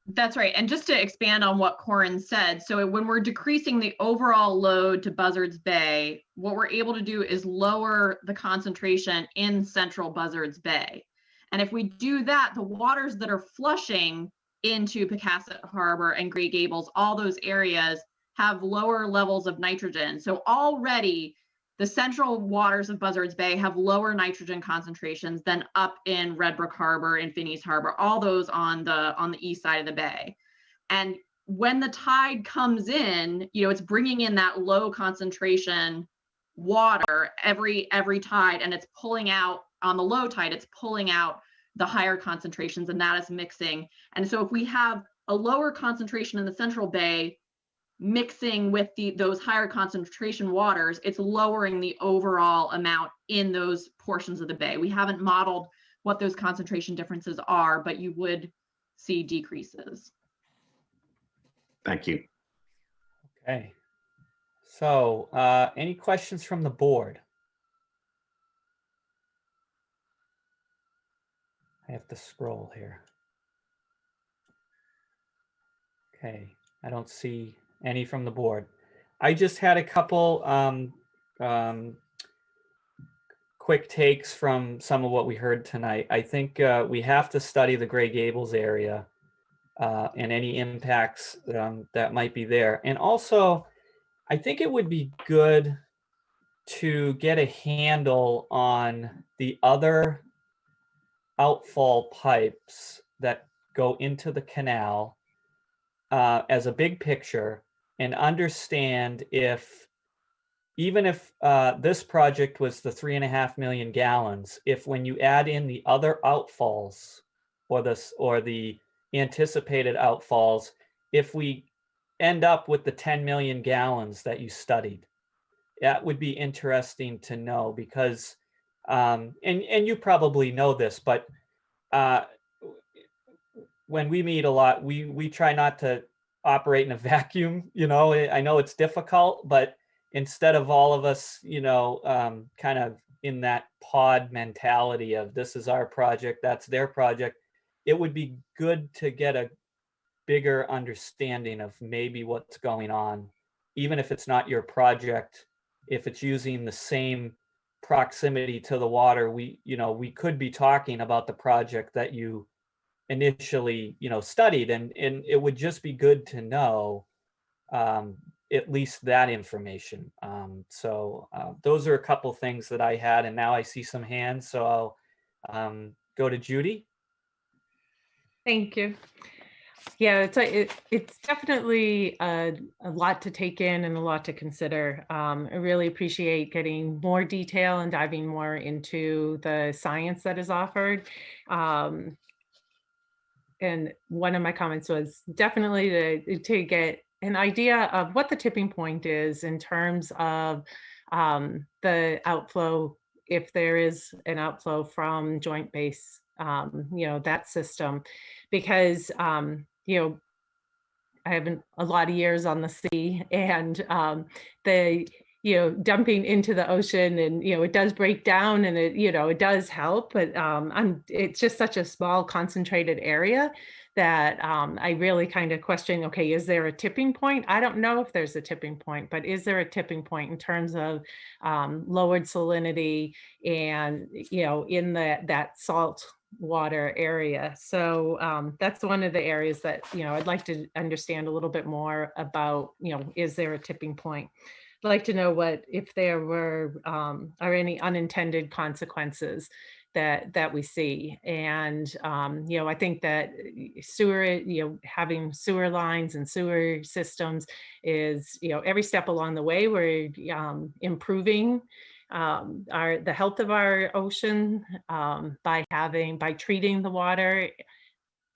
That's right. And just to expand on what Corin said, so when we're decreasing the overall load to Buzzards Bay, what we're able to do is lower the concentration in central Buzzards Bay. And if we do that, the waters that are flushing into Pecasset Harbor and Grey Gables, all those areas have lower levels of nitrogen. So already the central waters of Buzzards Bay have lower nitrogen concentrations than up in Red Brook Harbor and Phineas Harbor, all those on the east side of the bay. And when the tide comes in, it's bringing in that low concentration water every tide, and it's pulling out on the low tide, it's pulling out the higher concentrations, and that is mixing. And so if we have a lower concentration in the central bay mixing with those higher concentration waters, it's lowering the overall amount in those portions of the bay. We haven't modeled what those concentration differences are, but you would see decreases. Thank you. Okay. So any questions from the board? I have to scroll here. Okay, I don't see any from the board. I just had a couple quick takes from some of what we heard tonight. I think we have to study the Grey Gables area and any impacts that might be there. And also, I think it would be good to get a handle on the other outfall pipes that go into the canal as a big picture, and understand if, even if this project was the 3.5 million gallons, if when you add in the other outfalls or the anticipated outfalls, if we end up with the 10 million gallons that you studied, that would be interesting to know, because and you probably know this, but when we meet a lot, we try not to operate in a vacuum. I know it's difficult, but instead of all of us, kind of in that pod mentality of this is our project, that's their project, it would be good to get a bigger understanding of maybe what's going on, even if it's not your project. If it's using the same proximity to the water, we could be talking about the project that you initially studied, and it would just be good to know at least that information. So those are a couple things that I had, and now I see some hands, so I'll go to Judy. Thank you. Yeah, it's definitely a lot to take in and a lot to consider. I really appreciate getting more detail and diving more into the science that is offered. And one of my comments was definitely to get an idea of what the tipping point is in terms of the outflow, if there is an outflow from Joint Base, that system, because I have a lot of years on the sea, and the dumping into the ocean, and it does break down, and it does help, but it's just such a small concentrated area that I really kind of question, okay, is there a tipping point? I don't know if there's a tipping point, but is there a tipping point in terms of lowered salinity and in that salt water area? So that's one of the areas that I'd like to understand a little bit more about. Is there a tipping point? I'd like to know what if there were are any unintended consequences that we see. And I think that sewer, having sewer lines and sewer systems is every step along the way we're improving the health of our ocean by treating the water.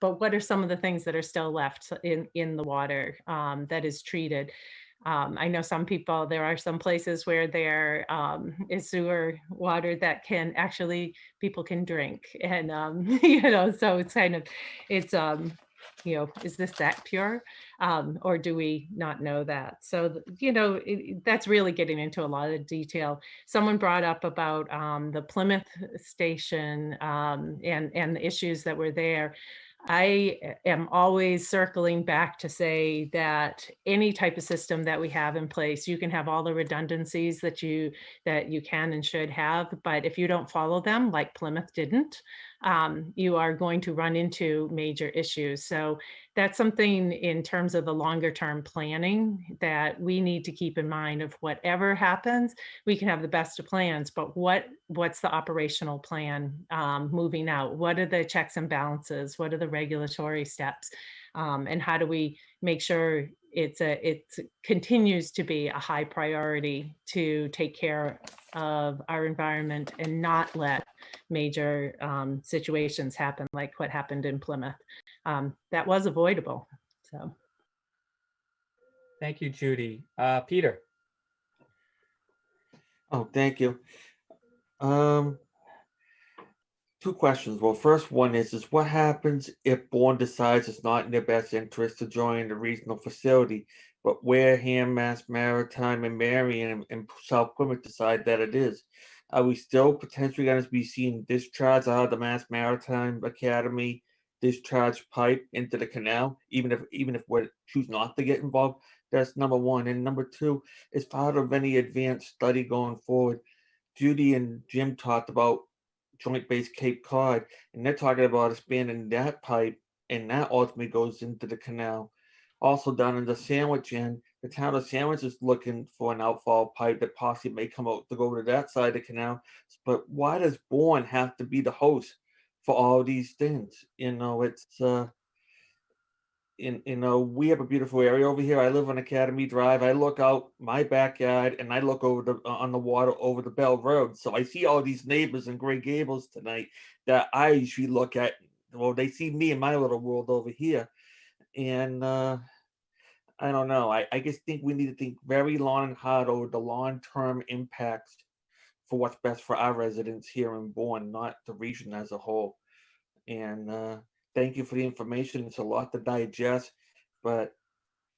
But what are some of the things that are still left in the water that is treated? I know there are some places where there is sewer water that people can drink, and so it's kind of, is this that pure, or do we not know that? So that's really getting into a lot of detail. Someone brought up about the Plymouth station and the issues that were there. I am always circling back to say that any type of system that we have in place, you can have all the redundancies that you can and should have, but if you don't follow them, like Plymouth didn't, you are going to run into major issues. So that's something in terms of the longer term planning that we need to keep in mind. Of whatever happens, we can have the best of plans, but what's the operational plan moving out? What are the checks and balances? What are the regulatory steps? And how do we make sure it continues to be a high priority to take care of our environment and not let major situations happen like what happened in Plymouth. That was avoidable. So, Thank you, Judy. Peter. Oh, thank you. Two questions. Well, first one is what happens if Bourne decides it's not in their best interest to join the regional facility, but Wareham, Maritime, and Marion and South Plymouth decide that it is? Are we still potentially going to be seeing discharge out of the Maritime Academy discharge pipe into the canal, even if we choose not to get involved? That's number one. And number two, as part of any advanced study going forward, Judy and Jim talked about Joint Base Cape Cod, and they're talking about expanding that pipe, and that ultimately goes into the canal. Also down in the Sandwich end, the town of Sandwich is looking for an outfall pipe that possibly may come out to go to that side of the canal. But why does Bourne have to be the host for all these things? You know, it's we have a beautiful area over here. I live on Academy Drive. I look out my backyard and I look over on the water over the Bell Road. So I see all these neighbors in Gray Gables tonight that I usually look at. Well, they see me in my little world over here. And I don't know. I just think we need to think very long and hard over the long-term impacts for what's best for our residents here in Bourne, not the region as a whole. And thank you for the information. It's a lot to digest, but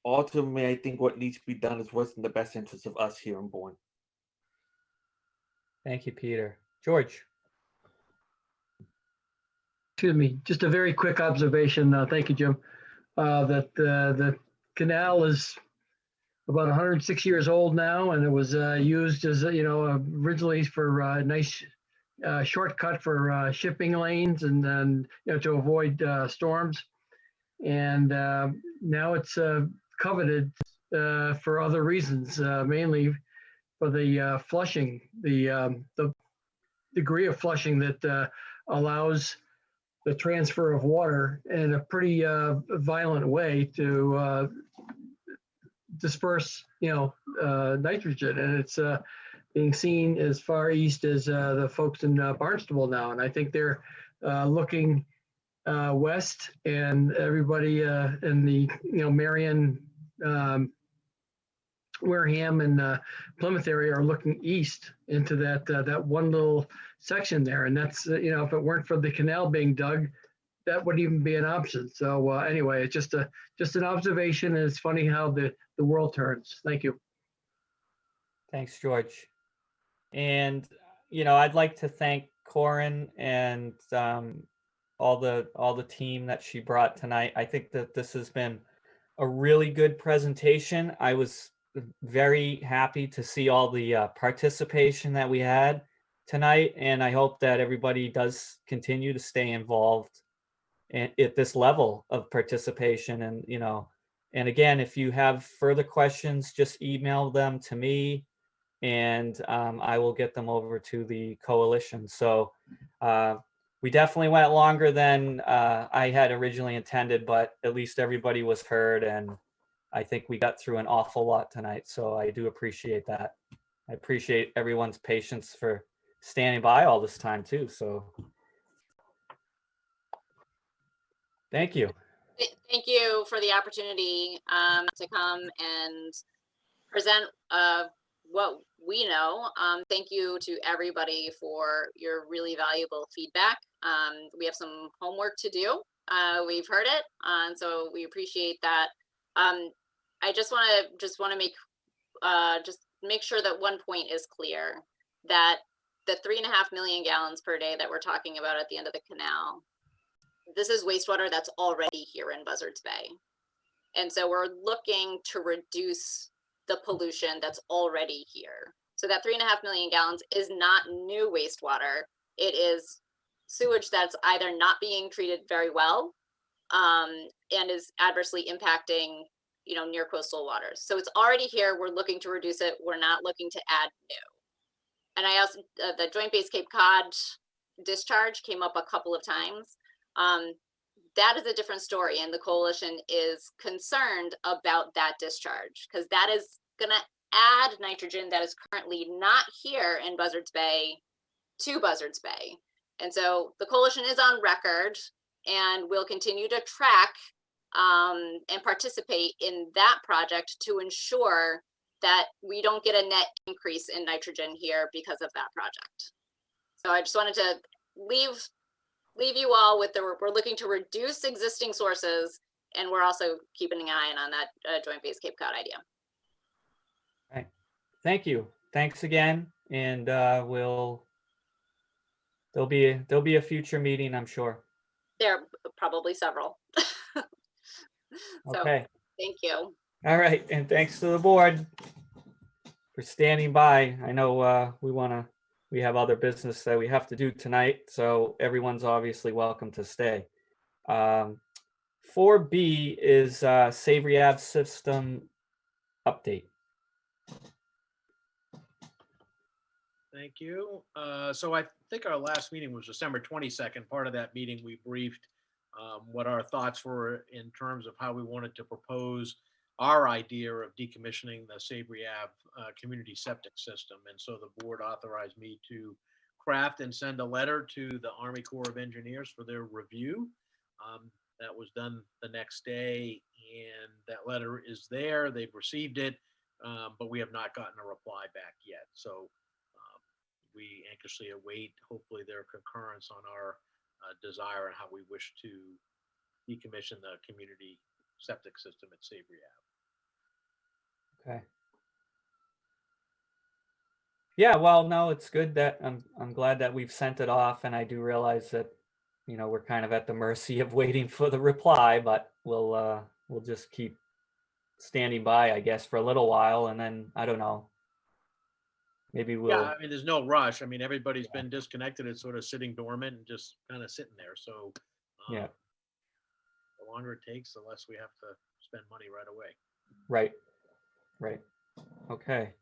ultimately, I think what needs to be done is what's in the best interest of us here in Bourne. Thank you, Peter. George. Excuse me, just a very quick observation. Thank you, Jim. That the canal is about 106 years old now, and it was used as originally for a nice shortcut for shipping lanes and then to avoid storms. And now it's coveted for other reasons, mainly for the flushing, the degree of flushing that allows the transfer of water in a pretty violent way to disperse, nitrogen, and it's being seen as far east as the folks in Barnstable now, and I think they're looking west, and everybody in the Marion, Wareham, and Plymouth area are looking east into that one little section there, and that's if it weren't for the canal being dug, that wouldn't even be an option. So anyway, it's just an observation, and it's funny how the world turns. Thank you. Thanks, George. And I'd like to thank Corin and all the team that she brought tonight. I think that this has been a really good presentation. I was very happy to see all the participation that we had tonight, and I hope that everybody does continue to stay involved at this level of participation. And again, if you have further questions, just email them to me, and I will get them over to the coalition. So we definitely went longer than I had originally intended, but at least everybody was heard, and I think we got through an awful lot tonight. So I do appreciate that. I appreciate everyone's patience for standing by all this time too. So thank you. Thank you for the opportunity to come and present what we know. Thank you to everybody for your really valuable feedback. We have some homework to do. We've heard it, and so we appreciate that. I just want to make sure that one point is clear, that the 3.5 million gallons per day that we're talking about at the end of the canal, this is wastewater that's already here in Buzzards Bay. And so we're looking to reduce the pollution that's already here. So that 3.5 million gallons is not new wastewater. It is sewage that's either not being treated very well and is adversely impacting, you know, near coastal waters. So it's already here. We're looking to reduce it. We're not looking to add new. And I also, the Joint Base Cape Cod discharge came up a couple of times. That is a different story, and the coalition is concerned about that discharge because that is going to add nitrogen that is currently not here in Buzzards Bay to Buzzards Bay. And so the coalition is on record and will continue to track and participate in that project to ensure that we don't get a net increase in nitrogen here because of that project. So I just wanted to leave you all with we're looking to reduce existing sources, and we're also keeping an eye on that Joint Base Cape Cod idea. Right. Thank you. Thanks again. And there'll be a future meeting, I'm sure. There are probably several. So, okay. Thank you. All right. And thanks to the board for standing by. I know we have other business that we have to do tonight, so everyone's obviously welcome to stay. 4B is Savory Ave system update. Thank you. So I think our last meeting was December 22nd. Part of that meeting, we briefed what our thoughts were in terms of how we wanted to propose our idea of decommissioning the Savory Ave community septic system. And so the board authorized me to craft and send a letter to the Army Corps of Engineers for their review. That was done the next day, and that letter is there. They've received it, but we have not gotten a reply back yet. So we anxiously await, hopefully, their concurrence on our desire and how we wish to decommission the community septic system at Savory Ave. Okay. Yeah, well, no, it's good that I'm glad that we've sent it off, and I do realize that, you know, we're kind of at the mercy of waiting for the reply, but we'll just keep standing by, I guess, for a little while, and then I don't know. Maybe we'll. Yeah, I mean, there's no rush. I mean, everybody's been disconnected. It's sort of sitting dormant and just kind of sitting there. So yeah, the longer it takes, the less we have to spend money right away. Right. Right. Okay.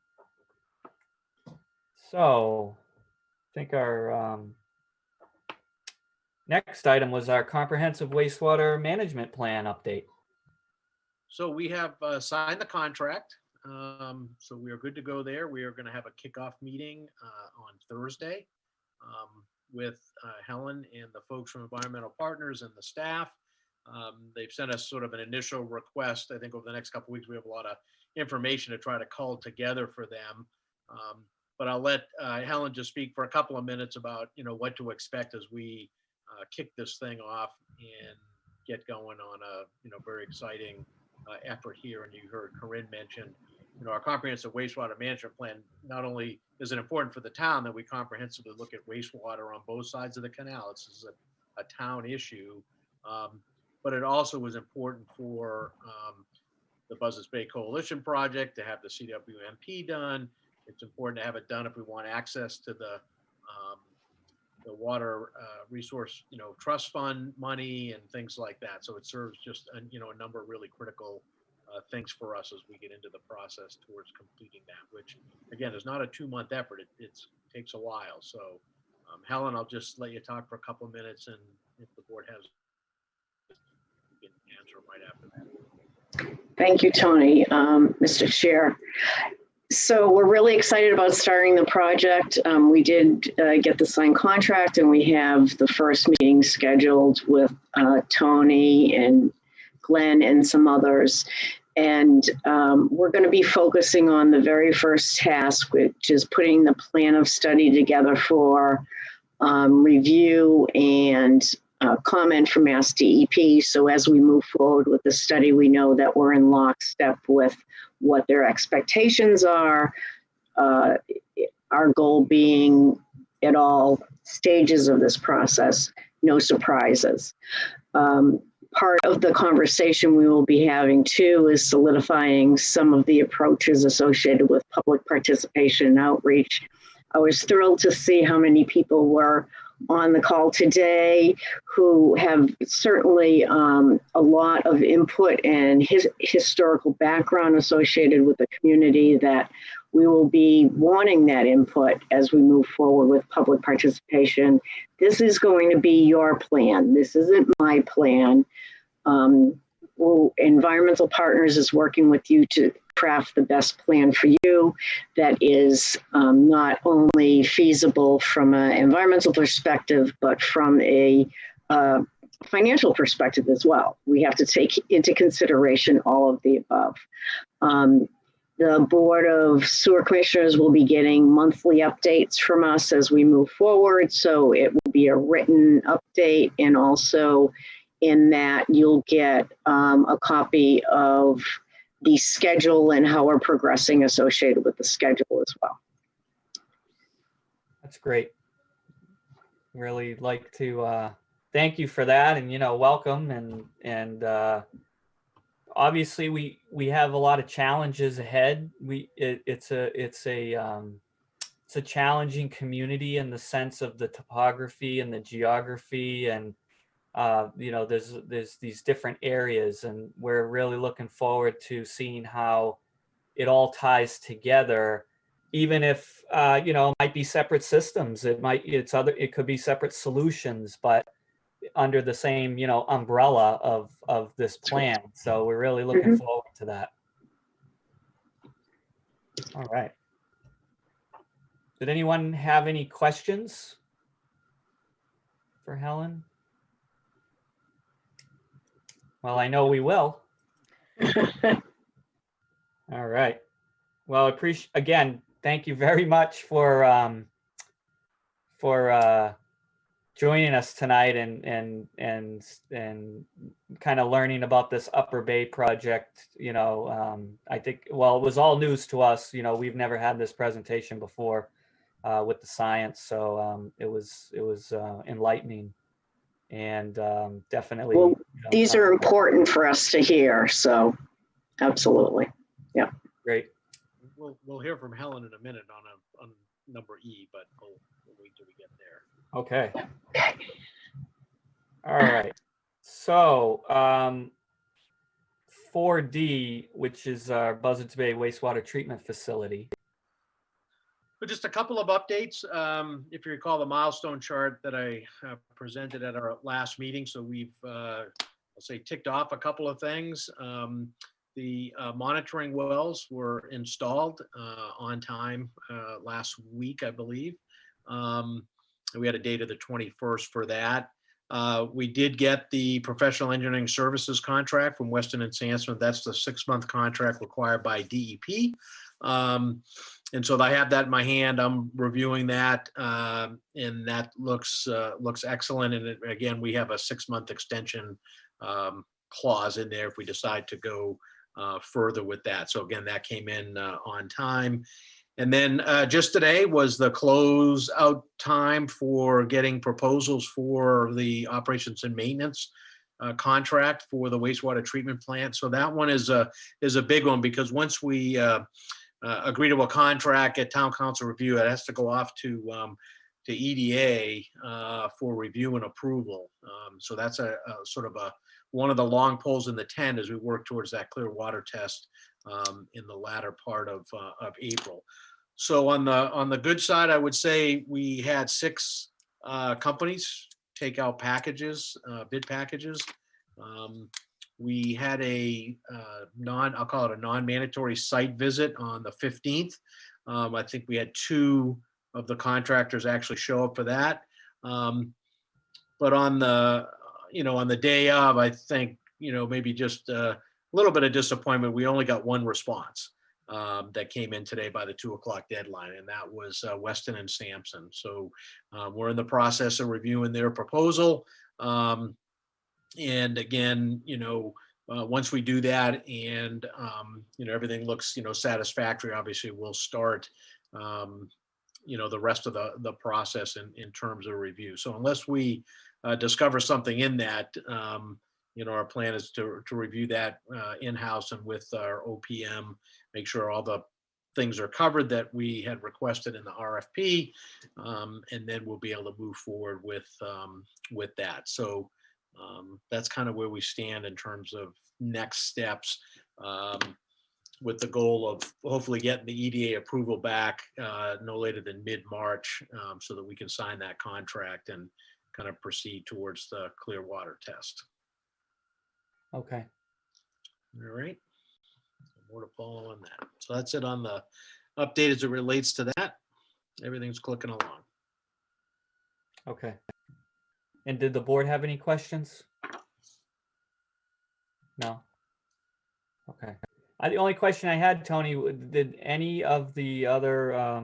So I think our next item was our comprehensive wastewater management plan update. So we have signed the contract. So we are good to go there. We are going to have a kickoff meeting on Thursday with Helen and the folks from Environmental Partners and the staff. They've sent us sort of an initial request. I think over the next couple of weeks, we have a lot of information to try to cull together for them. But I'll let Helen just speak for a couple of minutes about, you know, what to expect as we kick this thing off and get going on a, you know, very exciting effort here. And you heard Corinne mention, you know, our comprehensive wastewater management plan. Not only is it important for the town that we comprehensively look at wastewater on both sides of the canal, this is a town issue, but it also was important for the Buzzards Bay Coalition project to have the CWMP done. It's important to have it done if we want access to the water resource, you know, trust fund money and things like that. So it serves just you know, a number of really critical things for us as we get into the process towards completing that, which again is not a 2-month effort. It takes a while. So Helen, I'll just let you talk for a couple of minutes, and if the board has, you can answer right after that. Thank you, Tony, Mr. Chair. So we're really excited about starting the project. We did get the signed contract, and we have the first meeting scheduled with Tony and Glenn and some others. And we're going to be focusing on the very first task, which is putting the plan of study together for review and comment from Mass DEP. So as we move forward with the study, we know that we're in lockstep with what their expectations are, our goal being at all stages of this process, no surprises. Part of the conversation we will be having too is solidifying some of the approaches associated with public participation and outreach. I was thrilled to see how many people were on the call today who have certainly a lot of input and historical background associated with the community, that we will be wanting that input as we move forward with public participation. This is going to be your plan. This isn't my plan. Environmental Partners is working with you to craft the best plan for you that is not only feasible from an environmental perspective, but from a financial perspective as well. We have to take into consideration all of the above. The Board of Sewer Commissioners will be getting monthly updates from us as we move forward. So it will be a written update, and also in that you'll get a copy of the schedule and how we're progressing associated with the schedule as well. That's great. Really like to thank you for that, and welcome, and obviously we have a lot of challenges ahead. It's a challenging community in the sense of the topography and the geography, and there's these different areas, and we're really looking forward to seeing how it all ties together. Even if it might be separate systems, it could be separate solutions, but under the same umbrella of this plan. So we're really looking forward to that. All right. Did anyone have any questions for Helen? Well, I know we will. All right. Well, again, thank you very much for joining us tonight and kind of learning about this Upper Bay project. I think, well, it was all news to us. We've never had this presentation before with the science, so it was enlightening. And definitely, well, these are important for us to hear. So, absolutely, yeah. Great. We'll hear from Helen in a minute on number E, but we'll wait till we get there. Okay. All right. So 4D, which is our Buzzards Bay wastewater treatment facility. But just a couple of updates. If you recall the milestone chart that I presented at our last meeting. So we've, I'll say, ticked off a couple of things. The monitoring wells were installed on time last week, I believe. We had a date of the 21st for that. We did get the professional engineering services contract from Weston and Sampson. That's the 6-month contract required by DEP. And so I have that in my hand. I'm reviewing that, and that looks excellent. And again, we have a 6-month extension clause in there if we decide to go further with that. So again, that came in on time. And then just today was the close out time for getting proposals for the operations and maintenance contract for the wastewater treatment plant. So that one is a big one, because once we agree to a contract at town council review, it has to go off to EDA for review and approval. So that's a sort of one of the long poles in the tent as we work towards that clear water test in the latter part of April. So on the good side, I would say we had 6 companies take out packages, bid packages. We had I'll call it a non-mandatory site visit on the 15th. I think we had 2 of the contractors actually show up for that. But on the day of, I think, maybe just a little bit of disappointment. We only got 1 response that came in today by the 2 o'clock deadline, and that was Weston and Sampson. So we're in the process of reviewing their proposal. And again, once we do that and, everything looks, satisfactory, obviously we'll start, the rest of the process in terms of review. So unless we discover something in that, our plan is to review that in-house and with our OPM, make sure all the things are covered that we had requested in the RFP, and then we'll be able to move forward with that. So that's kind of where we stand in terms of next steps, with the goal of hopefully getting the EDA approval back no later than mid-March, so that we can sign that contract and kind of proceed towards the clear water test. Okay. All right. More to follow on that. So that's it on the update as it relates to that. Everything's clicking along. Okay. And did the board have any questions? No? Okay. The only question I had, Tony, did any of the other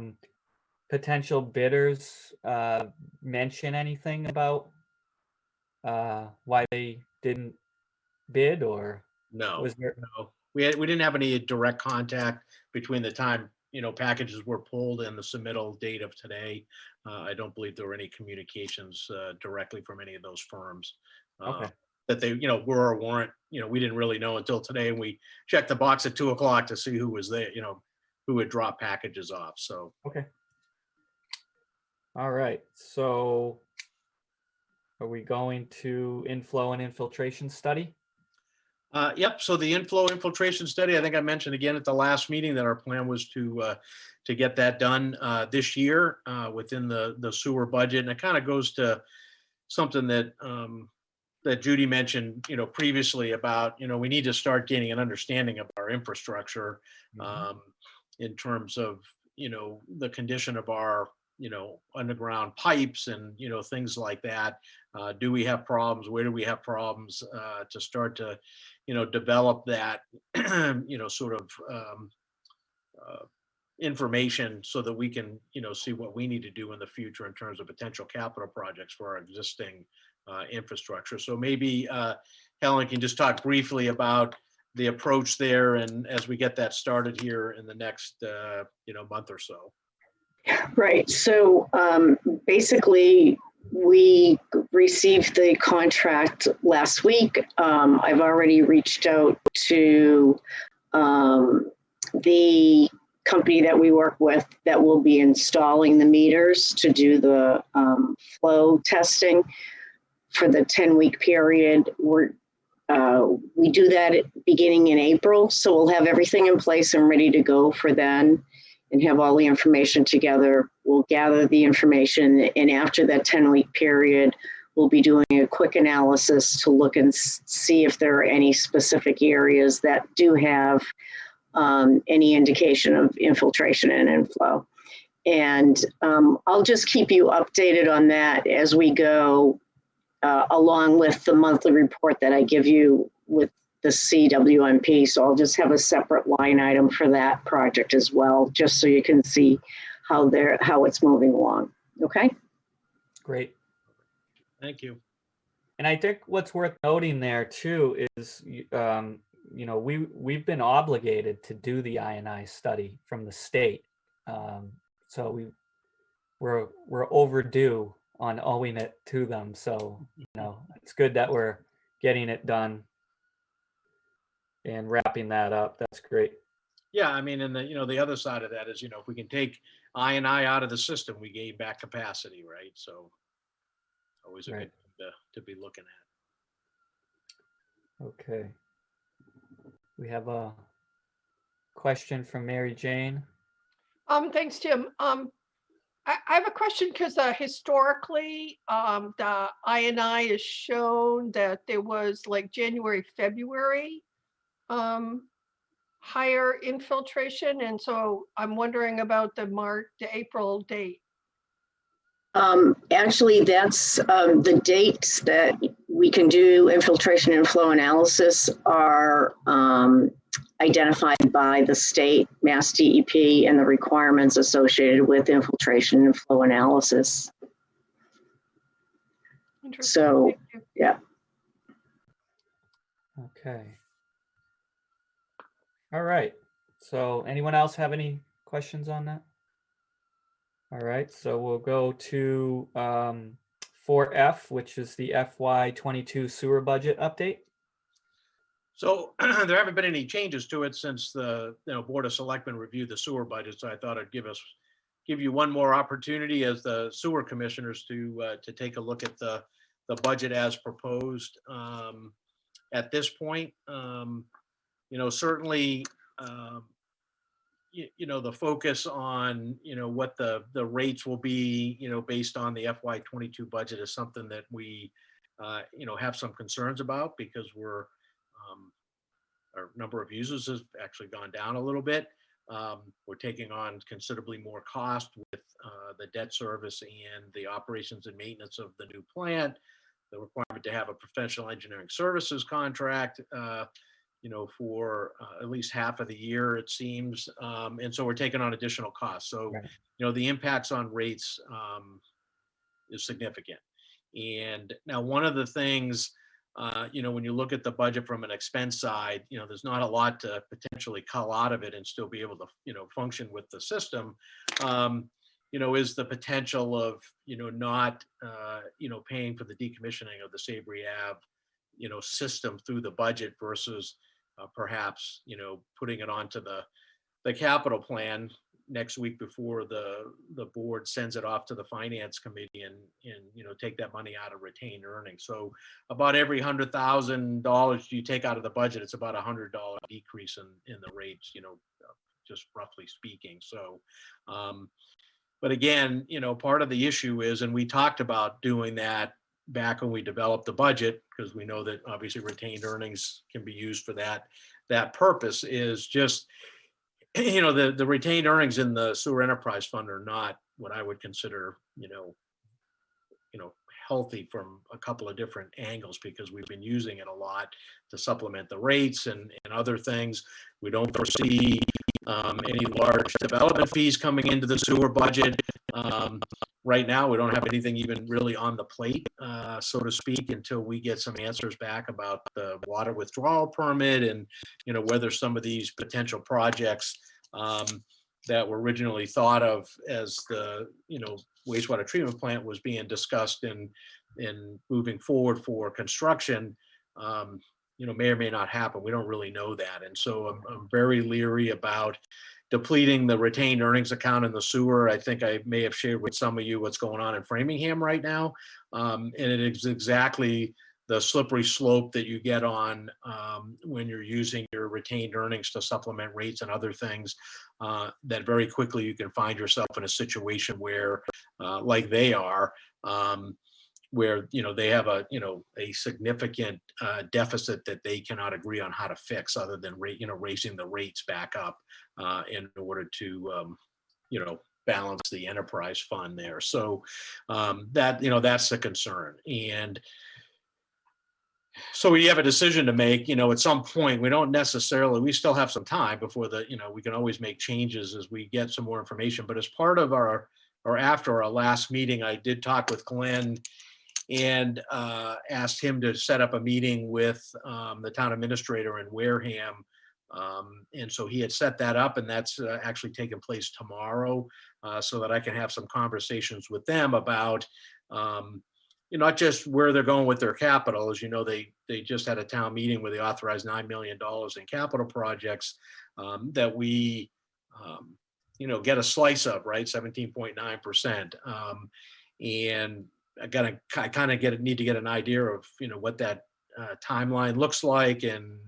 potential bidders mention anything about why they didn't bid, or No, was there? no. We didn't have any direct contact between the time, packages were pulled and the submittal date of today. I don't believe there were any communications directly from any of those firms. Okay. That they, were or weren't, we didn't really know until today. And we checked the box at 2 o'clock to see who was there, who had dropped packages off. So. Okay. All right. So are we going to inflow and infiltration study? Yep. So the infiltration study, I think I mentioned again at the last meeting that our plan was to get that done this year within the sewer budget. And it kind of goes to something that that Judy mentioned, previously about, we need to start gaining an understanding of our infrastructure in terms of, the condition of our, underground pipes and, things like that. Do we have problems? Where do we have problems? To start to, develop that, sort of information so that we can, see what we need to do in the future in terms of potential capital projects for our existing infrastructure. So maybe Helen can just talk briefly about the approach there, and as we get that started here in the next, month or so. Right. So basically, we received the contract last week. I've already reached out to the company that we work with that will be installing the meters to do the flow testing for the 10-week period. We do that beginning in April, so we'll have everything in place and ready to go for then, and have all the information together. We'll gather the information, and after that 10-week period, we'll be doing a quick analysis to look and see if there are any specific areas that do have any indication of infiltration and inflow. And I'll just keep you updated on that as we go, along with the monthly report that I give you with the CWMP. So I'll just have a separate line item for that project as well, just so you can see how it's moving along. Okay. Great. Thank you. And I think what's worth noting there too is, we've been obligated to do the I&I study from the state. So we're overdue on owing it to them. So, it's good that we're getting it done and wrapping that up. That's great. Yeah, I mean, and the other side of that is, if we can take I&I out of the system, we gain back capacity, right? So always a good thing to be looking at. Okay. We have a question from Mary Jane. Thanks, Jim. I have a question because historically, the I&I is shown that there was like January, February higher infiltration. And so I'm wondering about the April date. Actually, that's the dates that we can do infiltration and flow analysis are identified by the state, Mass DEP, and the requirements associated with infiltration and flow analysis. So, yeah. Okay. All right. So anyone else have any questions on that? All right. So we'll go to 4F, which is the FY22 sewer budget update. So there haven't been any changes to it since the Board of Selectmen reviewed the sewer budget. So I thought I'd give you one more opportunity as the sewer commissioners to take a look at the budget as proposed. At this point, certainly, the focus on what the rates will be based on the FY22 budget is something that we have some concerns about, because our number of users has actually gone down a little bit. We're taking on considerably more cost with the debt service and the operations and maintenance of the new plant, the requirement to have a professional engineering services contract, for at least half of the year, it seems. And so we're taking on additional costs. So, the impacts on rates is significant. And now one of the things, when you look at the budget from an expense side, there's not a lot to potentially cull out of it and still be able to, function with the system, is the potential of, not, paying for the decommissioning of the Savory Ave, system through the budget versus perhaps, putting it onto the capital plan next week before the board sends it off to the finance committee and take that money out of retained earnings. So about every $100,000 you take out of the budget, it's about $100 decrease in the rates, just roughly speaking. So, but again, part of the issue is, and we talked about doing that back when we developed the budget, because we know that obviously retained earnings can be used for that purpose, is just, the retained earnings in the sewer enterprise fund are not what I would consider, healthy from a couple of different angles, because we've been using it a lot to supplement the rates and other things. We don't foresee any large development fees coming into the sewer budget. Right now, we don't have anything even really on the plate, so to speak, until we get some answers back about the water withdrawal permit and, whether some of these potential projects that were originally thought of as the, wastewater treatment plant was being discussed in moving forward for construction, may or may not happen. We don't really know that. And so I'm very leery about depleting the retained earnings account in the sewer. I think I may have shared with some of you what's going on in Framingham right now. And it is exactly the slippery slope that you get on when you're using your retained earnings to supplement rates and other things, that very quickly you can find yourself in a situation where, like they are, where they have a significant deficit that they cannot agree on how to fix, other than raising the rates back up in order to balance the enterprise fund there. So that's the concern. And so we have a decision to make, at some point. We still have some time before we can always make changes as we get some more information. But as part of after our last meeting, I did talk with Glenn and asked him to set up a meeting with the town administrator in Wareham. And so he had set that up, and that's actually taking place tomorrow, so that I can have some conversations with them about not just where they're going with their capital. As you know, they just had a town meeting where they authorized $9 million in capital projects that we get a slice of, right? 17.9%. And I kind of need to get an idea of what that timeline looks like, and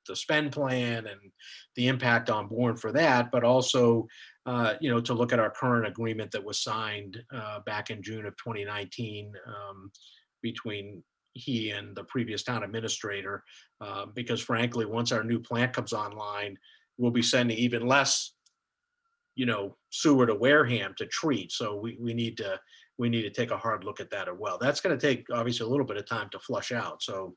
the spend plan and the impact on Bourne for that, but also to look at our current agreement that was signed back in June of 2019 between he and the previous town administrator, because frankly, once our new plant comes online, we'll be sending even less sewer to Wareham to treat. So we need to take a hard look at that as well. That's going to take obviously a little bit of time to flush out. So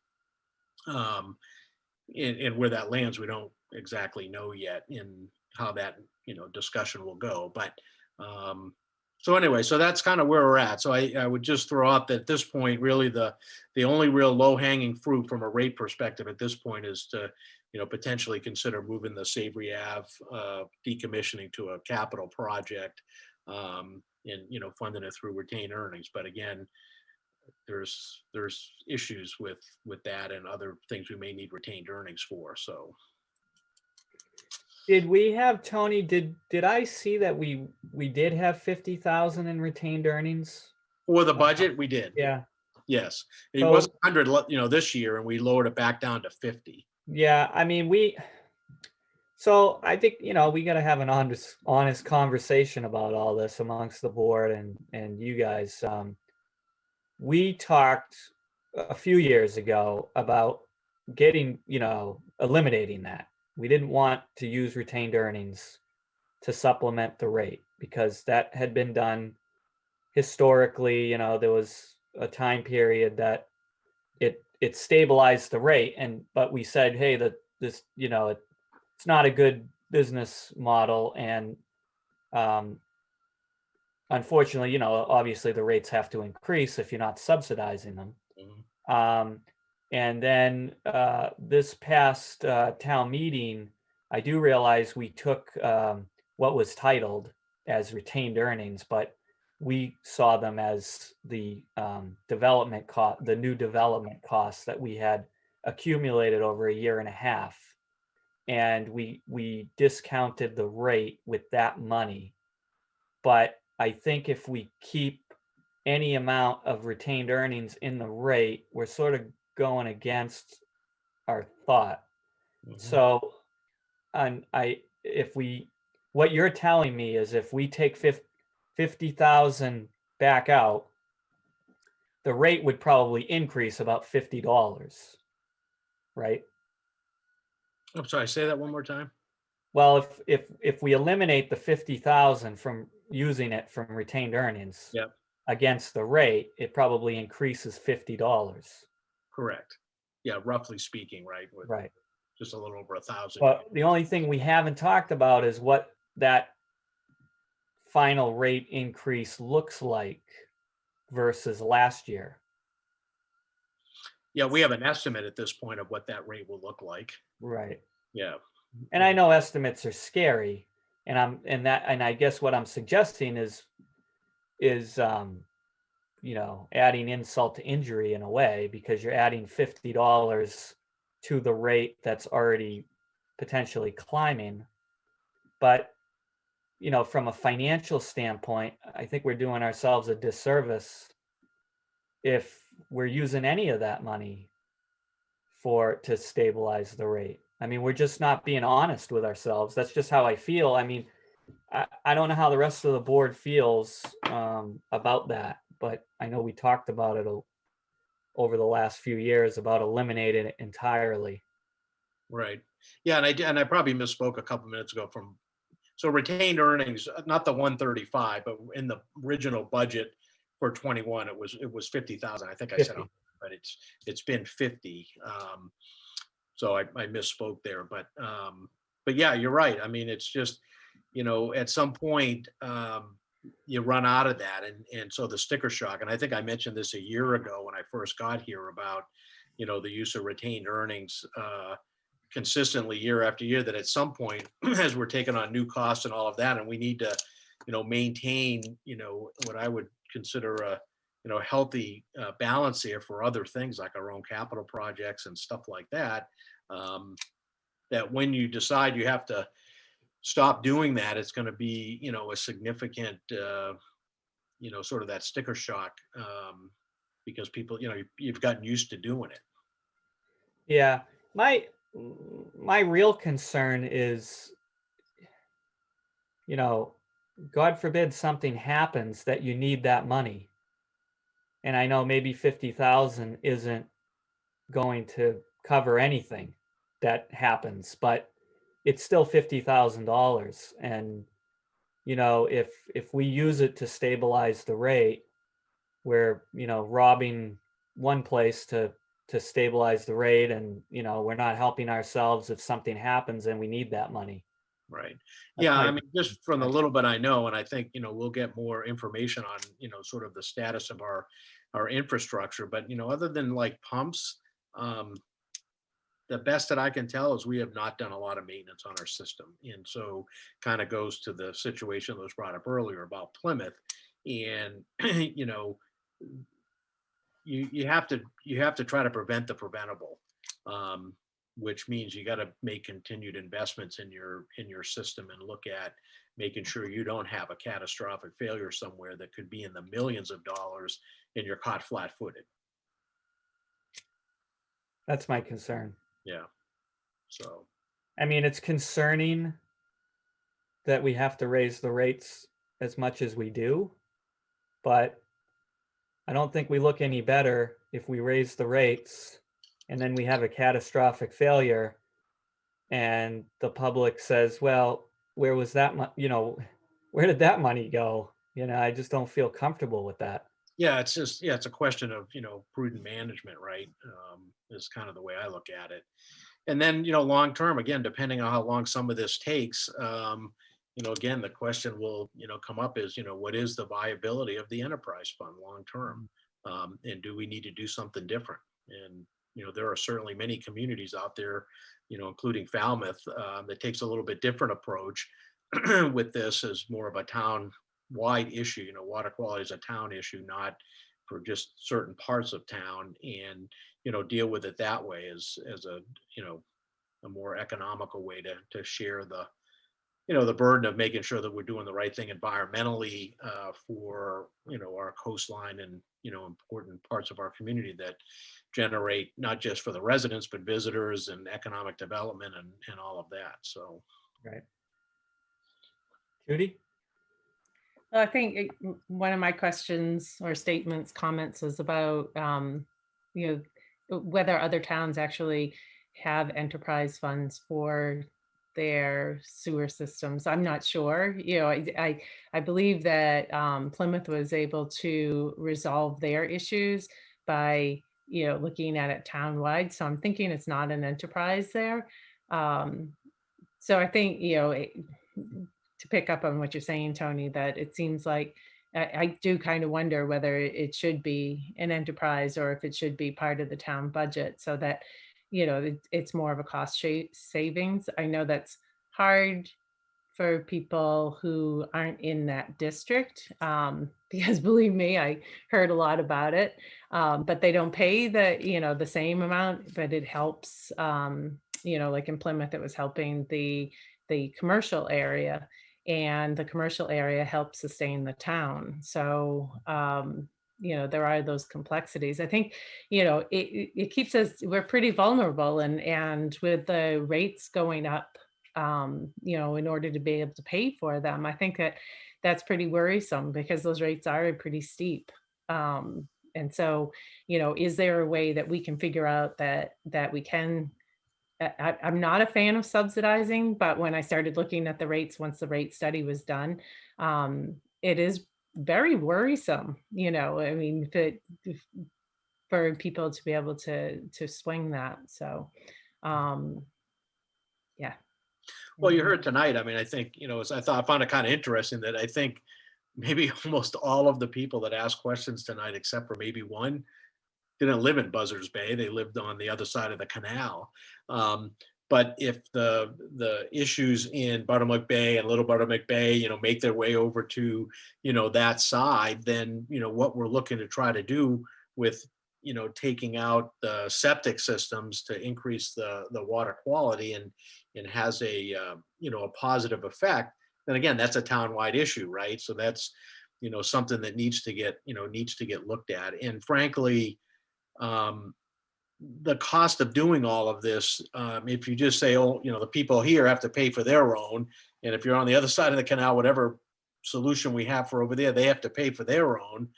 and where that lands, we don't exactly know yet in how that discussion will go. But so anyway, so that's kind of where we're at. So I would just throw out that at this point, really the only real low-hanging fruit from a rate perspective at this point is to potentially consider moving the Savory Ave decommissioning to a capital project, and funding it through retained earnings. But again, there's issues with that and other things we may need retained earnings for. So Did we have, Tony, did I see that we did have 50,000 in retained earnings? for the budget, we did. Yeah. Yes, it So- was 100, this year, and we lowered it back down to 50. Yeah, I mean, so I think, we got to have an honest conversation about all this amongst the board and you guys. We talked a few years ago about getting, eliminating that. We didn't want to use retained earnings to supplement the rate because that had been done historically. There was a time period that it stabilized the rate, but we said, hey, this it's not a good business model, and unfortunately, obviously the rates have to increase if you're not subsidizing them. And then this past town meeting, I do realize we took what was titled as retained earnings, but we saw them as the development cost, the new development costs that we had accumulated over a year and a half. And we discounted the rate with that money. But I think if we keep any amount of retained earnings in the rate, we're sort of going against our thought. So, what you're telling me is if we take 50,000 back out, the rate would probably increase about $50, right? I'm sorry, say that one more time. Well, if we eliminate the 50,000 from using it from retained earnings against the rate, it probably increases $50. Correct. Yeah, roughly speaking, right? Right. Just a little over 1,000. But the only thing we haven't talked about is what that final rate increase looks like versus last year. Yeah, we have an estimate at this point of what that rate will look like. Right. Yeah. And I know estimates are scary, and I guess what I'm suggesting is adding insult to injury in a way, because you're adding $50 to the rate that's already potentially climbing. But from a financial standpoint, I think we're doing ourselves a disservice if we're using any of that money to stabilize the rate. I mean, we're just not being honest with ourselves. That's just how I feel. I mean, I don't know how the rest of the board feels about that, but I know we talked about it over the last few years about eliminating it entirely. Right. Yeah, and I probably misspoke a couple minutes ago so retained earnings, not the 135, but in the original budget for 21, it was 50,000. I think I said, but it's been 50. So I misspoke there, but yeah, you're right. I mean, it's just, at some point you run out of that, and so the sticker shock. And I think I mentioned this a year ago when I first got here about, the use of retained earnings consistently year after year, that at some point, as we're taking on new costs and all of that, and we need to, maintain, what I would consider a, healthy balance here for other things like our own capital projects and stuff like that, that when you decide you have to stop doing that, it's going to be, a significant, sort of that sticker shock, because people, you've gotten used to doing it. Yeah. My real concern is, God forbid something happens that you need that money. And I know maybe 50,000 isn't going to cover anything that happens, but it's still $50,000. And, if we use it to stabilize the rate, we're, robbing one place to stabilize the rate, and, we're not helping ourselves if something happens and we need that money. Right. Yeah. I mean, just from the little bit I know, and I think, we'll get more information on, sort of the status of our infrastructure, but, other than like pumps, the best that I can tell is we have not done a lot of maintenance on our system. And so kind of goes to the situation that was brought up earlier about Plymouth. And, you have to try to prevent the preventable, which means you got to make continued investments in your system and look at making sure you don't have a catastrophic failure somewhere that could be in the millions of dollars and you're caught flat-footed. That's my concern. Yeah. So, I mean, it's concerning that we have to raise the rates as much as we do, but I don't think we look any better if we raise the rates and then we have a catastrophic failure and the public says, well, where was that where did that money go? I just don't feel comfortable with that. yeah, it's a question of, prudent management, right? Is kind of the way I look at it. And then, long term, again, depending on how long some of this takes, again, the question will, come up is, what is the viability of the enterprise fund long term? And do we need to do something different? And, there are certainly many communities out there, including Falmouth, that takes a little bit different approach with this as more of a town-wide issue. Water quality is a town issue, not for just certain parts of town, and deal with it that way as a a more economical way to share the the burden of making sure that we're doing the right thing environmentally for our coastline and important parts of our community that generate not just for the residents but visitors and economic development and all of that. So right. Judy? Well, I think one of my questions or statements, comments is about, whether other towns actually have enterprise funds for their sewer systems. I'm not sure. I believe that Plymouth was able to resolve their issues by, looking at it townwide. So I'm thinking it's not an enterprise there. So I think, to pick up on what you're saying, Tony, that it seems like I do kind of wonder whether it should be an enterprise or if it should be part of the town budget so that, it's more of a cost savings. I know that's hard for people who aren't in that district because believe me, I heard a lot about it, but they don't pay the same amount, but it helps, like in Plymouth, it was helping the commercial area. And the commercial area helps sustain the town. So, there are those complexities. I think, it keeps us, we're pretty vulnerable and with the rates going up, in order to be able to pay for them, I think that's pretty worrisome because those rates are pretty steep. And so, is there a way that we can figure out that we can, I'm not a fan of subsidizing, but when I started looking at the rates, once the rate study was done, it is very worrisome, I mean, for people to be able to swing that. So, yeah. Well, you heard tonight, I mean, I think, I found it kind of interesting that I think maybe almost all of the people that asked questions tonight, except for maybe one, didn't live in Buzzards Bay. They lived on the other side of the canal. But if the issues in Buttermilk Bay and Little Buttermilk Bay, make their way over to, that side, then, what we're looking to try to do with, taking out the septic systems to increase the water quality and has a, a positive effect, then again, that's a townwide issue, right? So that's, something that needs to get looked at. And frankly, the cost of doing all of this, if you just say, oh, the people here have to pay for their own, and if you're on the other side of the canal, whatever solution we have for over there, they have to pay for their own,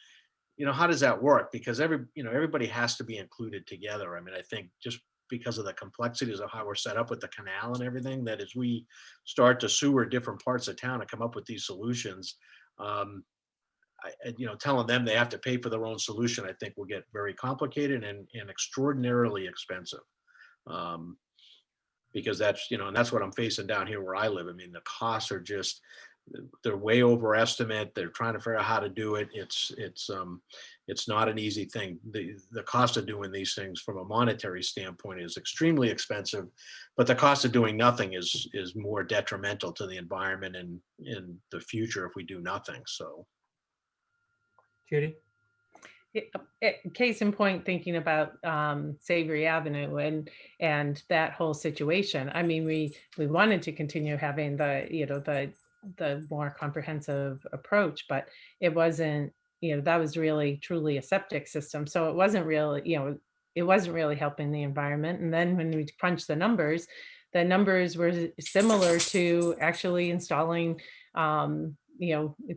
how does that work? Because everybody has to be included together. I mean, I think just because of the complexities of how we're set up with the canal and everything, that as we start to sewer different parts of town and come up with these solutions, telling them they have to pay for their own solution, I think will get very complicated and extraordinarily expensive. Because that's, and that's what I'm facing down here where I live. I mean, the costs are just, they're way over estimate. They're trying to figure out how to do it. It's not an easy thing. The cost of doing these things from a monetary standpoint is extremely expensive, but the cost of doing nothing is more detrimental to the environment and in the future if we do nothing. So. Judy? Case in point, thinking about Savory Avenue and that whole situation. I mean, we wanted to continue having the more comprehensive approach, but it wasn't, that was really truly a septic system. So it wasn't really, it wasn't really helping the environment. And then when we crunched the numbers were similar to actually installing,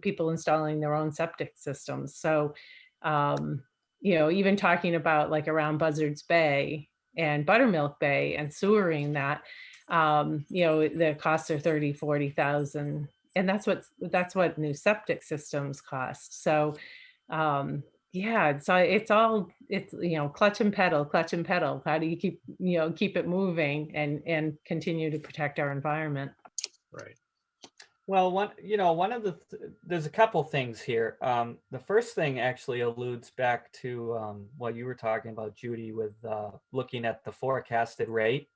people installing their own septic systems. So, even talking about like around Buzzards Bay and Buttermilk Bay and sewering that, the costs are 30, 40,000. And that's what new septic systems cost. So, yeah, so it's clutch and pedal. How do you keep it moving and continue to protect our environment? Right. Well, there's a couple things here. The first thing actually alludes back to what you were talking about, Judy, with looking at the forecasted rate.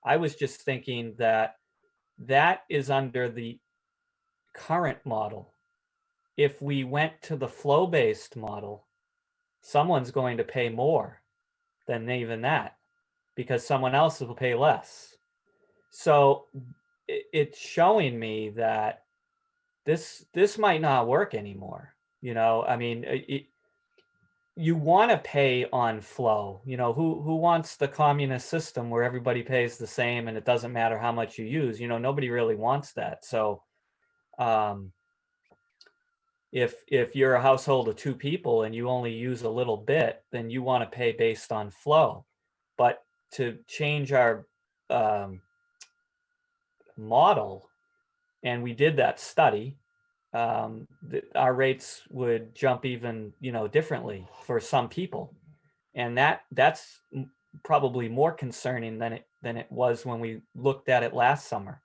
I was just thinking that is under the current model. If we went to the flow-based model, someone's going to pay more than even that because someone else will pay less. So it's showing me that this might not work anymore. I mean, you want to pay on flow. Who wants the communist system where everybody pays the same and it doesn't matter how much you use? Nobody really wants that. So if you're a household of 2 people and you only use a little bit, then you want to pay based on flow. But to change our model, and we did that study, our rates would jump even differently for some people, and that's probably more concerning than it was when we looked at it last summer.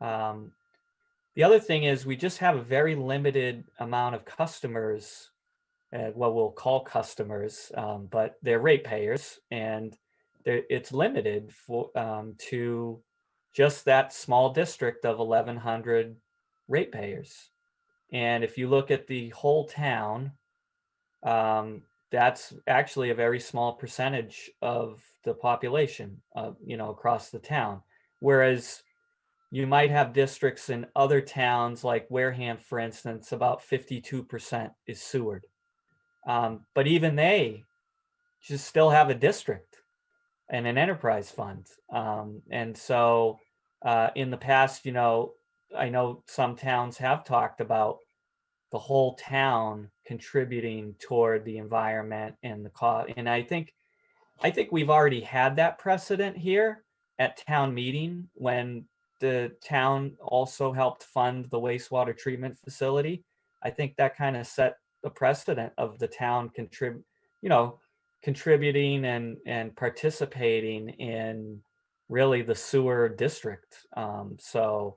The other thing is we just have a very limited amount of customers, what we'll call customers, but they're ratepayers, and it's limited to just that small district of 1,100 ratepayers. And if you look at the whole town, that's actually a very small percentage of the population, across the town. Whereas you might have districts in other towns like Wareham, for instance, about 52% is sewered. But even they just still have a district and an enterprise fund. And so in the past, I know some towns have talked about the whole town contributing toward the environment and the cost. And I think we've already had that precedent here at town meeting when the town also helped fund the wastewater treatment facility. I think that kind of set the precedent of the town contributing and participating in really the sewer district. So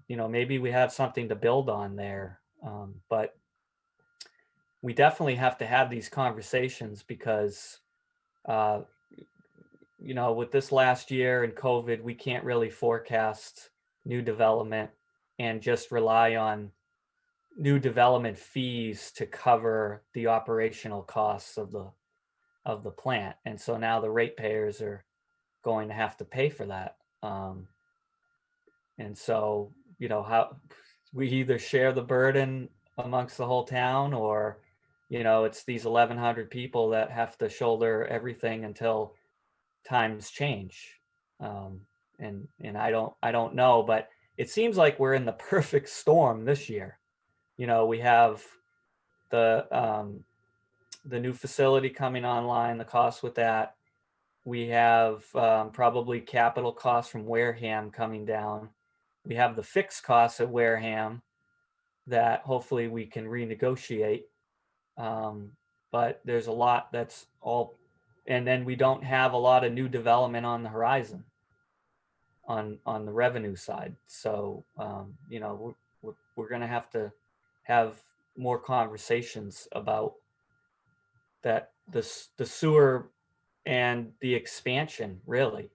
maybe we have something to build on there. But we definitely have to have these conversations because with this last year and COVID, we can't really forecast new development and just rely on new development fees to cover the operational costs of the plant. And so now the ratepayers are going to have to pay for that. And so, how we either share the burden amongst the whole town or, it's these 1,100 people that have to shoulder everything until times change. And I don't know, but it seems like we're in the perfect storm this year. We have the new facility coming online, the cost with that. We have probably capital costs from Wareham coming down. We have the fixed costs at Wareham that hopefully we can renegotiate. But there's a lot that's all, and then we don't have a lot of new development on the horizon on the revenue side. So, we're going to have more conversations about that, the sewer and the expansion really,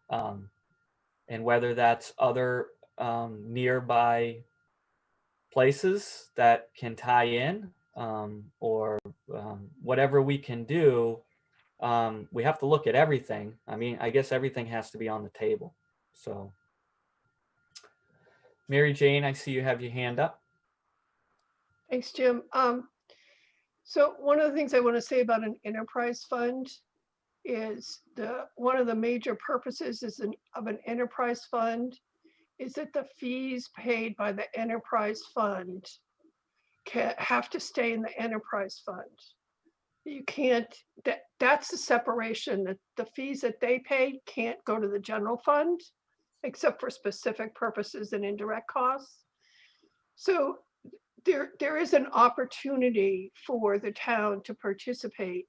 and whether that's other nearby places that can tie in, or whatever we can do, we have to look at everything. I mean, I guess everything has to be on the table. So, Mary Jane, I see you have your hand up. Thanks, Jim. So one of the things I want to say about an enterprise fund is one of the major purposes of an enterprise fund is that the fees paid by the enterprise fund have to stay in the enterprise fund. You can't, that's the separation, that the fees that they pay can't go to the general fund except for specific purposes and indirect costs. So there is an opportunity for the town to participate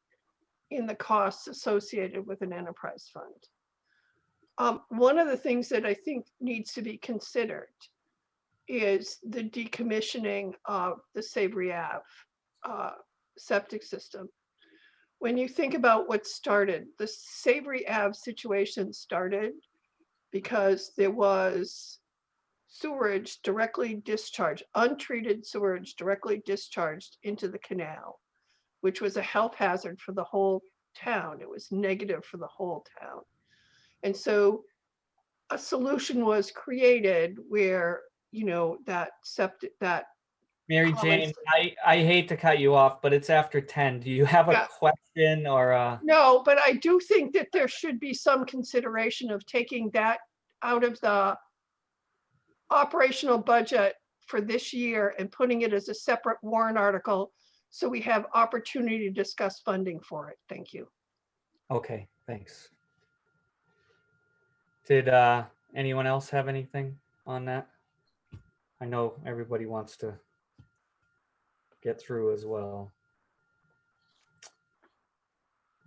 in the costs associated with an enterprise fund. One of the things that I think needs to be considered is the decommissioning of the Savory Ave septic system. When you think about what started, the Savory Ave situation started because there was sewage directly discharged, untreated sewage directly discharged into the canal, which was a health hazard for the whole town. It was negative for the whole town. And so a solution was created where, you know, that septic, that Mary Jane, I hate to cut you off, but it's after 10. Do you have a question or a? No, but I do think that there should be some consideration of taking that out of the operational budget for this year and putting it as a separate warrant article so we have opportunity to discuss funding for it. Thank you. Okay, thanks. Did anyone else have anything on that? I know everybody wants to get through as well.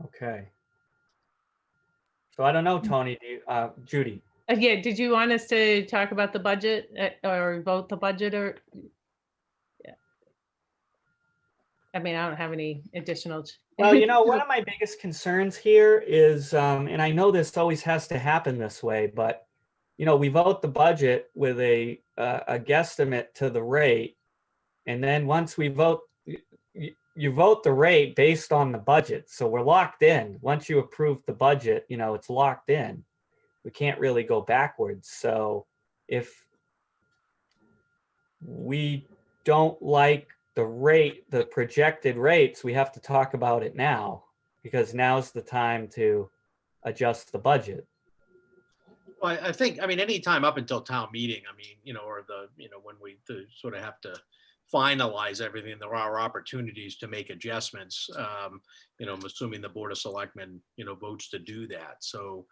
Okay. So I don't know, Tony, do you, Judy. Yeah, did you want us to talk about the budget or vote the budget or? Yeah. I mean, I don't have any additional. Well, you know, one of my biggest concerns here is, and I know this always has to happen this way, but, you know, we vote the budget with a guesstimate to the rate. And then once we vote, you vote the rate based on the budget. So we're locked in. Once you approve the budget, you know, it's locked in. We can't really go backwards. So if we don't like the rate, the projected rates, we have to talk about it now, because now's the time to adjust the budget. Well, I think, I mean, any time up until town meeting, I mean, you know, or when we sort of have to finalize everything, there are opportunities to make adjustments. You know, I'm assuming the Board of Selectmen, you know, votes to do that. So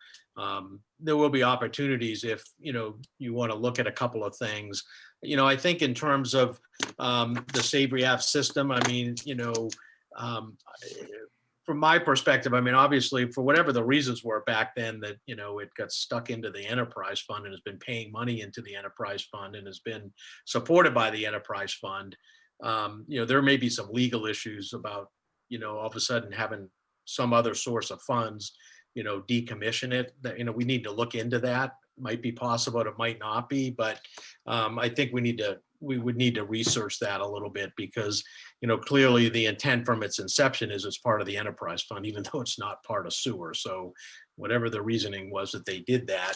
there will be opportunities if, you know, you want to look at a couple of things. You know, I think in terms of the Savory Ave system, I mean, you know, from my perspective, I mean, obviously, for whatever the reasons were back then that, you know, it got stuck into the enterprise fund and has been paying money into the enterprise fund and has been supported by the enterprise fund. You know, there may be some legal issues about, you know, all of a sudden having some other source of funds, you know, decommission it. That, you know, we need to look into that. Might be possible, it might not be, but I think we would need to research that a little bit, because, you know, clearly the intent from its inception is as part of the enterprise fund, even though it's not part of sewer. So whatever the reasoning was that they did that,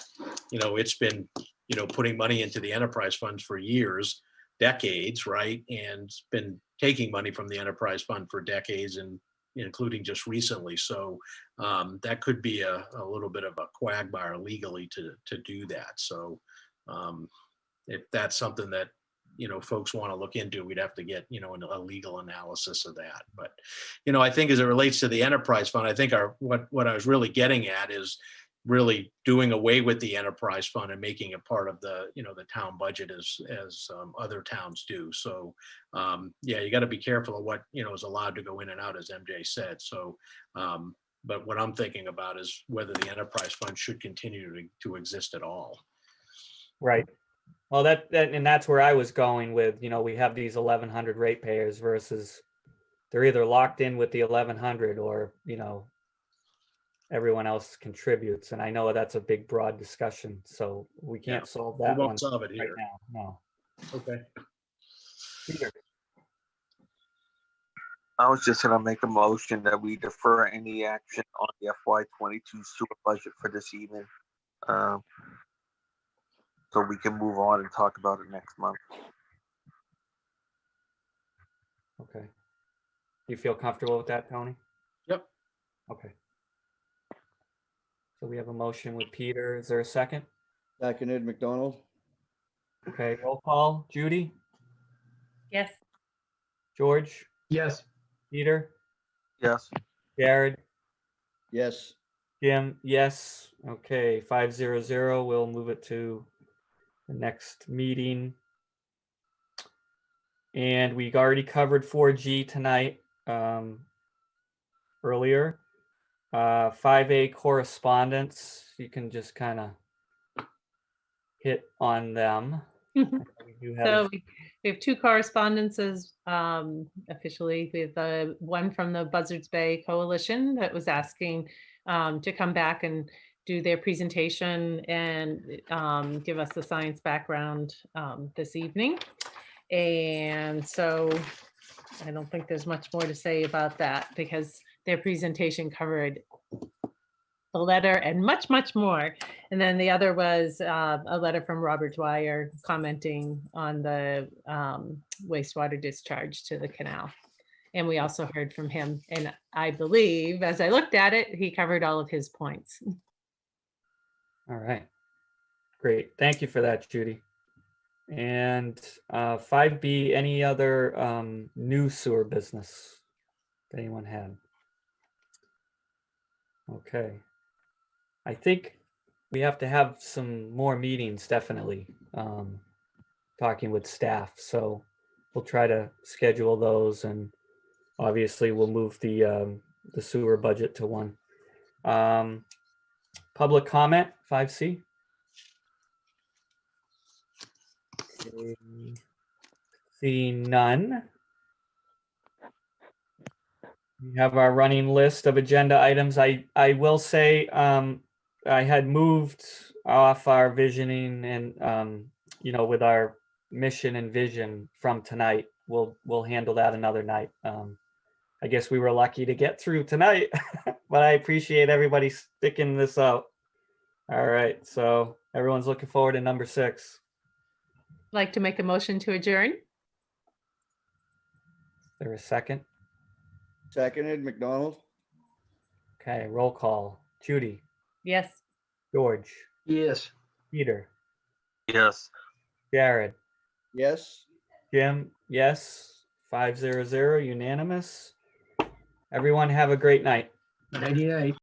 you know, it's been, you know, putting money into the enterprise funds for years, decades, right? And it's been taking money from the enterprise fund for decades, and including just recently. So that could be a little bit of a quagmire legally to do that. So if that's something that, you know, folks want to look into, we'd have to get, you know, a legal analysis of that. But, you know, I think as it relates to the enterprise fund, I think what I was really getting at is really doing away with the enterprise fund and making it part of the, you know, the town budget as other towns do. So yeah, you got to be careful of what, you know, is allowed to go in and out, as MJ said. So but what I'm thinking about is whether the enterprise fund should continue to exist at all. Right. Well, and that's where I was going with, you know, we have these 1,100 ratepayers versus they're either locked in with the 1,100 or, you know, everyone else contributes. And I know that's a big, broad discussion, so we can't solve that We one won't solve it right here. now. No. Okay. Peter. I was just gonna make a motion that we defer any action on the FY22 sewer budget for this evening. So we can move on and talk about it next month. Okay. You feel comfortable with that, Tony? Yep. Okay. So we have a motion with Peter. Is there a second? Seconded, McDonald. Okay, roll call. Judy? Yes. George? Yes. Peter? Yes. Jared? Yes. Jim? Yes. Okay, 500. We'll move it to the next meeting. And we already covered 4G tonight earlier. 5A correspondence, you can just kind of hit on them. We do have- So we have two correspondences officially. We have one from the Buzzards Bay Coalition that was asking to come back and do their presentation and give us the science background this evening. And so I don't think there's much more to say about that because their presentation covered the letter and much, much more. And then the other was a letter from Robert Dwyer commenting on the wastewater discharge to the canal. And we also heard from him. And I believe, as I looked at it, he covered all of his points. All right. Great. Thank you for that, Judy. And 5B, any other new sewer business that anyone had? Okay. I think we have to have some more meetings, definitely, talking with staff. So we'll try to schedule those, and obviously we'll move the sewer budget to one. Public comment, 5C. Okay. Seeing none. We have our running list of agenda items. I will say I had moved off our visioning and with our mission and vision from tonight. We'll handle that another night. I guess we were lucky to get through tonight, but I appreciate everybody sticking this out. All right, so everyone's looking forward to number 6. Like to make a motion to adjourn? Is there a second? Seconded, McDonald. Okay, roll call. Judy? Yes. George? Yes. Peter? Yes. Jared? Yes. Jim? Yes. 500, unanimous. Everyone have a great night. Nighty night.